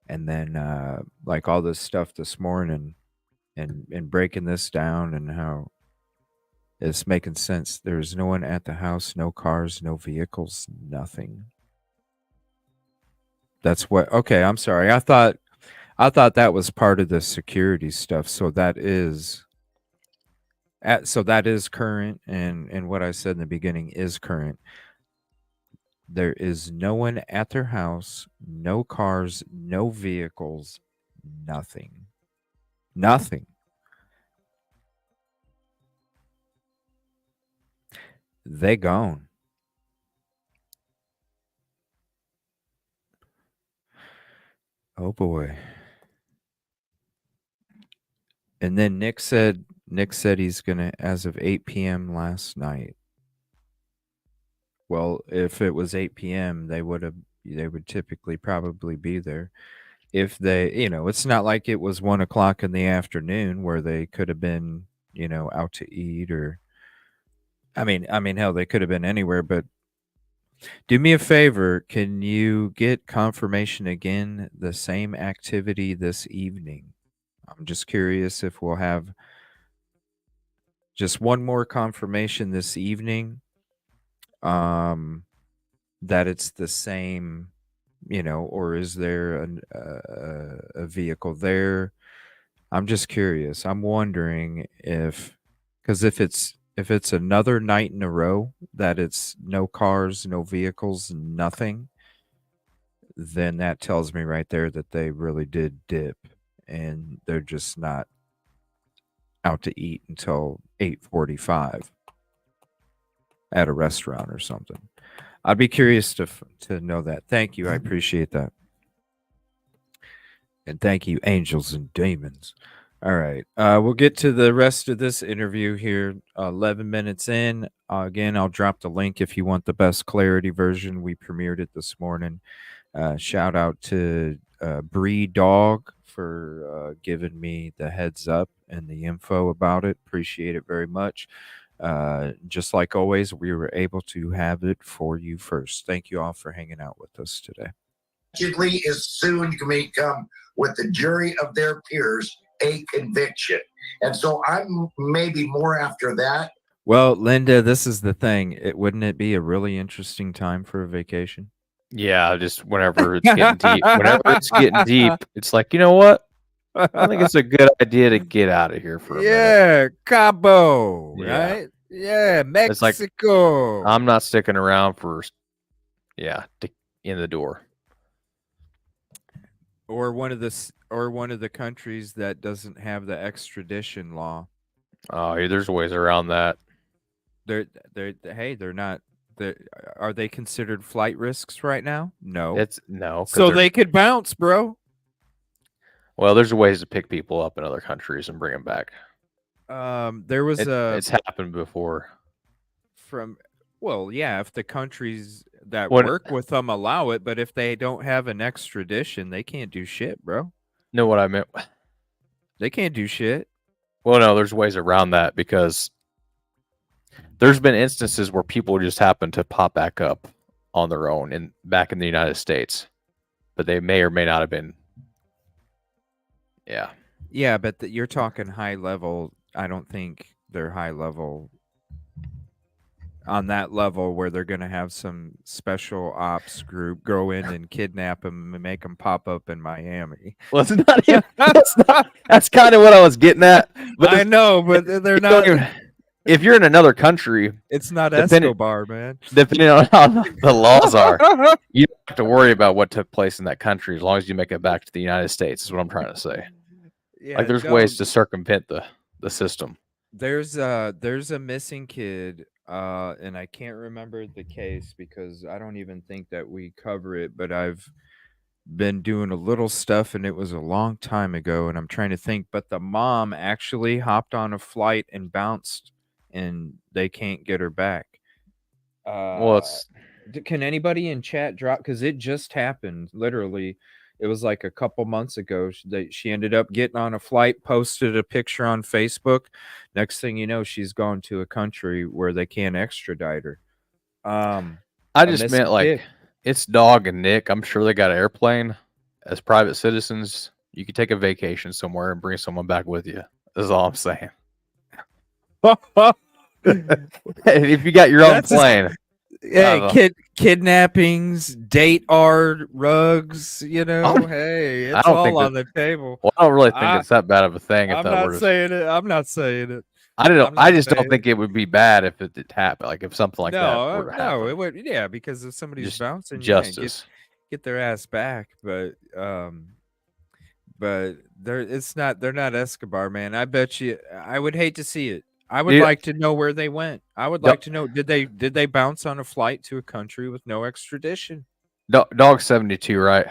Speaker 4: And then like all this stuff this morning and breaking this down and how it's making sense. There's no one at the house, no cars, no vehicles, nothing. That's what, okay, I'm sorry. I thought that was part of the security stuff. So that is current, and what I said in the beginning is current. There is no one at their house, no cars, no vehicles, nothing. Nothing. They gone. Oh boy. And then Nick said he's gonna, as of 8 p.m. last night. Well, if it was 8 p.m., they would typically probably be there. If they, it's not like it was 1 o'clock in the afternoon where they could have been, out to eat or, I mean, hell, they could have been anywhere. But do me a favor, can you get confirmation again, the same activity this evening? I'm just curious if we'll have just one more confirmation this evening, that it's the same, or is there a vehicle there? I'm just curious. I'm wondering because if it's another night in a row that it's no cars, no vehicles, nothing, then that tells me right there that they really did dip and they're just not out to eat until 8:45 at a restaurant or something. I'd be curious to know that. Thank you. I appreciate that. And thank you, angels and demons. All right. We'll get to the rest of this interview here. 11 minutes in. Again, I'll drop the link if you want the best clarity version. We premiered it this morning. Shout out to Bree Dog for giving me the heads up and the info about it. Appreciate it very much. Just like always, we were able to have it for you first. Thank you all for hanging out with us today.
Speaker 8: Allegedly is soon to become, with the jury of their peers, a conviction. And so I'm maybe more after that.
Speaker 4: Well, Linda, this is the thing. Wouldn't it be a really interesting time for a vacation?
Speaker 5: Yeah, just whenever it's getting deep. Whenever it's getting deep, it's like, you know what? I think it's a good idea to get out of here for a minute.
Speaker 4: Yeah, Cabo,
Speaker 5: Yeah.
Speaker 4: right? Yeah,
Speaker 5: It's like,
Speaker 4: Mexico.
Speaker 5: I'm not sticking around for, in the door.
Speaker 4: Or one of the countries that doesn't have the extradition law.
Speaker 5: Oh, there's ways around that.
Speaker 4: They're not. Are they considered flight risks right now? No.
Speaker 5: It's no.
Speaker 4: So they could bounce, bro.
Speaker 5: Well, there's ways to pick people up in other countries and bring them back.
Speaker 4: There was
Speaker 5: it's happened before.
Speaker 4: If the countries that work with them allow it, but if they don't have an extradition, they can't do shit, bro.
Speaker 5: Know what I meant?
Speaker 4: They can't do shit.
Speaker 5: Well, no, there's ways around that because there's been instances where people just happen to pop back up on their own back in the United States, but they may or may not have been. Yeah.
Speaker 4: Yeah, but you're talking high level. I don't think they're high level on that level where they're going to have some special ops group go in and kidnap them and make them pop up in Miami.
Speaker 5: Well, it's not even, that's kind of what I was getting at. But
Speaker 4: I know, but they're not.
Speaker 5: If you're in another country,
Speaker 4: it's not Escobar, man.
Speaker 5: Depending on how the laws are, you don't have to worry about what took place in that country as long as you make it back to the United States, is what I'm trying to say.
Speaker 4: Yeah,
Speaker 5: like there's ways to circumvent the system.
Speaker 4: There's a missing kid, and I can't remember the case because I don't even think that we cover it, but I've been doing a little stuff and it was a long time ago and I'm trying to think, but the mom actually hopped on a flight and bounced and they can't get her back. Can anybody in chat drop, because it just happened literally. It was like a couple months ago. She ended up getting on a flight, posted a picture on Facebook. Next thing you know, she's gone to a country where they can't extradite her.
Speaker 5: I just meant like it's Dog and Nick. I'm sure they got an airplane. As private citizens, you could take a vacation somewhere and bring someone back with you. That's all I'm saying. If you got your own plane.
Speaker 4: Hey, kidnappings, date art, rugs, hey, it's all on the table.
Speaker 5: Well, I don't really think it's that bad of a thing.
Speaker 4: I'm not saying it.
Speaker 5: I just don't think it would be bad if it did happen. Like if something like that were to happen.
Speaker 4: No, it would. Yeah, because if somebody's bouncing,
Speaker 5: justice,
Speaker 4: get their ass back. But they're not Escobar, man. I bet you. I would hate to see it. I would like to know where they went. I would like to know, did they bounce on a flight to a country with no extradition?
Speaker 5: Dog 72, right?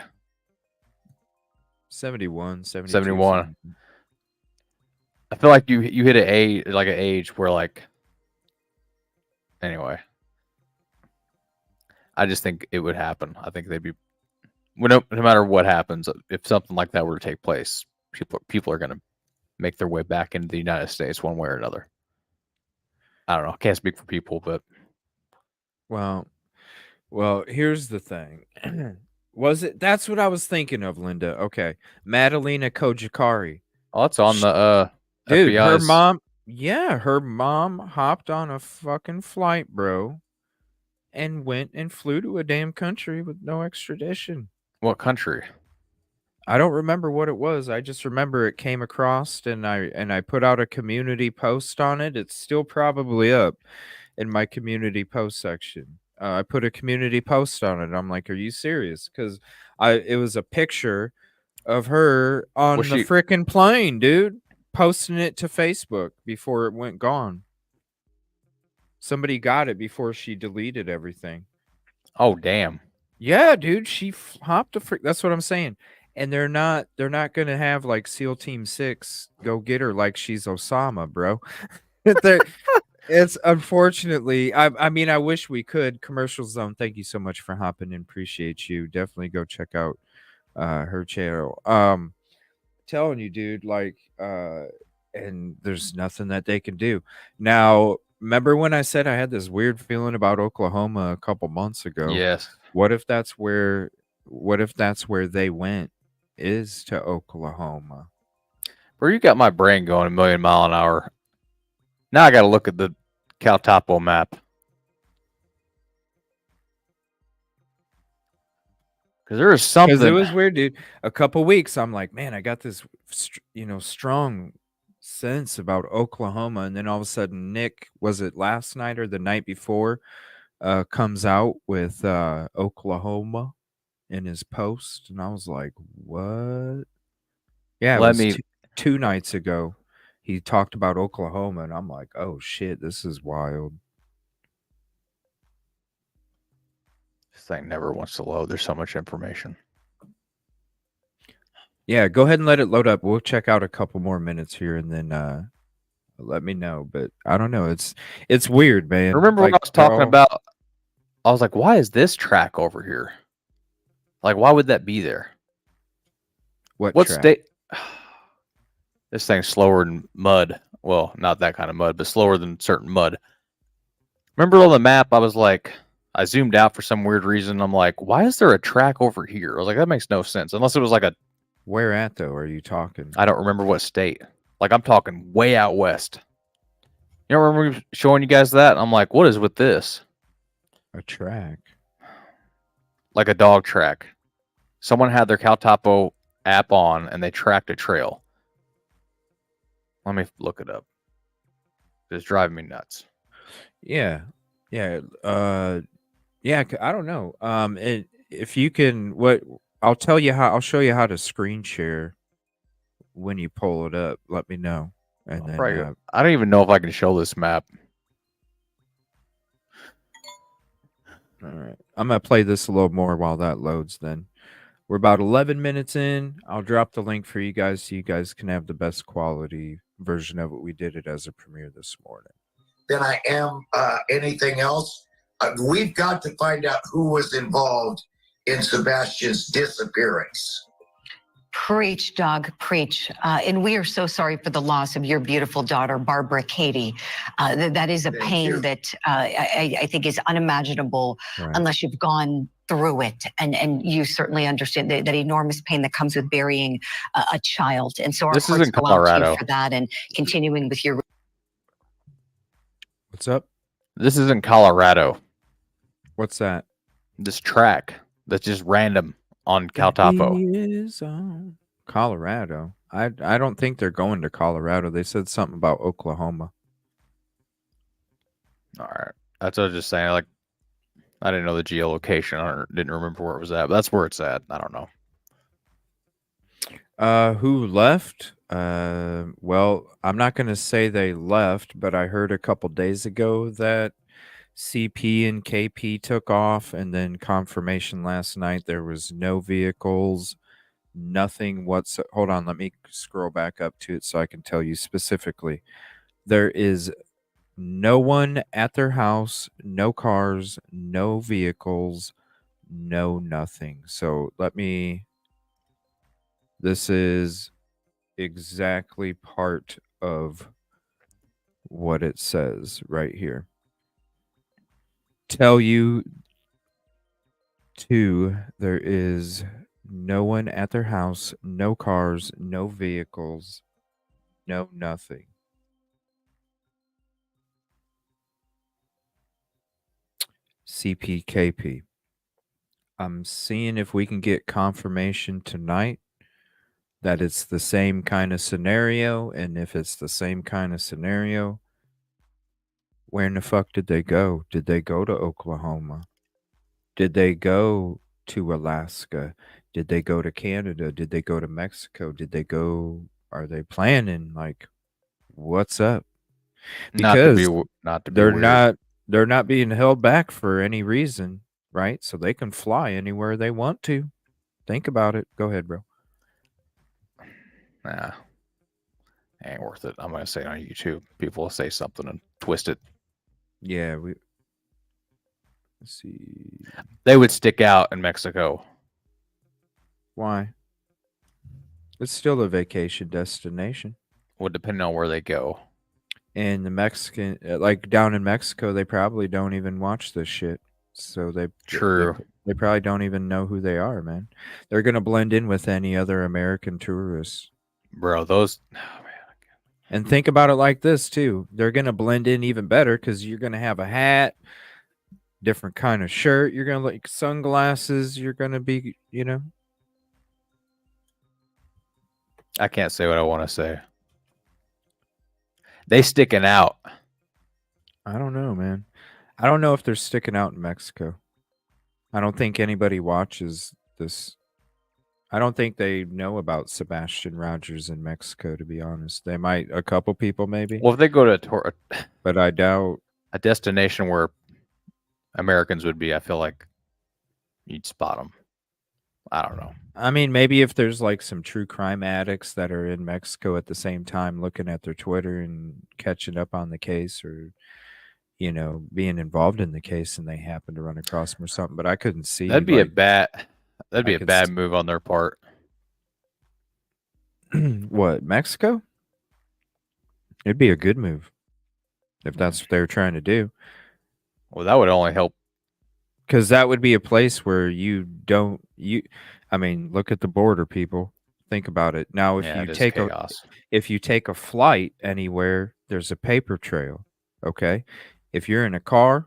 Speaker 4: 71.
Speaker 5: I feel like you hit an age where like. Anyway, I just think it would happen. I think they'd be, no matter what happens, if something like that were to take place, people are going to make their way back into the United States one way or another. I don't know. I can't speak for people, but
Speaker 4: well, here's the thing. That's what I was thinking of, Linda. Okay. Madalena Kojikari.
Speaker 5: Oh, it's on the
Speaker 4: dude,
Speaker 5: FBI's.
Speaker 4: her mom hopped on a fucking flight, bro, and went and flew to a damn country with no extradition.
Speaker 5: What country?
Speaker 4: I don't remember what it was. I just remember it came across and I put out a community post on it. It's still probably up in my community post section. I put a community post on it. I'm like, "Are you serious?" Cuz it was a picture of her on the freaking plane, dude, posting it to Facebook before it went gone. Somebody got it before she deleted everything.
Speaker 5: Oh, damn.
Speaker 4: Yeah, dude, she hopped a freak. That's what I'm saying. And they're not going to have like SEAL Team 6 go get her like she's Osama, bro. It's unfortunately, I mean, I wish we could. Commercial Zone, thank you so much for hopping in. Appreciate you. Definitely go check out her channel. Telling you, dude, like and there's nothing that they can do. Now, remember when I said I had this weird feeling about Oklahoma a couple months ago?
Speaker 5: Yes.
Speaker 4: What if that's where they went, is to Oklahoma?
Speaker 5: Bro, you got my brain going a million mile an hour. Now I got to look at the Cal Topo map. Because there is something.
Speaker 4: Because it was weird, dude. A couple weeks, I'm like, man, I got this, strong sense about Oklahoma. And then all of a sudden, Nick, was it last night or the night before, comes out with Oklahoma in his post. And I was like, what? Yeah, it was two nights ago. He talked about Oklahoma, and I'm like, oh, shit, this is wild.
Speaker 5: This thing never wants to load. There's so much information.
Speaker 4: Yeah, go ahead and let it load up. We'll check out a couple more minutes here, and then let me know. But I don't know. It's weird, man.
Speaker 5: Remember when I was talking about, I was like, why is this track over here? Like, why would that be there?
Speaker 4: What track?
Speaker 5: State? This thing's slower than mud. Well, not that kind of mud, but slower than certain mud. Remember on the map, I was like, I zoomed out for some weird reason. I'm like, why is there a track over here? I was like, that makes no sense. Unless it was like a...
Speaker 4: Where at, though, are you talking?
Speaker 5: I don't remember what state. Like, I'm talking way out west. You don't remember showing you guys that? I'm like, what is with this?
Speaker 4: A track?
Speaker 5: Like a dog track. Someone had their Cal Topo app on, and they tracked a trail. Let me look it up. It's driving me nuts.
Speaker 4: Yeah. Yeah. Yeah. I don't know. If you can, I'll show you how to screen share when you pull it up. Let me know. And then
Speaker 5: I don't even know if I can show this map.
Speaker 4: All right. I'm going to play this a little more while that loads then. We're about 11 minutes in. I'll drop the link for you guys so you guys can have the best quality version of it. We did it as a premiere this morning.
Speaker 8: Than I am anything else. We've got to find out who was involved in Sebastian's disappearance.
Speaker 7: Preach, Doug, preach. And we are so sorry for the loss of your beautiful daughter, Barbara Katie. That is a pain that I think is unimaginable unless you've gone through it. And you certainly understand that enormous pain that comes with burying a child. And so our
Speaker 5: this
Speaker 7: hearts
Speaker 5: is in
Speaker 7: go
Speaker 5: Colorado.
Speaker 7: out to you for that and continuing with your...
Speaker 4: What's up?
Speaker 5: This is in Colorado.
Speaker 4: What's that?
Speaker 5: This track that's just random on Cal Topo.
Speaker 4: Is on Colorado. I don't think they're going to Colorado. They said something about Oklahoma.
Speaker 5: All right. That's what I was just saying. Like, I didn't know the geolocation. I didn't remember where it was at, but that's where it's at. I don't know.
Speaker 4: Who left? Well, I'm not going to say they left, but I heard a couple days ago that CP and KP took off, and then confirmation last night there was no vehicles, nothing whatsoever. Hold on, let me scroll back up to it so I can tell you specifically. There is no one at their house, no cars, no vehicles, no nothing. So this is exactly part of what it says right here. Tell you there is no one at their house, no cars, no vehicles, no nothing. CPKP. I'm seeing if we can get confirmation tonight that it's the same kind of scenario. And if it's the same kind of scenario, where in the fuck did they go? Did they go to Oklahoma? Did they go to Alaska? Did they go to Canada? Did they go to Mexico? Are they planning? Like, what's up? Because
Speaker 5: not to be
Speaker 4: they're
Speaker 5: weird.
Speaker 4: they're not being held back for any reason, right? So they can fly anywhere they want to. Think about it. Go ahead, bro.
Speaker 5: Nah, ain't worth it. I'm gonna say it on YouTube. People will say something and twist it.
Speaker 4: Yeah, let's see.
Speaker 5: They would stick out in Mexico.
Speaker 4: Why? It's still a vacation destination.
Speaker 5: Well, depending on where they go.
Speaker 4: And the Mexican, like down in Mexico, they probably don't even watch this shit. So they probably don't even know who they are, man. They're gonna blend in with any other American tourists.
Speaker 5: Bro, those. Oh, man.
Speaker 4: And think about it like this too. They're gonna blend in even better because you're gonna have a hat, different kind of shirt. You're gonna like sunglasses. You're gonna be,
Speaker 5: I can't say what I want to say. They sticking out.
Speaker 4: I don't know, man. I don't know if they're sticking out in Mexico. I don't think anybody watches this. I don't think they know about Sebastian Rogers in Mexico, to be honest. They might, a couple people maybe.
Speaker 5: Well, if they go to
Speaker 4: but I doubt
Speaker 5: a destination where Americans would be, I feel like you'd spot them. I don't know.
Speaker 4: I mean, maybe if there's like some true crime addicts that are in Mexico at the same time looking at their Twitter and catching up on the case or, being involved in the case and they happen to run across them or something. But I couldn't see.
Speaker 5: That'd be a bad move on their part.
Speaker 4: What, Mexico? It'd be a good move if that's what they were trying to do.
Speaker 5: Well, that would only help.
Speaker 4: Because that would be a place where I mean, look at the border, people. Think about it. Now, if you take a flight anywhere, there's a paper trail. Okay. If you're in a car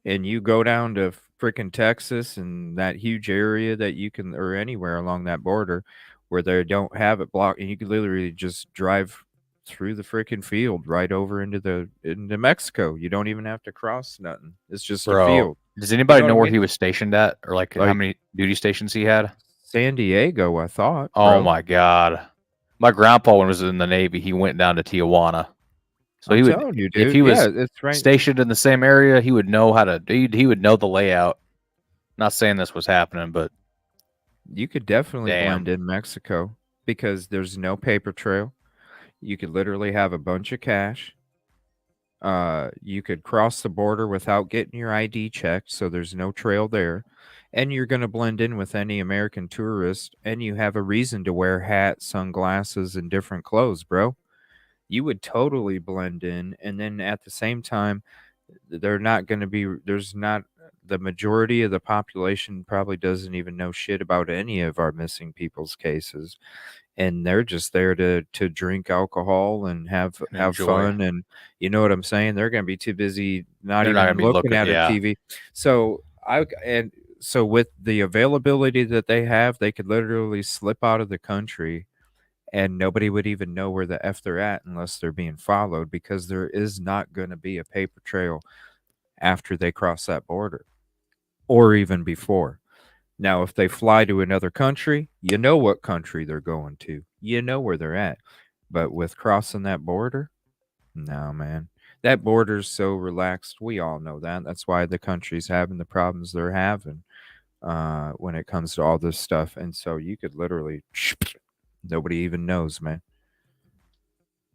Speaker 4: and you go down to freaking Texas and that huge area that you can, or anywhere along that border where they don't have it blocked, and you can literally just drive through the freaking field right over into Mexico. You don't even have to cross nothing. It's just a field.
Speaker 5: Does anybody know where he was stationed at, or like how many duty stations he had?
Speaker 4: San Diego, I thought.
Speaker 5: Oh my God, my grandpa, when he was in the Navy, he went down to Tijuana. So he would, if he was stationed in the same area, he would know he would know the layout. Not saying this was happening, but
Speaker 4: you could definitely blend in Mexico because there's no paper trail. You could literally have a bunch of cash. You could cross the border without getting your ID checked, so there's no trail there. And you're going to blend in with any American tourist, and you have a reason to wear hats, sunglasses, and different clothes, bro. You would totally blend in, and then at the same time, the majority of the population probably doesn't even know shit about any of our missing people's cases. And they're just there to drink alcohol and have fun, and you know what I'm saying? They're going to be too busy not even looking at a TV. So with the availability that they have, they could literally slip out of the country and nobody would even know where the F they're at unless they're being followed, because there is not going to be a paper trail after they cross that border or even before. Now, if they fly to another country, you know what country they're going to. You know where they're at. But with crossing that border, no, man. That border's so relaxed. We all know that. That's why the country's having the problems they're having when it comes to all this stuff. And so you could literally, nobody even knows, man.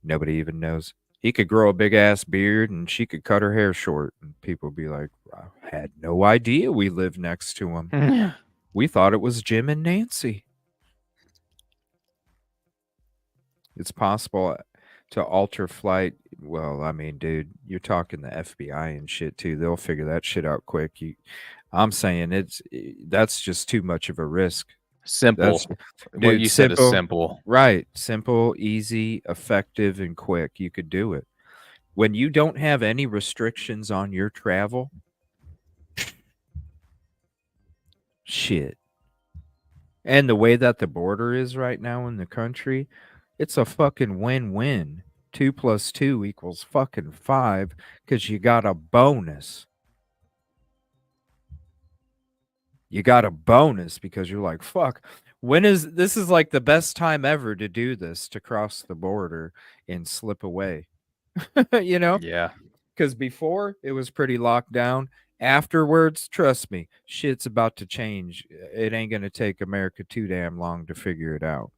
Speaker 4: Nobody even knows. He could grow a big ass beard and she could cut her hair short. And people would be like, I had no idea we lived next to him. We thought it was Jim and Nancy. It's possible to alter flight. Well, I mean, dude, you're talking the FBI and shit too. They'll figure that shit out quick. I'm saying that's just too much of a risk.
Speaker 5: Simple. What you said is simple.
Speaker 4: Right. Simple, easy, effective, and quick. You could do it. When you don't have any restrictions on your travel, Shit. And the way that the border is right now in the country, it's a fucking win-win. 2 + 2 = fucking 5 because you got a bonus. You got a bonus because you're like, fuck, this is like the best time ever to do this, to cross the border and slip away. You know?
Speaker 5: Yeah.
Speaker 4: Because before it was pretty locked down. Afterwards, trust me, shit's about to change. It ain't going to take America too damn long to figure it out.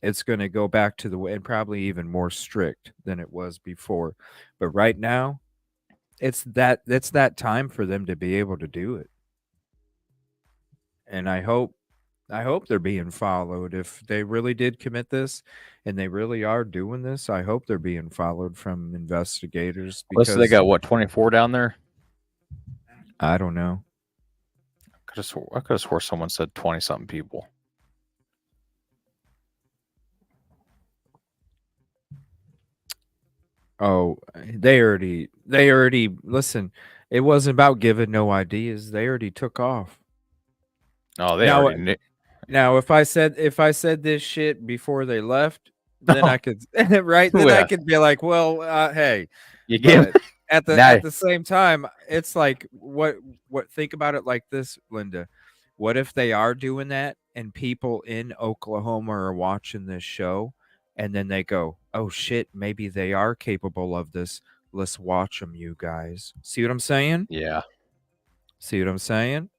Speaker 4: It's going to go back to the way, and probably even more strict than it was before. But right now, it's that time for them to be able to do it. And I hope they're being followed. If they really did commit this and they really are doing this, I hope they're being followed from investigators.
Speaker 5: Plus, they got what, 24 down there?
Speaker 4: I don't know.
Speaker 5: I could have swore someone said 20-something people.
Speaker 4: Oh, they already listen. It wasn't about giving no ideas. They already took off.
Speaker 5: Oh, they already knew.
Speaker 4: Now, if I said this shit before they left, then I could right. Then I could be like, well, hey,
Speaker 5: you get
Speaker 4: at the same time, it's like what think about it like this, Linda. What if they are doing that and people in Oklahoma are watching this show and then they go, oh shit, maybe they are capable of this. Let's watch them, you guys. See what I'm saying?
Speaker 5: Yeah.
Speaker 4: See what I'm saying?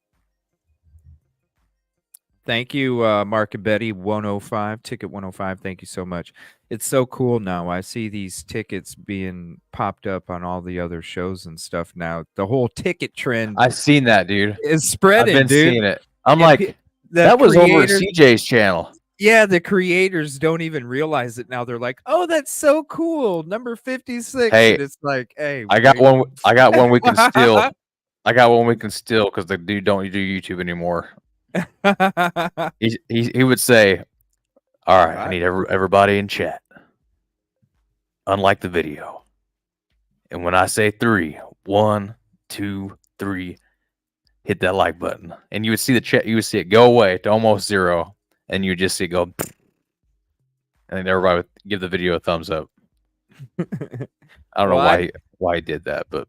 Speaker 4: Thank you, Mark and Betty 105, ticket 105. Thank you so much. It's so cool now. I see these tickets being popped up on all the other shows and stuff now. The whole ticket trend.
Speaker 5: I've seen that, dude.
Speaker 4: Is spreading,
Speaker 5: I've been
Speaker 4: dude.
Speaker 5: seeing it. I'm like, that was over at CJ's channel.
Speaker 4: Yeah, the creators don't even realize it now. They're like, "Oh, that's so cool, number 56."
Speaker 5: Hey,
Speaker 4: and it's like, "Hey,
Speaker 5: I got one we can steal. I got one we can steal because the dude don't do YouTube anymore." he would say, "All right, I need everybody in chat, unlike the video, and when I say 3, 1, 2, 3, hit that like button." And you would see the chat. You would see it go away to almost 0. And you just see it go, and then everybody would give the video a thumbs up. I don't know why he did that, but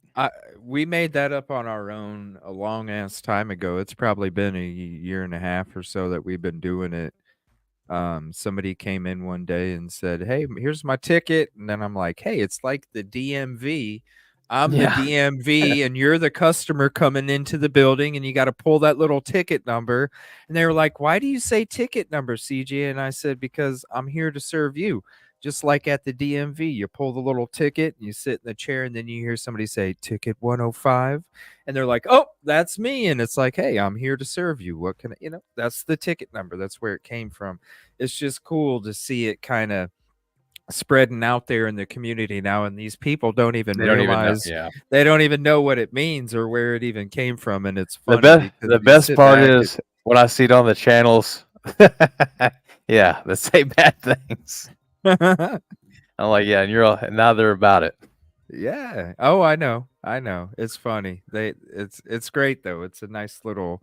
Speaker 4: we made that up on our own a long ass time ago. It's probably been a year and a half or so that we've been doing it. Somebody came in one day and said, "Hey, here's my ticket," and then I'm like, "Hey, it's like the DMV. I'm the DMV and you're the customer coming into the building and you got to pull that little ticket number." And they were like, "Why do you say ticket number, CJ?" And I said, "Because I'm here to serve you. Just like at the DMV, you pull the little ticket, you sit in the chair, and then you hear somebody say ticket 105. And they're like, "Oh, that's me." And it's like, "Hey, I'm here to serve you. What can I, that's the ticket number." That's where it came from. It's just cool to see it kind of spreading out there in the community now, and these people don't even realize they don't even know what it means or where it even came from. And it's funny.
Speaker 5: The best part is when I see it on the channels, they say bad things. I'm like, yeah, and you're all, now they're about it.
Speaker 4: Yeah. Oh, I know. It's funny. It's great though. It's a nice little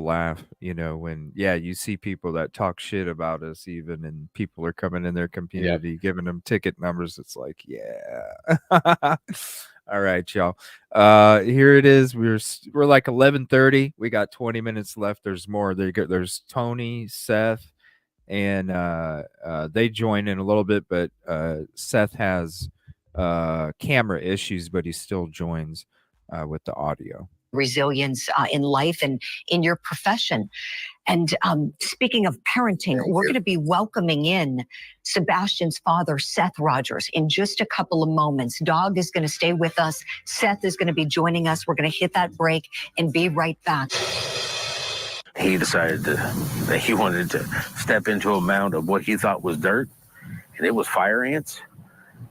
Speaker 4: laugh, when you see people that talk shit about us even, and people are coming in their community giving them ticket numbers. It's like, yeah. All right, y'all. Here it is. We're like 11:30. We got 20 minutes left. There's more. There's Tony, Seth, and they join in a little bit, but Seth has camera issues, but he still joins with the audio.
Speaker 7: Resilience in life and in your profession. And speaking of parenting, we're going to be welcoming in Sebastian's father, Seth Rogers, in just a couple of moments. Dog is going to stay with us. Seth is going to be joining us. We're going to hit that break and be right back.
Speaker 6: He decided that he wanted to step into a mound of what he thought was dirt, and it was fire ants.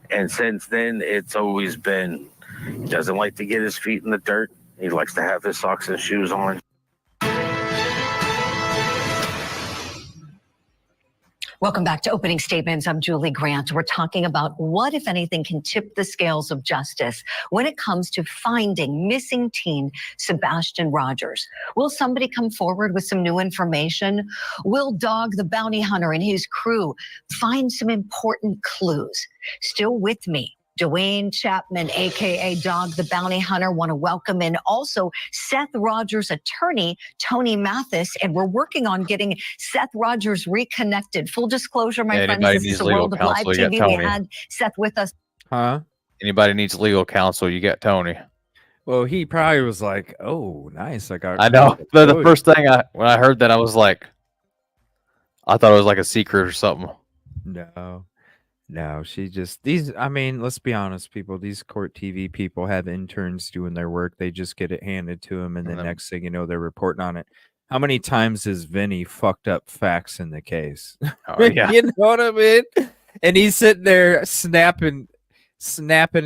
Speaker 6: And since then, it's always been, he doesn't like to get his feet in the dirt. He likes to have his socks and shoes on.
Speaker 7: Welcome back to Opening Statements. I'm Julie Grant. We're talking about what, if anything, can tip the scales of justice when it comes to finding missing teen Sebastian Rogers. Will somebody come forward with some new information? Will Dog the Bounty Hunter and his crew find some important clues? Still with me, Dwayne Chapman, aka Dog the Bounty Hunter, want to welcome in also Seth Rogers' attorney, Tony Mathis, and we're working on getting Seth Rogers reconnected. Full disclosure, my friends, this is the world of live TV. We had Seth with us.
Speaker 4: Huh?
Speaker 5: Anybody needs legal counsel, you get Tony.
Speaker 4: Well, he probably was like, "Oh, nice!
Speaker 5: I know. The first thing when I heard that, I was like, I thought it was like a secret or something.
Speaker 4: No, she just I mean, let's be honest, people. These court TV people have interns doing their work. They just get it handed to them, and then next thing you know, they're reporting on it. How many times has Vinny fucked up facts in the case?
Speaker 5: Oh, yeah.
Speaker 4: You know what I mean? And he's sitting there snapping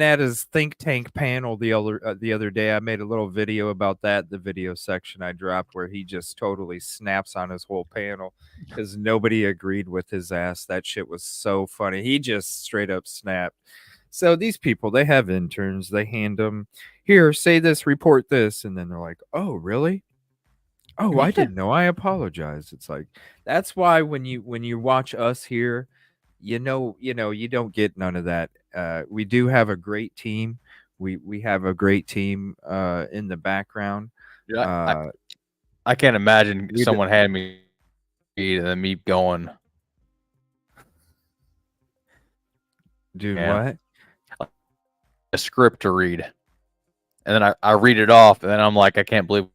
Speaker 4: at his think tank panel the other day. I made a little video about that. The video section I dropped where he just totally snaps on his whole panel because nobody agreed with his ass. That shit was so funny. He just straight up snapped. So these people, they have interns. They hand them, here, say this, report this, and then they're like, "Oh, really? Oh, I didn't know. I apologize." It's like, that's why when you watch us here, you don't get none of that. We do have a great team. We have a great team in the background.
Speaker 5: Yeah, I can't imagine someone had me and then me going,
Speaker 4: dude, what?
Speaker 5: A script to read, and then I read it off, and then I'm like, I can't believe.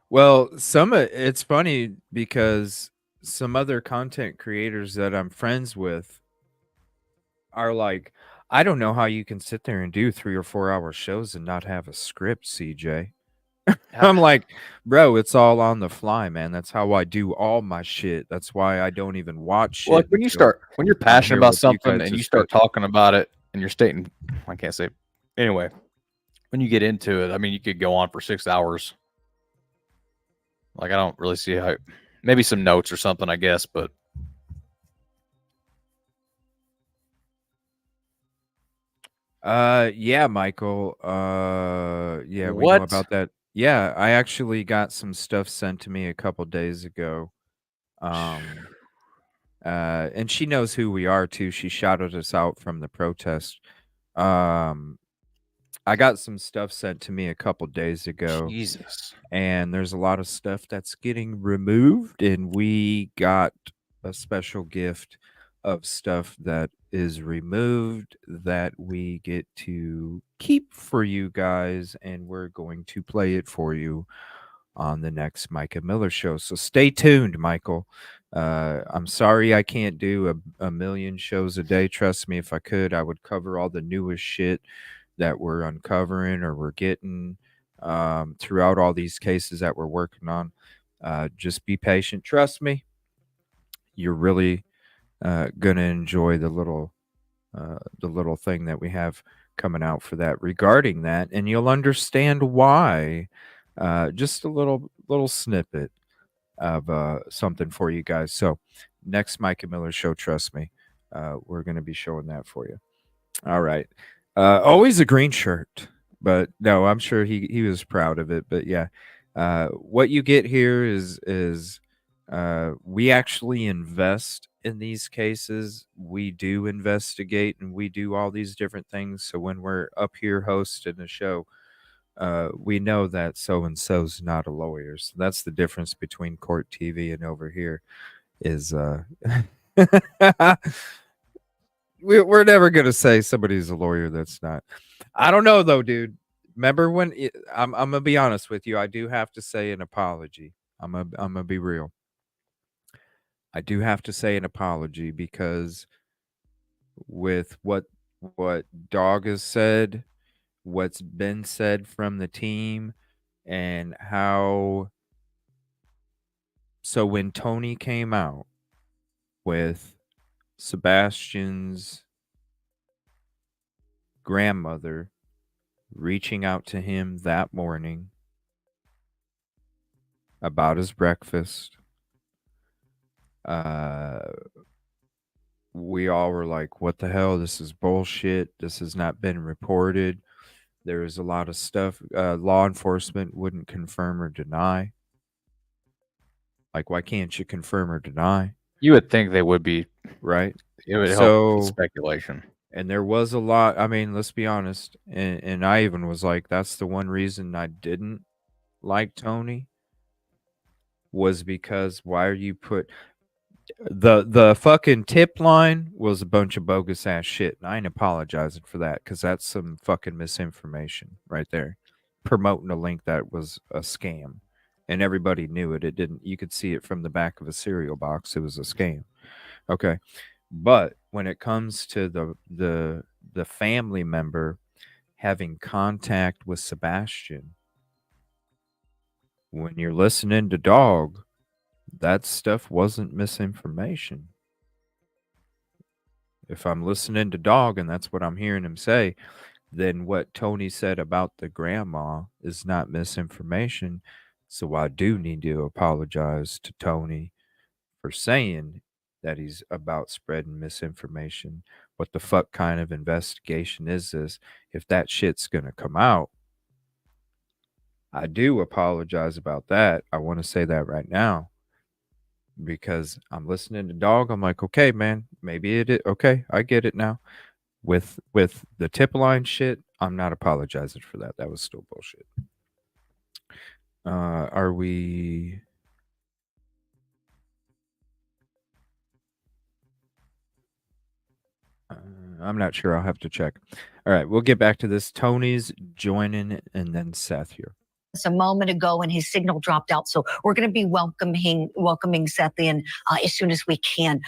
Speaker 4: Well, it's funny because some other content creators that I'm friends with are like, I don't know how you can sit there and do 3 or 4 hour shows and not have a script, CJ. I'm like, bro, it's all on the fly, man. That's how I do all my shit. That's why I don't even watch shit.
Speaker 5: Well, like when you're passionate about something and you start talking about it and you're stating, I can't say, anyway, when you get into it, I mean, you could go on for 6 hours. Like, I don't really see how, maybe some notes or something, I guess, but.
Speaker 4: Yeah, Michael. Yeah, we know about that. Yeah, I actually got some stuff sent to me a couple days ago. And she knows who we are too. She shouted us out from the protest. I got some stuff sent to me a couple days ago.
Speaker 5: Jesus.
Speaker 4: And there's a lot of stuff that's getting removed, and we got a special gift of stuff that is removed that we get to keep for you guys, and we're going to play it for you on the next Micah Miller show. So stay tuned, Michael. I'm sorry I can't do a million shows a day. Trust me, if I could, I would cover all the newest shit that we're uncovering or we're getting throughout all these cases that we're working on. Just be patient. Trust me, you're really gonna enjoy the little thing that we have coming out for that regarding that, and you'll understand why. Just a little snippet of something for you guys. So next Micah Miller show, trust me, we're gonna be showing that for you. All right. Always a green shirt, but no, I'm sure he was proud of it. But yeah, what you get here is we actually invest in these cases. We do investigate and we do all these different things. So when we're up here hosting a show, we know that so and so's not a lawyer. So that's the difference between court TV and over here. Is we're never gonna say somebody's a lawyer that's not. I don't know though, dude. Remember when I'm gonna be honest with you. I do have to say an apology. I'm gonna be real. I do have to say an apology because with what Dog has said, what's been said from the team, and how. So when Tony came out with Sebastian's grandmother reaching out to him that morning about his breakfast, We all were like, what the hell? This is bullshit. This has not been reported. There is a lot of stuff law enforcement wouldn't confirm or deny. Like, why can't you confirm or deny?
Speaker 5: You would think they would be,
Speaker 4: right?
Speaker 5: It would help with speculation.
Speaker 4: And there was a lot. I mean, let's be honest. And I even was like, that's the one reason I didn't like Tony, was because why are you put the fucking tip line was a bunch of bogus ass shit. And I ain't apologizing for that, because that's some fucking misinformation right there. Promoting a link that was a scam. And everybody knew it. It didn't, you could see it from the back of a cereal box. It was a scam. Okay. But when it comes to the family member having contact with Sebastian, when you're listening to Dog, that stuff wasn't misinformation. If I'm listening to Dog and that's what I'm hearing him say, then what Tony said about the grandma is not misinformation. So I do need to apologize to Tony for saying that he's about spreading misinformation. What the fuck kind of investigation is this? If that shit's gonna come out, I do apologize about that. I want to say that right now, because I'm listening to Dog. I'm like, okay, man, maybe it is. Okay, I get it now. With the tip line shit, I'm not apologizing for that. That was still bullshit. Are we? I'm not sure. I'll have to check. All right, we'll get back to this. Tony's joining, and then Seth here.
Speaker 7: A moment ago, and his signal dropped out, so we're going to be welcoming Seth in as soon as we can.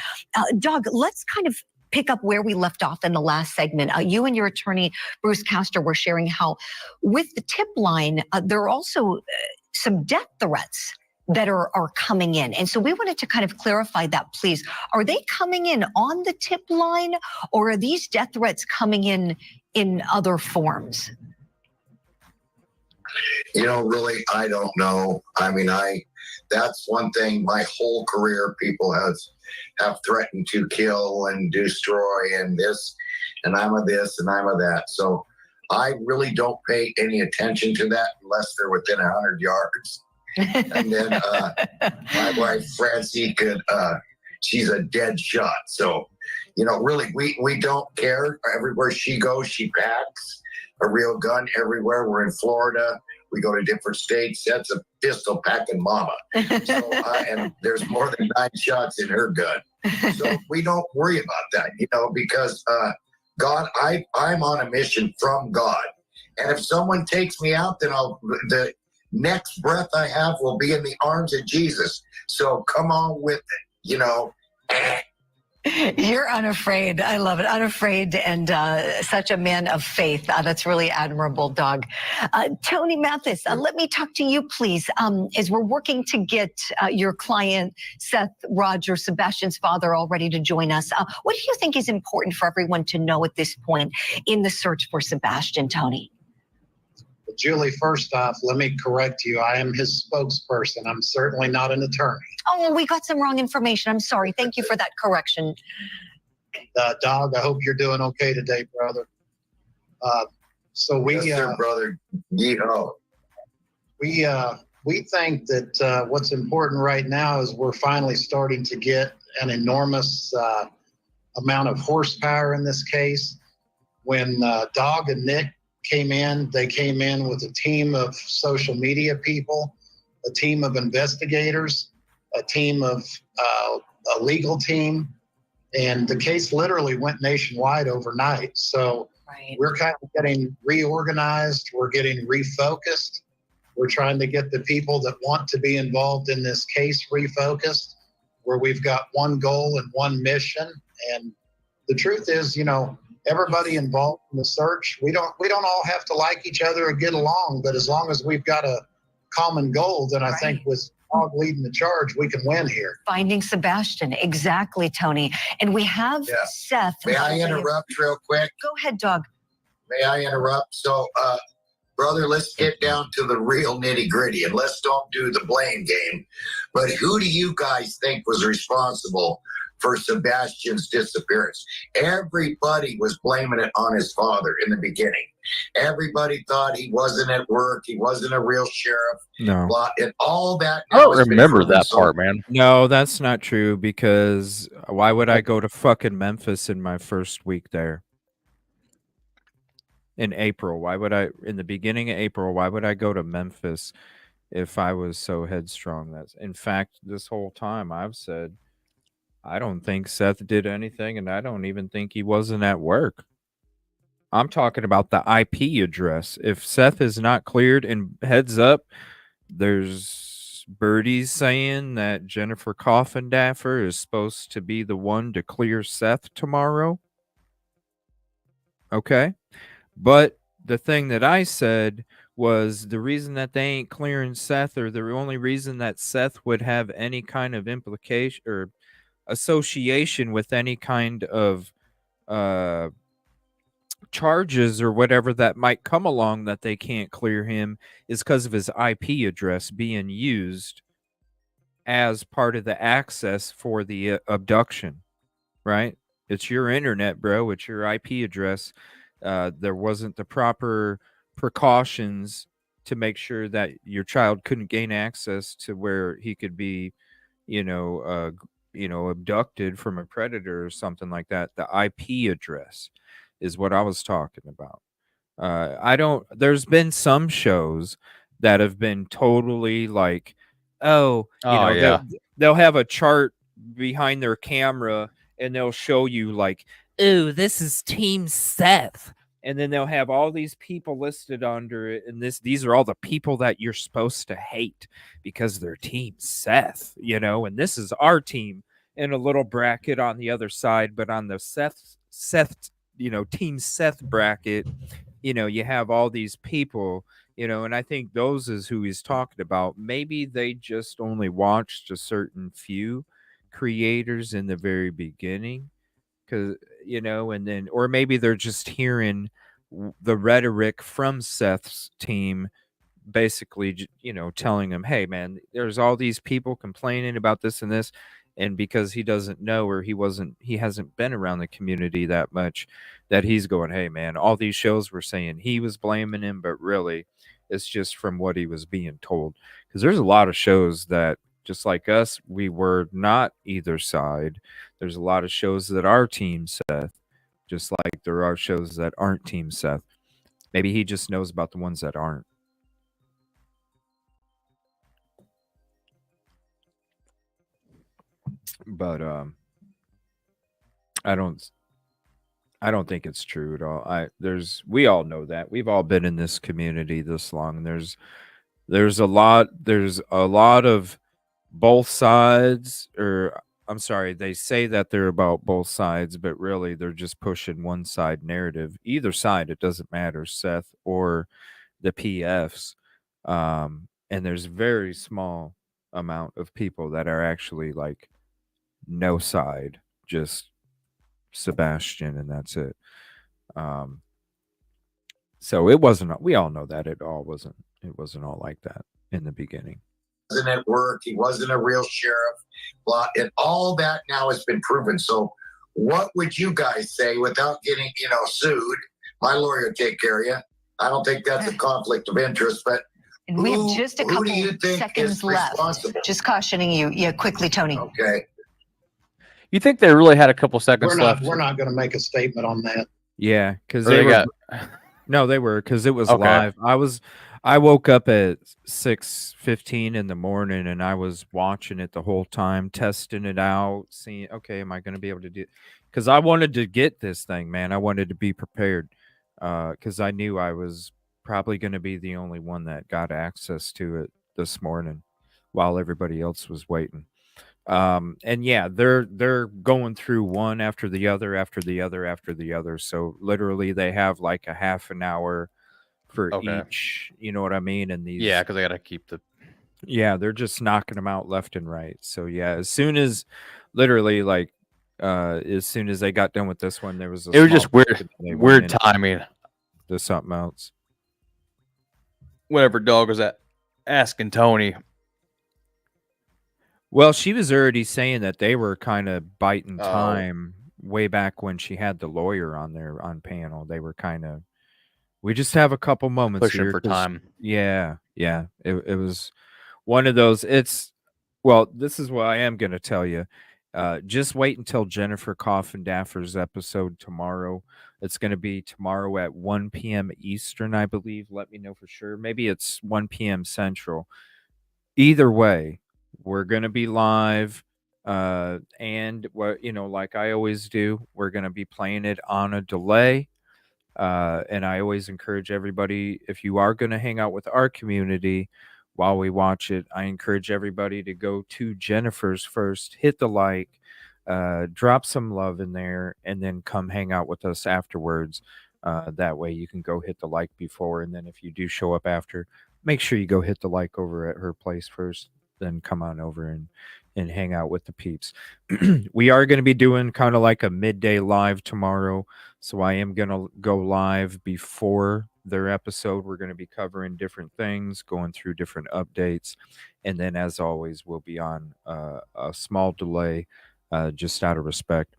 Speaker 7: Doug, let's kind of pick up where we left off in the last segment. You and your attorney, Bruce Castor, were sharing how with the tip line, there are also some death threats that are coming in. And so we wanted to kind of clarify that, please. Are they coming in on the tip line, or are these death threats coming in other forms?
Speaker 8: You know, really, I don't know. I mean, that's one thing my whole career people have threatened to kill and destroy and this, and I'm a this and I'm a that. So I really don't pay any attention to that unless they're within 100 yards. And then my wife, Francie, she's a dead shot. So, you know, really, we don't care. Everywhere she goes, she packs a real gun everywhere. We're in Florida. We go to different states. That's a pistol packing mama. So, and there's more than 9 shots in her gun. So we don't worry about that, you know, because God, I'm on a mission from God. And if someone takes me out, then the next breath I have will be in the arms of Jesus. So come on with it, you know.
Speaker 7: You're unafraid. I love it. Unafraid, and such a man of faith. That's really admirable, Doug. Tony Mathis, let me talk to you, please. As we're working to get your client, Seth, Roger, Sebastian's father, all ready to join us, what do you think is important for everyone to know at this point in the search for Sebastian, Tony?
Speaker 10: Julie, first off, let me correct you. I am his spokesperson. I'm certainly not an attorney.
Speaker 7: Oh, we got some wrong information. I'm sorry. Thank you for that correction.
Speaker 10: Dog, I hope you're doing okay today, brother.
Speaker 8: Yes, sir, brother. Yeehaw.
Speaker 10: We think that what's important right now is we're finally starting to get an enormous amount of horsepower in this case. When Dog and Nick came in, they came in with a team of social media people, a team of investigators, a team of a legal team, and the case literally went nationwide overnight. So we're kind of getting reorganized, we're getting refocused, we're trying to get the people that want to be involved in this case refocused, where we've got one goal and one mission. And the truth is, you know, everybody involved in the search, we don't all have to like each other or get along, but as long as we've got a common goal, then I think with Dog leading the charge, we can win here.
Speaker 7: Finding Sebastian, exactly, Tony. And we have Seth.
Speaker 8: May I interrupt real quick?
Speaker 7: Go ahead, Doug.
Speaker 8: May I interrupt? So brother, let's get down to the real nitty gritty and let's don't do the blame game. But who do you guys think was responsible for Sebastian's disappearance? Everybody was blaming it on his father in the beginning. Everybody thought he wasn't at work. He wasn't a real sheriff.
Speaker 4: No.
Speaker 8: And all that.
Speaker 5: I don't remember that part, man.
Speaker 4: No, that's not true, because why would I go to fucking Memphis in my first week there? In April, why would I, in the beginning of April, why would I go to Memphis if I was so headstrong? That's, in fact, this whole time I've said, I don't think Seth did anything, and I don't even think he wasn't at work. I'm talking about the IP address. If Seth is not cleared, and heads up, there's birdies saying that Jennifer Coffindaffer is supposed to be the one to clear Seth tomorrow. Okay? But the thing that I said was the reason that they ain't clearing Seth, or the only reason that Seth would have any kind of implication or association with any kind of charges or whatever that might come along that they can't clear him, is because of his IP address being used as part of the access for the abduction, right? It's your internet, bro. It's your IP address. There wasn't the proper precautions to make sure that your child couldn't gain access to where he could be, abducted from a predator or something like that. The IP address is what I was talking about. There's been some shows that have been totally like, they'll have a chart behind their camera and they'll show you like, ooh, this is Team Seth. And then they'll have all these people listed under it. And these are all the people that you're supposed to hate because they're Team Seth, and this is our team in a little bracket on the other side. But on the Seth, Team Seth bracket, you have all these people, and I think those is who he's talking about. Maybe they just only watched a certain few creators in the very beginning, because and then, or maybe they're just hearing the rhetoric from Seth's team, basically, telling him, hey man, there's all these people complaining about this and this, and because he doesn't know, or he hasn't been around the community that much, that he's going, hey man, all these shows were saying he was blaming him, but really it's just from what he was being told. Because there's a lot of shows that, just like us, we were not either side. There's a lot of shows that are Team Seth, just like there are shows that aren't Team Seth. Maybe he just knows about the ones that aren't. But I don't think it's true at all. We all know that. We've all been in this community this long. There's a lot of both sides, or I'm sorry, they say that they're about both sides, but really they're just pushing one side narrative. Either side, it doesn't matter, Seth or the PFs. And there's very small amount of people that are actually like no side, just Sebastian, and that's it. So it wasn't, we all know that it wasn't all like that in the beginning.
Speaker 8: Wasn't at work. He wasn't a real sheriff. And all that now has been proven. So what would you guys say without getting, sued? My lawyer will take care of you. I don't think that's a conflict of interest, but
Speaker 7: and we have just a couple seconds left. Just cautioning you. Yeah, quickly, Tony.
Speaker 8: Okay.
Speaker 5: You think they really had a couple seconds left?
Speaker 10: We're not going to make a statement on that.
Speaker 4: Yeah, because they were, because it was live. I woke up at 6:15 in the morning and I was watching it the whole time, testing it out, seeing, okay, am I going to be able to do it? Because I wanted to get this thing, man. I wanted to be prepared, because I knew I was probably going to be the only one that got access to it this morning while everybody else was waiting. And yeah, they're going through one after the other, after the other, after the other. So literally they have like a half an hour for each, you know what I mean? And these,
Speaker 5: because they got to keep
Speaker 4: they're just knocking them out left and right. So yeah, as soon as literally like, as soon as they got done with this one, there was
Speaker 5: it was just weird timing
Speaker 4: to something else.
Speaker 5: whatever dog was at asking Tony.
Speaker 4: Well, she was already saying that they were kind of biting time way back when she had the lawyer on there on panel. They were kind of, we just have a couple moments
Speaker 5: Pushing
Speaker 4: here
Speaker 5: for
Speaker 4: 'cause-
Speaker 5: time.
Speaker 4: Yeah. It was one of those. Well, this is what I am going to tell you. Just wait until Jennifer Coffin-Daffer's episode tomorrow. It's going to be tomorrow at 1 p.m. Eastern, I believe. Let me know for sure. Maybe it's 1 p.m. Central. Either way, we're going to be live. And what, like I always do, we're going to be playing it on a delay. And I always encourage everybody, if you are going to hang out with our community while we watch it, I encourage everybody to go to Jennifer's first, hit the like, drop some love in there, and then come hang out with us afterwards. That way you can go hit the like before, and then if you do show up after, make sure you go hit the like over at her place first, then come on over and hang out with the peeps. We are going to be doing kind of like a midday live tomorrow. So I am going to go live before their episode. We're going to be covering different things, going through different updates. And then as always, we'll be on a small delay just out of respect.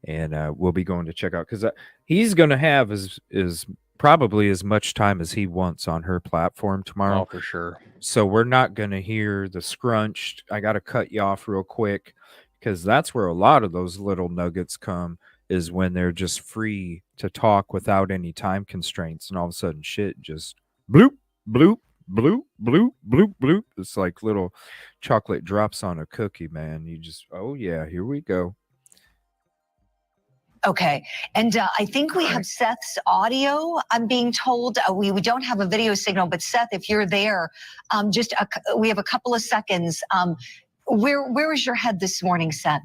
Speaker 4: And we'll be going to check out because he's going to have is probably as much time as he wants on her platform tomorrow.
Speaker 5: Oh, for sure.
Speaker 4: So we're not going to hear the scrunched. I got to cut you off real quick because that's where a lot of those little nuggets come, is when they're just free to talk without any time constraints, and all of a sudden shit just bloop, bloop, bloop, bloop, bloop, bloop. It's like little chocolate drops on a cookie, man. You just, oh yeah, here we go.
Speaker 7: Okay, and I think we have Seth's audio, I'm being told. We don't have a video signal, but Seth, if you're there, we have a couple of seconds. Where is your head this morning, Seth?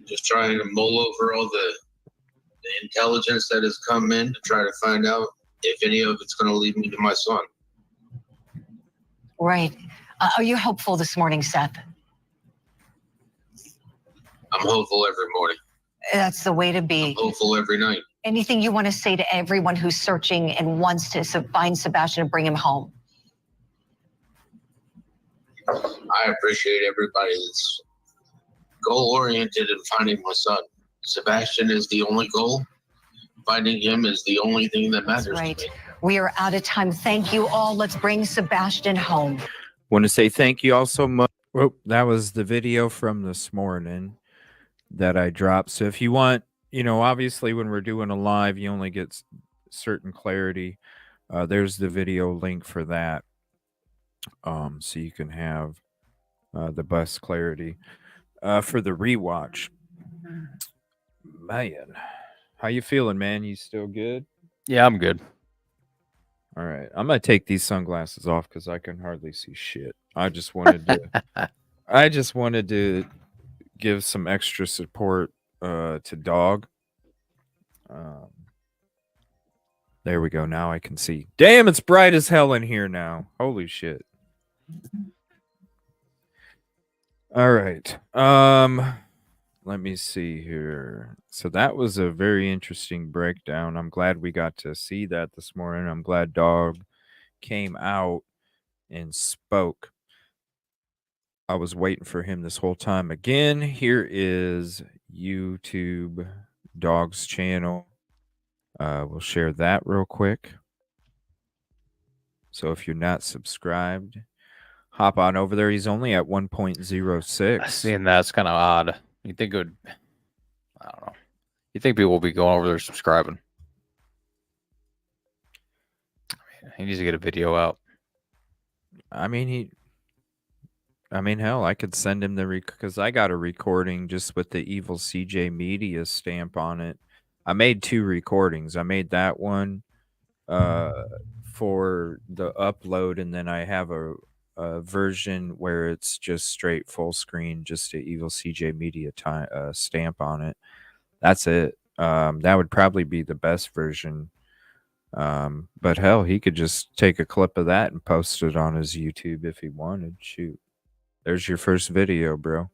Speaker 6: Just trying to mull over all the intelligence that has come in to try to find out if any of it's going to lead me to my son.
Speaker 7: Right. Are you hopeful this morning, Seth?
Speaker 6: I'm hopeful every morning.
Speaker 7: That's the way to be.
Speaker 6: I'm hopeful every night.
Speaker 7: Anything you want to say to everyone who's searching and wants to find Sebastian and bring him home?
Speaker 6: I appreciate everybody that's goal-oriented in finding my son. Sebastian is the only goal. Finding him is the only thing that matters.
Speaker 7: That's right.
Speaker 6: To me.
Speaker 7: We are out of time. Thank you all. Let's bring Sebastian home.
Speaker 4: Want to say thank you all so much. Well, that was the video from this morning that I dropped. So if you want, obviously when we're doing a live, you only get certain clarity. There's the video link for that. So you can have the best clarity for the rewatch. Man, how you feeling, man? You still good?
Speaker 5: Yeah, I'm good.
Speaker 4: All right, I'm gonna take these sunglasses off because I can hardly see shit. I just wanted to give some extra support to Dog. There we go. Now I can see. Damn, it's bright as hell in here now. Holy shit. All right. Let me see here. So that was a very interesting breakdown. I'm glad we got to see that this morning. I'm glad Dog came out and spoke. I was waiting for him this whole time. Again, here is YouTube Dog's channel. We'll share that real quick. So if you're not subscribed, hop on over there. He's only at 1.06.
Speaker 5: Seeing that's kind of odd. You think it would, I don't know. You think people will be going over there subscribing? He needs to get a video out.
Speaker 4: I mean, hell, I could send him because I got a recording just with the Evil CJ Media stamp on it. I made 2 recordings. I made that one for the upload, and then I have a version where it's just straight full screen, just the Evil CJ Media stamp on it. That's it. That would probably be the best version. But hell, he could just take a clip of that and post it on his YouTube if he wanted. Shoot. There's your first video, bro.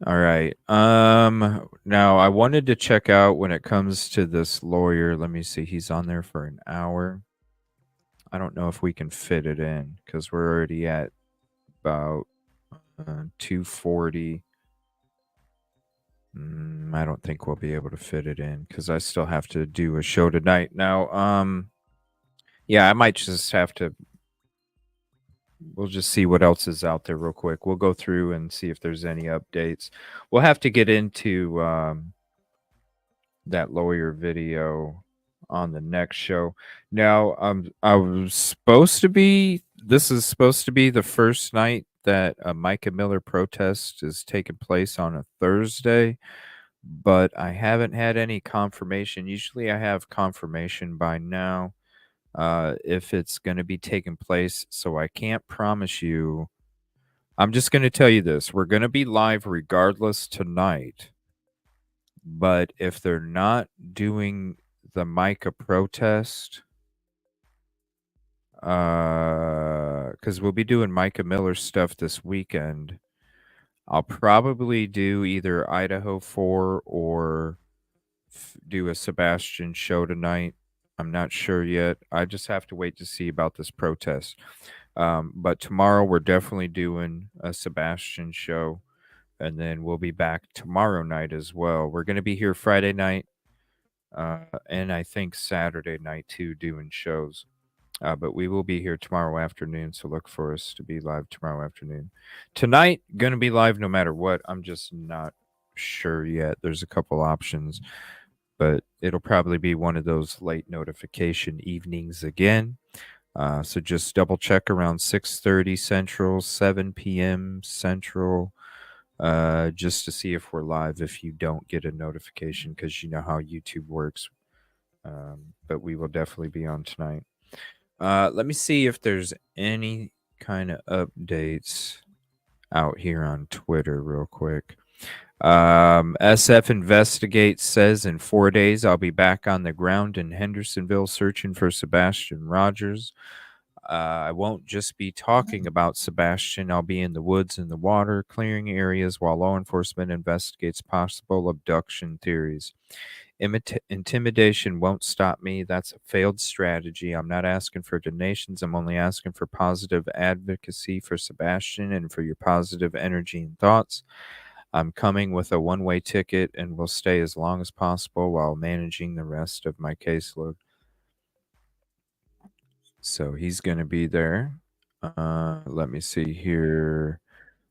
Speaker 4: All right. Now I wanted to check out when it comes to this lawyer. Let me see. He's on there for an hour. I don't know if we can fit it in because we're already at about 2:40. I don't think we'll be able to fit it in because I still have to do a show tonight. Now, yeah, I might just have to. We'll just see what else is out there real quick. We'll go through and see if there's any updates. We'll have to get into that lawyer video on the next show. Now, I was supposed to be. This is supposed to be the first night that a Micah Miller protest is taking place on a Thursday, but I haven't had any confirmation. Usually, I have confirmation by now if it's going to be taking place. So I can't promise you. I'm just going to tell you this: we're going to be live regardless tonight. But if they're not doing the Micah protest, because we'll be doing Micah Miller stuff this weekend, I'll probably do either Idaho 4 or do a Sebastian show tonight. I'm not sure yet. I just have to wait to see about this protest. But tomorrow we're definitely doing a Sebastian show. And then we'll be back tomorrow night as well. We're going to be here Friday night. And I think Saturday night too, doing shows. But we will be here tomorrow afternoon, so look for us to be live tomorrow afternoon. Tonight, gonna be live no matter what. I'm just not sure yet. There's a couple options, but it'll probably be one of those late notification evenings again. So just double check around 6:30 Central, 7 p.m. Central. Just to see if we're live if you don't get a notification because you know how YouTube works. But we will definitely be on tonight. Let me see if there's any kind of updates out here on Twitter real quick. SF Investigate says in 4 days I'll be back on the ground in Hendersonville searching for Sebastian Rogers. I won't just be talking about Sebastian. I'll be in the woods and the water, clearing areas while law enforcement investigates possible abduction theories. Intimidation won't stop me. That's a failed strategy. I'm not asking for donations. I'm only asking for positive advocacy for Sebastian and for your positive energy and thoughts. I'm coming with a one-way ticket and will stay as long as possible while managing the rest of my caseload. So he's going to be there. Let me see here.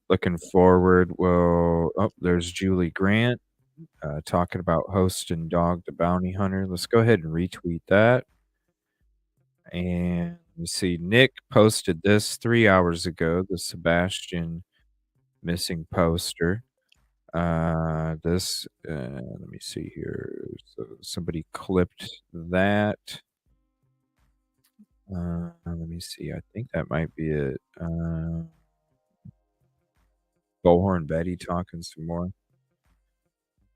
Speaker 4: Looking forward. Well, oh, there's Julie Grant talking about host and dog the bounty hunter. Let's go ahead and retweet that. And you see Nick posted this 3 hours ago, the Sebastian missing poster. Let me see here. So somebody clipped that. Let me see. I think that might be it. Bullhorn Betty talking some more.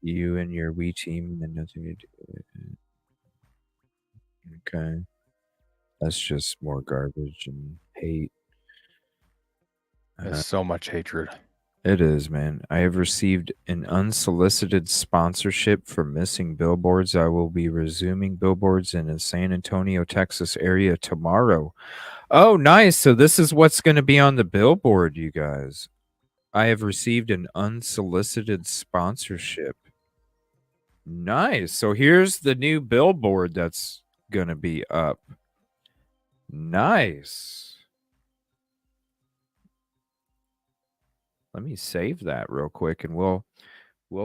Speaker 4: You and your Wii team and nothing to do. Okay. That's just more garbage and hate.
Speaker 5: There's so much hatred.
Speaker 4: It is, man. I have received an unsolicited sponsorship for missing billboards. I will be resuming billboards in the San Antonio, Texas area tomorrow. Oh, nice. So this is what's going to be on the billboard, you guys. I have received an unsolicited sponsorship. Nice. So here's the new billboard that's going to be up. Nice. Let me save that real quick and we'll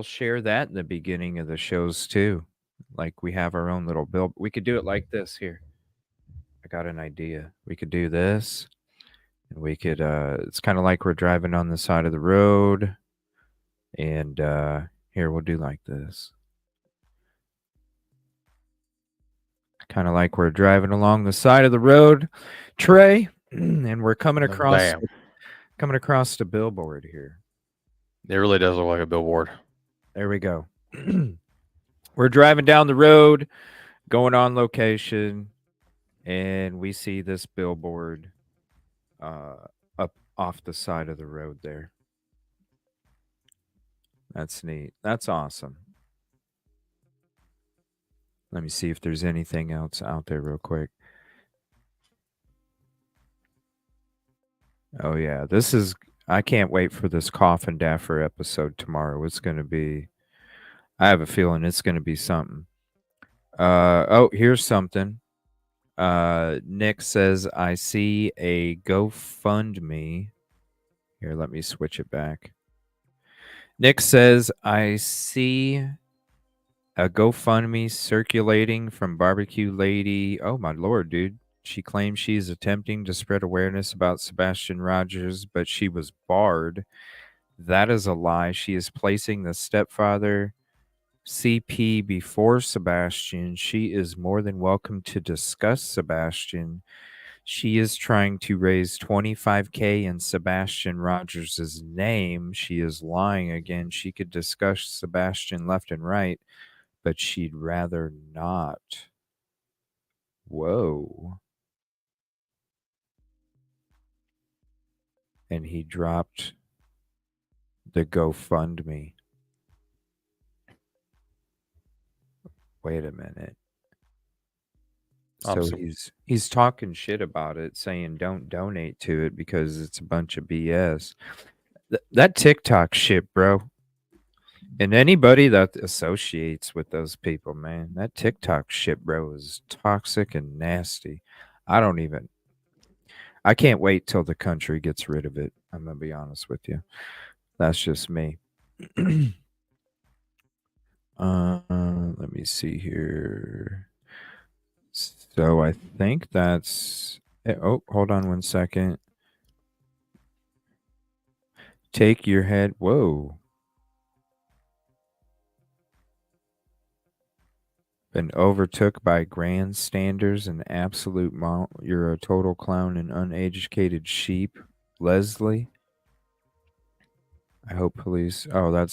Speaker 4: share that in the beginning of the shows too. Like we have our own little bill. We could do it like this here. I got an idea. We could do this and we could it's kind of like we're driving on the side of the road and here we'll do like this. Kind of like we're driving along the side of the road, Trey, and we're coming across the billboard here.
Speaker 5: It really does look like a billboard.
Speaker 4: There we go. We're driving down the road, going on location, and we see this billboard up off the side of the road there. That's neat. That's awesome. Let me see if there's anything else out there real quick. Oh yeah, I can't wait for this Coffin Daffer episode tomorrow. It's going to be I have a feeling it's going to be something. Oh, here's something. Nick says I see a GoFundMe. Here, let me switch it back. Nick says I see a GoFundMe circulating from Barbecue Lady. Oh my lord, dude. She claims she's attempting to spread awareness about Sebastian Rogers, but she was barred. That is a lie. She is placing the stepfather CP before Sebastian. She is more than welcome to discuss Sebastian. She is trying to raise $25K in Sebastian Rogers' name. She is lying again. She could discuss Sebastian left and right, but she'd rather not. Whoa. And he dropped the GoFundMe. Wait a minute. So he's talking shit about it, saying don't donate to it because it's a bunch of BS. That TikTok shit, bro. And anybody that associates with those people, man, that TikTok shit, bro, is toxic and nasty. I can't wait till the country gets rid of it. I'm gonna be honest with you. That's just me. Let me see here. So I think that's. Oh, hold on 1 second. Take your head. Whoa. Been overtook by grandstanders and absolute you're a total clown and uneducated sheep. Leslie. I hope police. Oh, I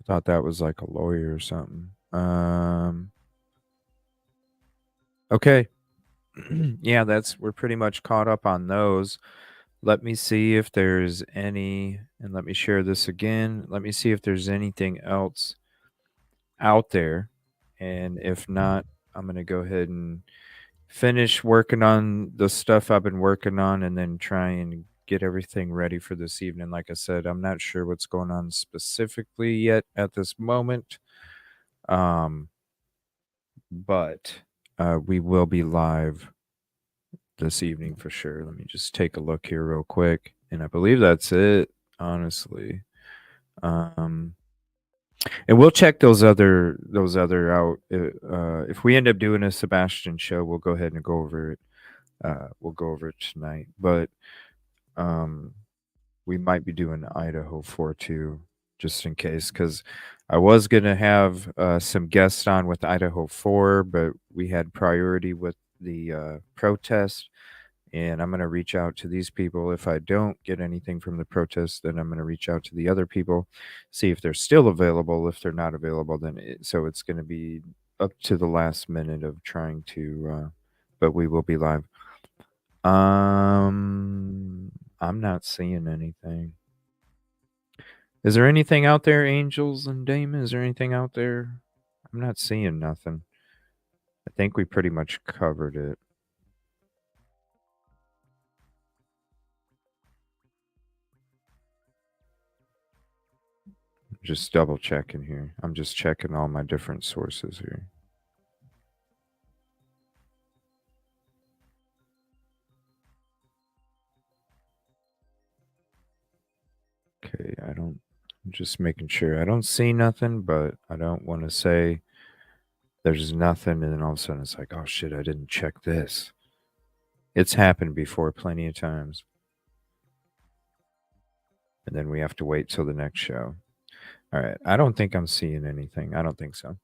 Speaker 4: thought that was like a lawyer or something. Okay. Yeah, we're pretty much caught up on those. Let me see if there's any, and let me share this again. Let me see if there's anything else out there. And if not, I'm going to go ahead and finish working on the stuff I've been working on and then try and get everything ready for this evening. Like I said, I'm not sure what's going on specifically yet at this moment. But we will be live this evening for sure. Let me just take a look here real quick. And I believe that's it, honestly. And we'll check those other out. If we end up doing a Sebastian show, we'll go ahead and go over it. We'll go over it tonight. But we might be doing Idaho 4 too, just in case, because I was gonna have some guests on with Idaho 4, but we had priority with the protest. And I'm going to reach out to these people. If I don't get anything from the protest, then I'm going to reach out to the other people, see if they're still available. If they're not available, then so it's going to be up to the last minute of trying to, but we will be live. I'm not seeing anything. Is there anything out there, Angels and Damon? Is there anything out there? I'm not seeing nothing. I think we pretty much covered it. Just double checking here. I'm just checking all my different sources here. Okay, I'm just making sure. I don't see nothing, but I don't want to say there's nothing and then all of a sudden it's like, oh shit, I didn't check this. It's happened before plenty of times. And then we have to wait till the next show. All right. I don't think I'm seeing anything. I don't think so.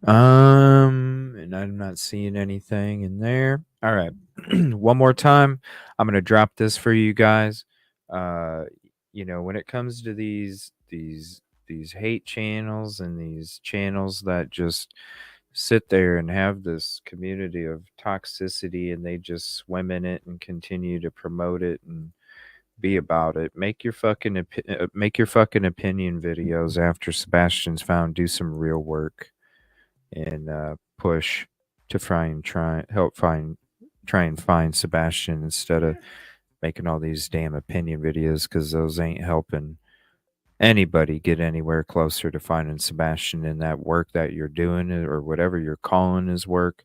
Speaker 4: And I'm not seeing anything in there. All right. One more time. I'm going to drop this for you guys. When it comes to these hate channels and these channels that just sit there and have this community of toxicity and they just swim in it and continue to promote it and Be about it. Make your fucking opinion videos after Sebastian's found. Do some real work and push to try and find Sebastian instead of making all these damn opinion videos, because those ain't helping anybody get anywhere closer to finding Sebastian. And that work that you're doing, or whatever you're calling is work,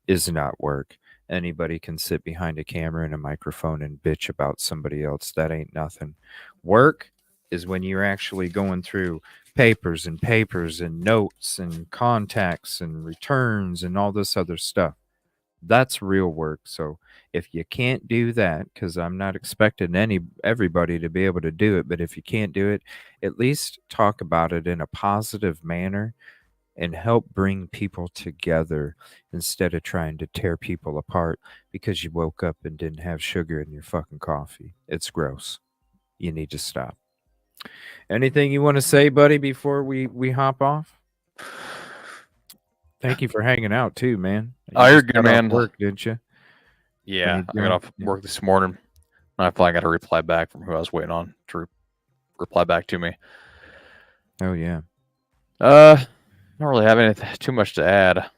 Speaker 4: is not work. Anybody can sit behind a camera and a microphone and bitch about somebody else. That ain't nothing. Work is when you're actually going through papers and notes and contacts and returns and all this other stuff. That's real work. So if you can't do that, because I'm not expecting everybody to be able to do it, but if you can't do it, at least talk about it in a positive manner and help bring people together instead of trying to tear people apart because you woke up and didn't have sugar in your fucking coffee. It's gross. You need to stop. Anything you want to say, buddy, before we hop off? Thank you for hanging out too, man.
Speaker 5: You're good, man.
Speaker 4: Work, didn't you?
Speaker 5: Yeah, I got off work this morning. I finally got a reply back from who I was waiting on to reply back to me.
Speaker 4: Oh yeah.
Speaker 5: Don't really have anything too much to add.
Speaker 4: A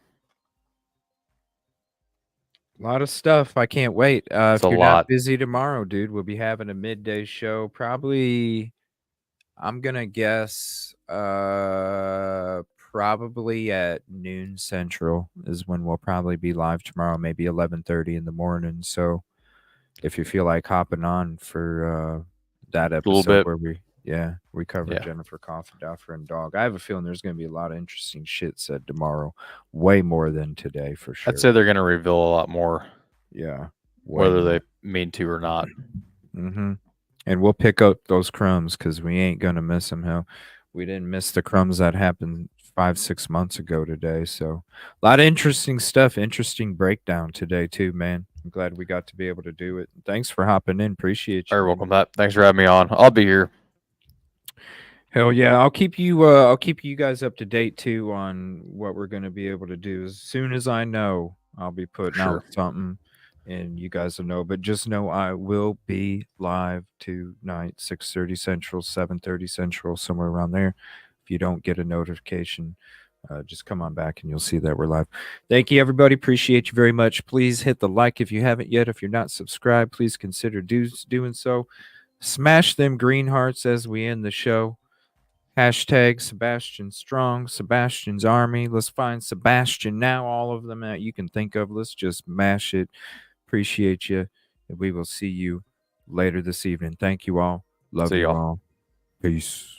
Speaker 4: lot of stuff. I can't wait. If
Speaker 5: a
Speaker 4: you're
Speaker 5: lot.
Speaker 4: not busy tomorrow, dude, we'll be having a midday show. Probably, I'm gonna guess, probably at noon Central is when we'll probably be live tomorrow. Maybe 11:30 in the morning. So, if you feel like hopping on for that episode where we cover Jennifer Coffindoffer and Dog. I have a feeling there's going to be a lot of interesting shit said tomorrow, way more than today for sure.
Speaker 5: I'd say they're going to reveal a lot more.
Speaker 4: Yeah,
Speaker 5: whether they mean to or not.
Speaker 4: Mm-hmm. And we'll pick up those crumbs because we ain't going to miss them. Hell, we didn't miss the crumbs that happened 5-6 months ago today. So a lot of interesting stuff, interesting breakdown today too, man. I'm glad we got to be able to do it. Thanks for hopping in. Appreciate you.
Speaker 5: You're welcome, Matt. Thanks for having me on. I'll be here.
Speaker 4: Hell yeah, I'll keep you guys up to date too on what we're going to be able to do. As soon as I know, I'll be putting out something, and you guys will know. But just know I will be live tonight, 6:30 Central, 7:30 Central, somewhere around there. If you don't get a notification, just come on back and you'll see that we're live. Thank you, everybody. Appreciate you very much. Please hit the like if you haven't yet. If you're not subscribed, please consider doing so. Smash them green hearts as we end the show. Hashtag Sebastian Strong, Sebastian's Army. Let's find Sebastian now. All of them that you can think of. Let's just mash it. Appreciate you. And we will see you later this evening. Thank you all. Love you all. Peace.